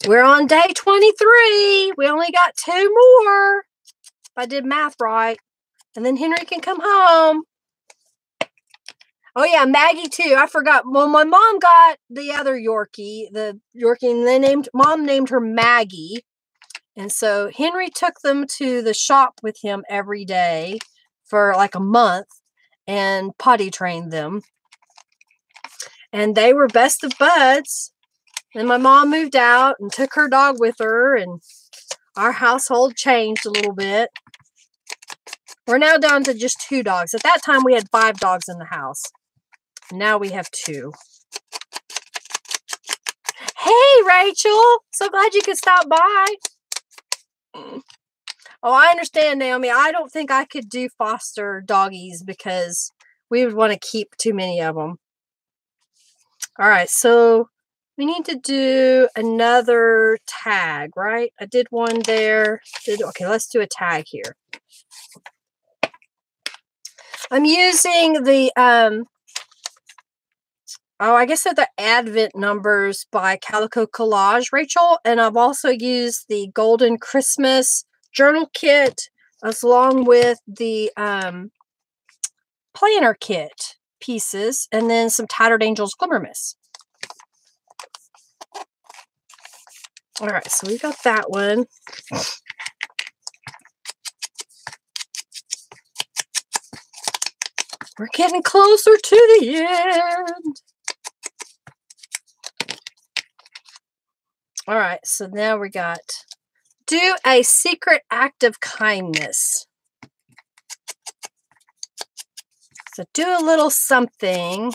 We're on day 23. We only got 2 more. If I did math right. And then Henry can come home. Oh, yeah, Maggie, too. I forgot. Well, my mom got the other Yorkie, and Mom named her Maggie. And so Henry took them to the shop with him every day for like a month and potty trained them. And they were best of buds. And my mom moved out and took her dog with her, and our household changed a little bit. We're now down to just 2 dogs. At that time, we had 5 dogs in the house. Now we have 2. Hey, Rachel. So glad you could stop by. Oh, I understand, Naomi. I don't think I could do foster doggies because we would want to keep too many of them. All right, so we need to do another tag, right? I did one there. Okay, let's do a tag here. I'm using the, I guess they're the Advent numbers by Calico Collage, Rachel. And I've also used the Golden Christmas Journal Kit along with the planner kit pieces, and then some Tattered Angels Glimmer Mist. All right, so we got that one. We're getting closer to the end. All right, so now we got do a secret act of kindness. So do a little something.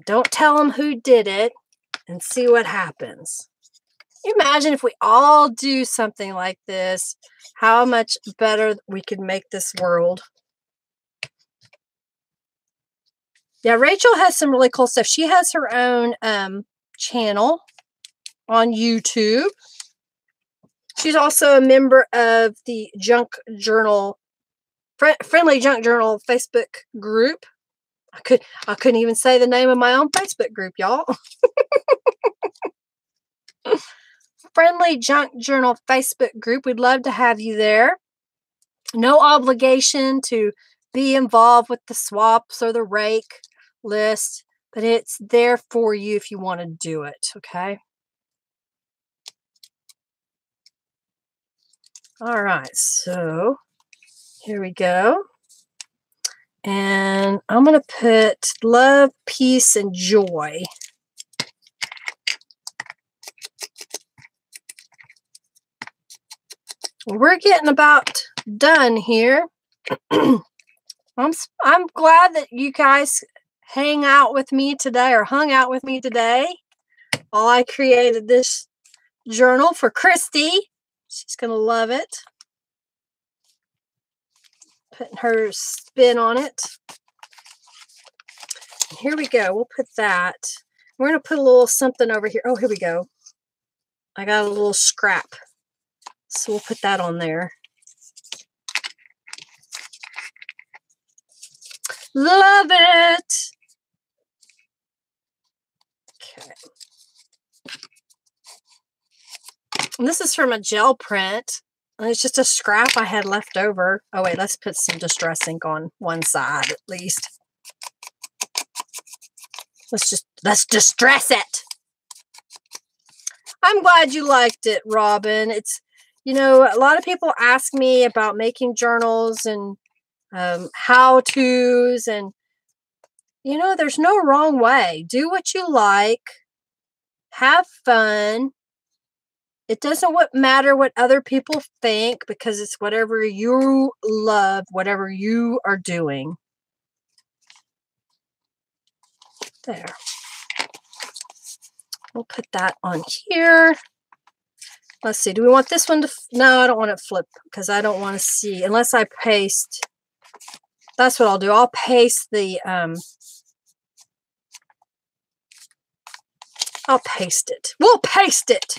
Don't tell them who did it and see what happens. Can you imagine if we all do something like this, how much better we could make this world. Yeah, Rachel has some really cool stuff. She has her own channel on YouTube. She's also a member of the Junk Journal, Friendly Junk Journal Facebook group. I couldn't even say the name of my own Facebook group, y'all. Friendly Junk Journal Facebook group. We'd love to have you there. No obligation to be involved with the swaps or the rake list, but it's there for you if you want to do it, okay? All right, so here we go. And I'm going to put love, peace, and joy. We're getting about done here. I'm glad that you guys hung out with me today while I created this journal for Christy. She's going to love it. Putting her spin on it. Here we go. We'll put that. We're going to put a little something over here. Oh, here we go. I got a little scrap. So we'll put that on there. Love it. Okay. And this is from a gel print. And it's just a scrap I had left over. Oh, wait, let's put some distress ink on one side at least. Let's distress it. I'm glad you liked it, Robin. It's, you know, a lot of people ask me about making journals and how-tos, and, you know, there's no wrong way. Do what you like. Have fun. It doesn't matter what other people think, because it's whatever you love, whatever you are doing. There. We'll put that on here. Let's see. Do we want this one to... No, I don't want it flipped because I don't want to see. Unless I paste. That's what I'll do. I'll paste the... I'll paste it. We'll paste it.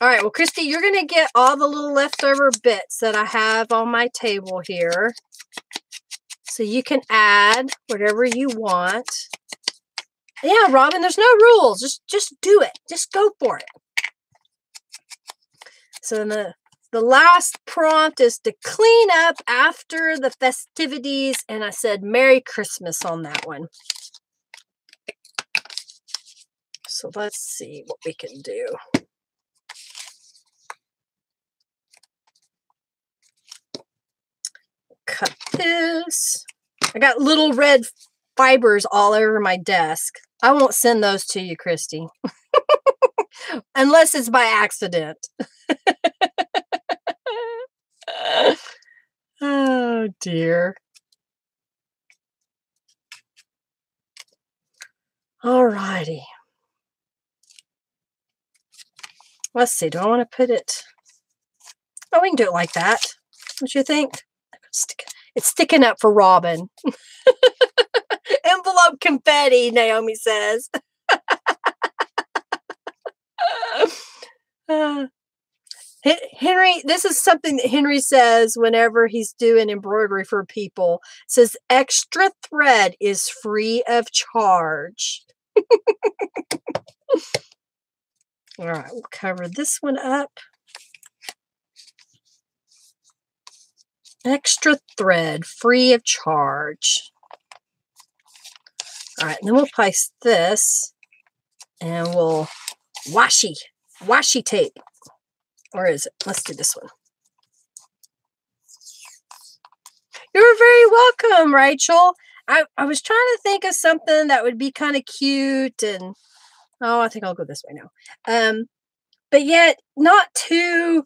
All right. Well, Christy, you're going to get all the little leftover bits that I have on my table here. So you can add whatever you want. Yeah, Robin, there's no rules. Just do it. Just go for it. So the last prompt is to clean up after the festivities. And I said Merry Christmas on that one. So let's see what we can do. Cut this. I got little red fibers all over my desk. I won't send those to you, Christy. Unless it's by accident. Oh, dear. All righty. Let's see. Do I want to put it? Oh, we can do it like that. What you think? It's sticking up for Robin. Envelope confetti, Naomi says. Henry, this is something that Henry says whenever he's doing embroidery for people. It says extra thread is free of charge. All right, we'll cover this one up. Extra thread, free of charge. All right, and then we'll place this, and we'll washi tape. Or is it? Let's do this one. You're very welcome, Rachel. I was trying to think of something that would be kind of cute, and I think I'll go this way now. But yet not too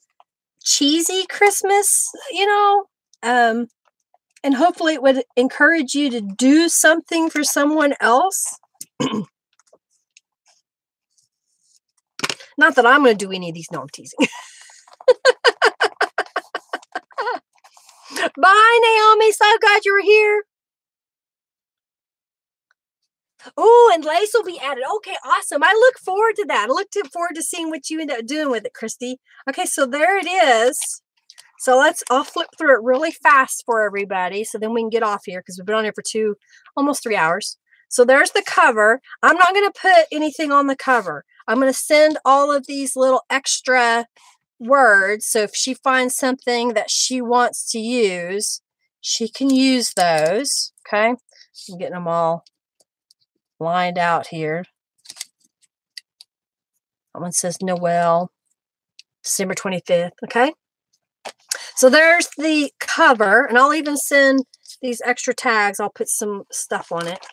cheesy Christmas, you know. And hopefully it would encourage you to do something for someone else. Not that I'm going to do any of these. No, I'm teasing. Bye, Naomi. So glad you were here. Oh, and lace will be added. Okay, awesome. I look forward to that. I look forward to seeing what you end up doing with it, Christy. Okay, so there it is. So I'll flip through it really fast for everybody so then we can get off here because we've been on here for almost 3 hours. So there's the cover. I'm not going to put anything on the cover. I'm going to send all of these little extra words. So if she finds something that she wants to use, she can use those. Okay. I'm getting them all lined out here. That one says Noel, December 25th. Okay. So there's the cover, and I'll even send these extra tags. I'll put some stuff on it.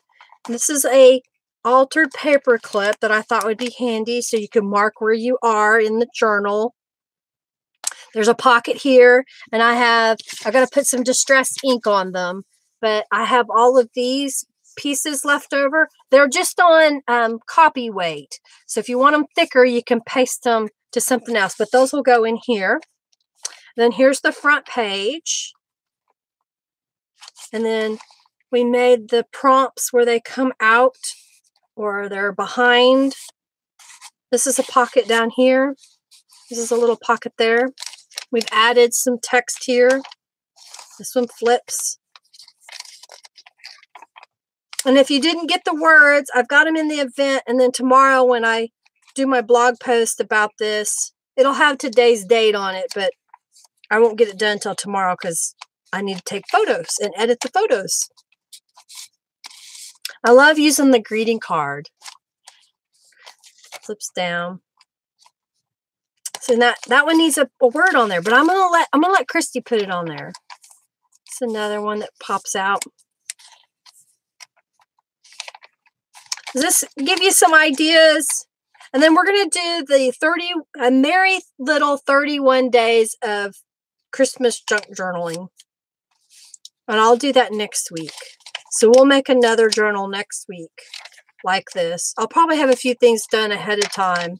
And this is a altered paper clip that I thought would be handy so you can mark where you are in the journal. There's a pocket here, and I got to put some distress ink on them, but I have all of these pieces left over. They're just on copy weight. So if you want them thicker, you can paste them to something else, but those will go in here. Then here's the front page. And then we made the prompts where they come out or they're behind. This is a pocket down here. This is a little pocket there. We've added some text here. This one flips. And if you didn't get the words, I've got them in the event. And then tomorrow when I do my blog post about this, it'll have today's date on it, but I won't get it done until tomorrow because I need to take photos and edit the photos. I love using the greeting card. Flips down. So that one needs a word on there, but I'm gonna let Christy put it on there. It's another one that pops out. Does this give you some ideas? And then we're gonna do the a merry little 31 days of Christmas junk journaling. And I'll do that next week. So we'll make another journal next week like this. I'll probably have a few things done ahead of time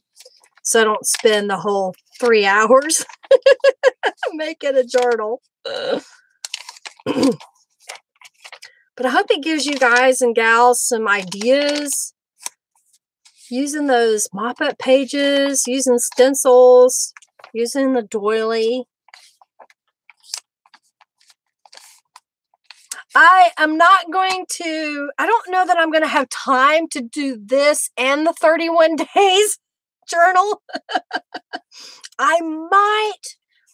so I don't spend the whole 3 hours making a journal. But I hope it gives you guys and gals some ideas using those mop-up pages, using stencils, using the doily. I don't know that I'm going to have time to do this and the 31 days journal.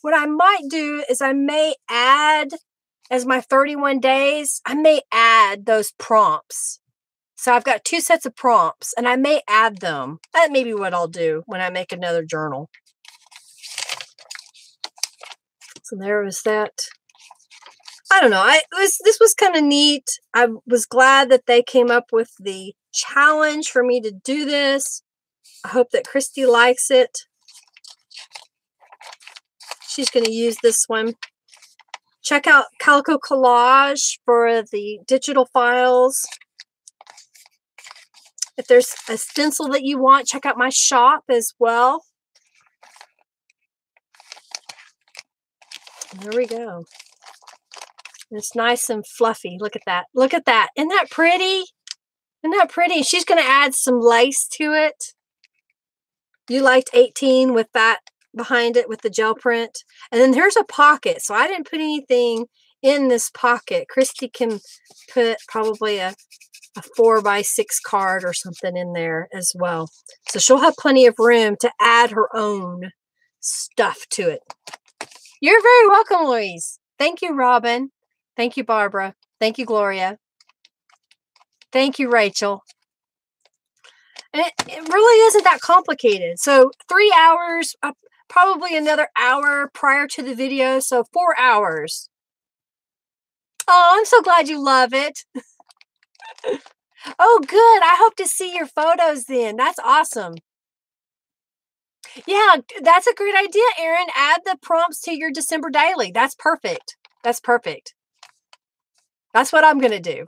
What I might do is I may add, as my 31 days, I may add those prompts. So I've got 2 sets of prompts and I may add them. That may be what I'll do when I make another journal. So there was that. I don't know. This was kind of neat. I was glad that they came up with the challenge for me to do this. I hope that Christy likes it. She's going to use this one. Check out Calico Collage for the digital files. If there's a stencil that you want, check out my shop as well. There we go. It's nice and fluffy. Look at that. Look at that. Isn't that pretty? Isn't that pretty? She's going to add some lace to it. You liked 18 with that behind it with the gel print. And then there's a pocket. So I didn't put anything in this pocket. Christy can put probably a 4x6 card or something in there as well. So she'll have plenty of room to add her own stuff to it. You're very welcome, Louise. Thank you, Robin. Thank you, Barbara. Thank you, Gloria. Thank you, Rachel. And it really isn't that complicated. So 3 hours, probably another hour prior to the video. So 4 hours. Oh, I'm so glad you love it. Oh, good. I hope to see your photos then. That's awesome. Yeah, that's a great idea, Erin. Add the prompts to your December daily. That's perfect. That's perfect. That's what I'm going to do.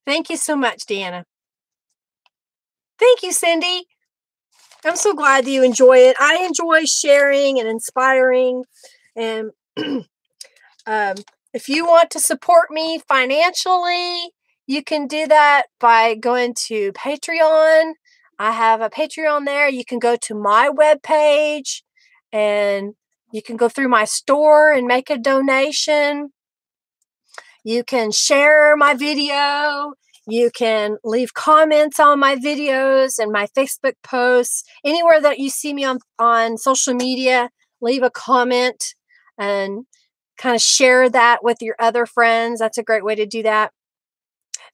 Thank you so much, Deanna. Thank you, Cindy. I'm so glad that you enjoy it. I enjoy sharing and inspiring. And if you want to support me financially, you can do that by going to Patreon. I have a Patreon there. You can go to my webpage and you can go through my store and make a donation. You can share my video. You can leave comments on my videos and my Facebook posts. Anywhere that you see me on social media, leave a comment and kind of share that with your other friends. That's a great way to do that.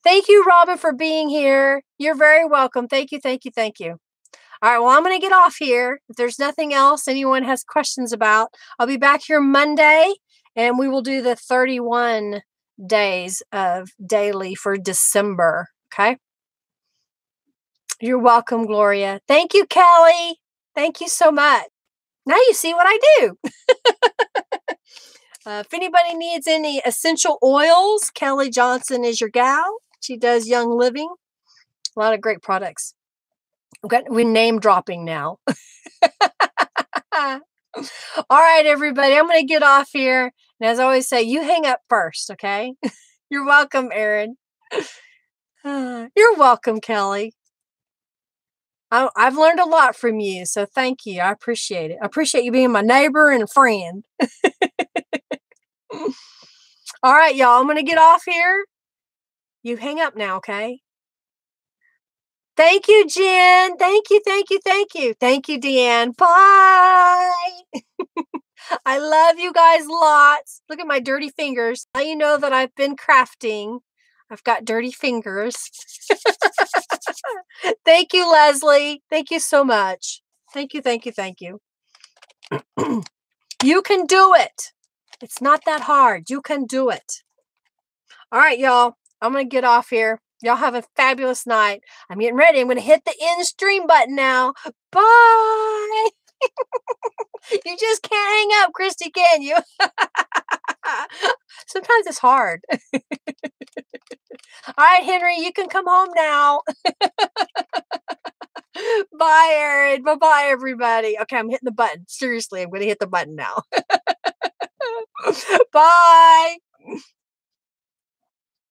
Thank you, Robin, for being here. You're very welcome. Thank you, thank you, thank you. All right, well, I'm going to get off here. If there's nothing else anyone has questions about, I'll be back here Monday, and we will do the 31 days of daily for December, okay? You're welcome, Gloria. Thank you, Kelly. Thank you so much. Now you see what I do. If anybody needs any essential oils, Kelly Johnson is your gal. She does Young Living. A lot of great products. We're name dropping now. All right, everybody. I'm going to get off here. And as I always say, you hang up first, okay? You're welcome, Erin. You're welcome, Kelly. I've learned a lot from you, so thank you. I appreciate it. I appreciate you being my neighbor and a friend. All right, y'all. I'm going to get off here. You hang up now, okay? Thank you, Jen. Thank you, thank you, thank you. Thank you, Deanne. Bye. I love you guys lots. Look at my dirty fingers. Now you know that I've been crafting. I've got dirty fingers. Thank you, Leslie. Thank you so much. Thank you, thank you, thank you. You can do it. It's not that hard. You can do it. All right, y'all. I'm going to get off here. Y'all have a fabulous night. I'm getting ready. I'm going to hit the end stream button now. Bye. You just can't hang up, Christy, can you? Sometimes it's hard. All right, Henry, you can come home now. Bye, Erin. Bye-bye, everybody. Okay, I'm hitting the button. Seriously, I'm going to hit the button now. Bye.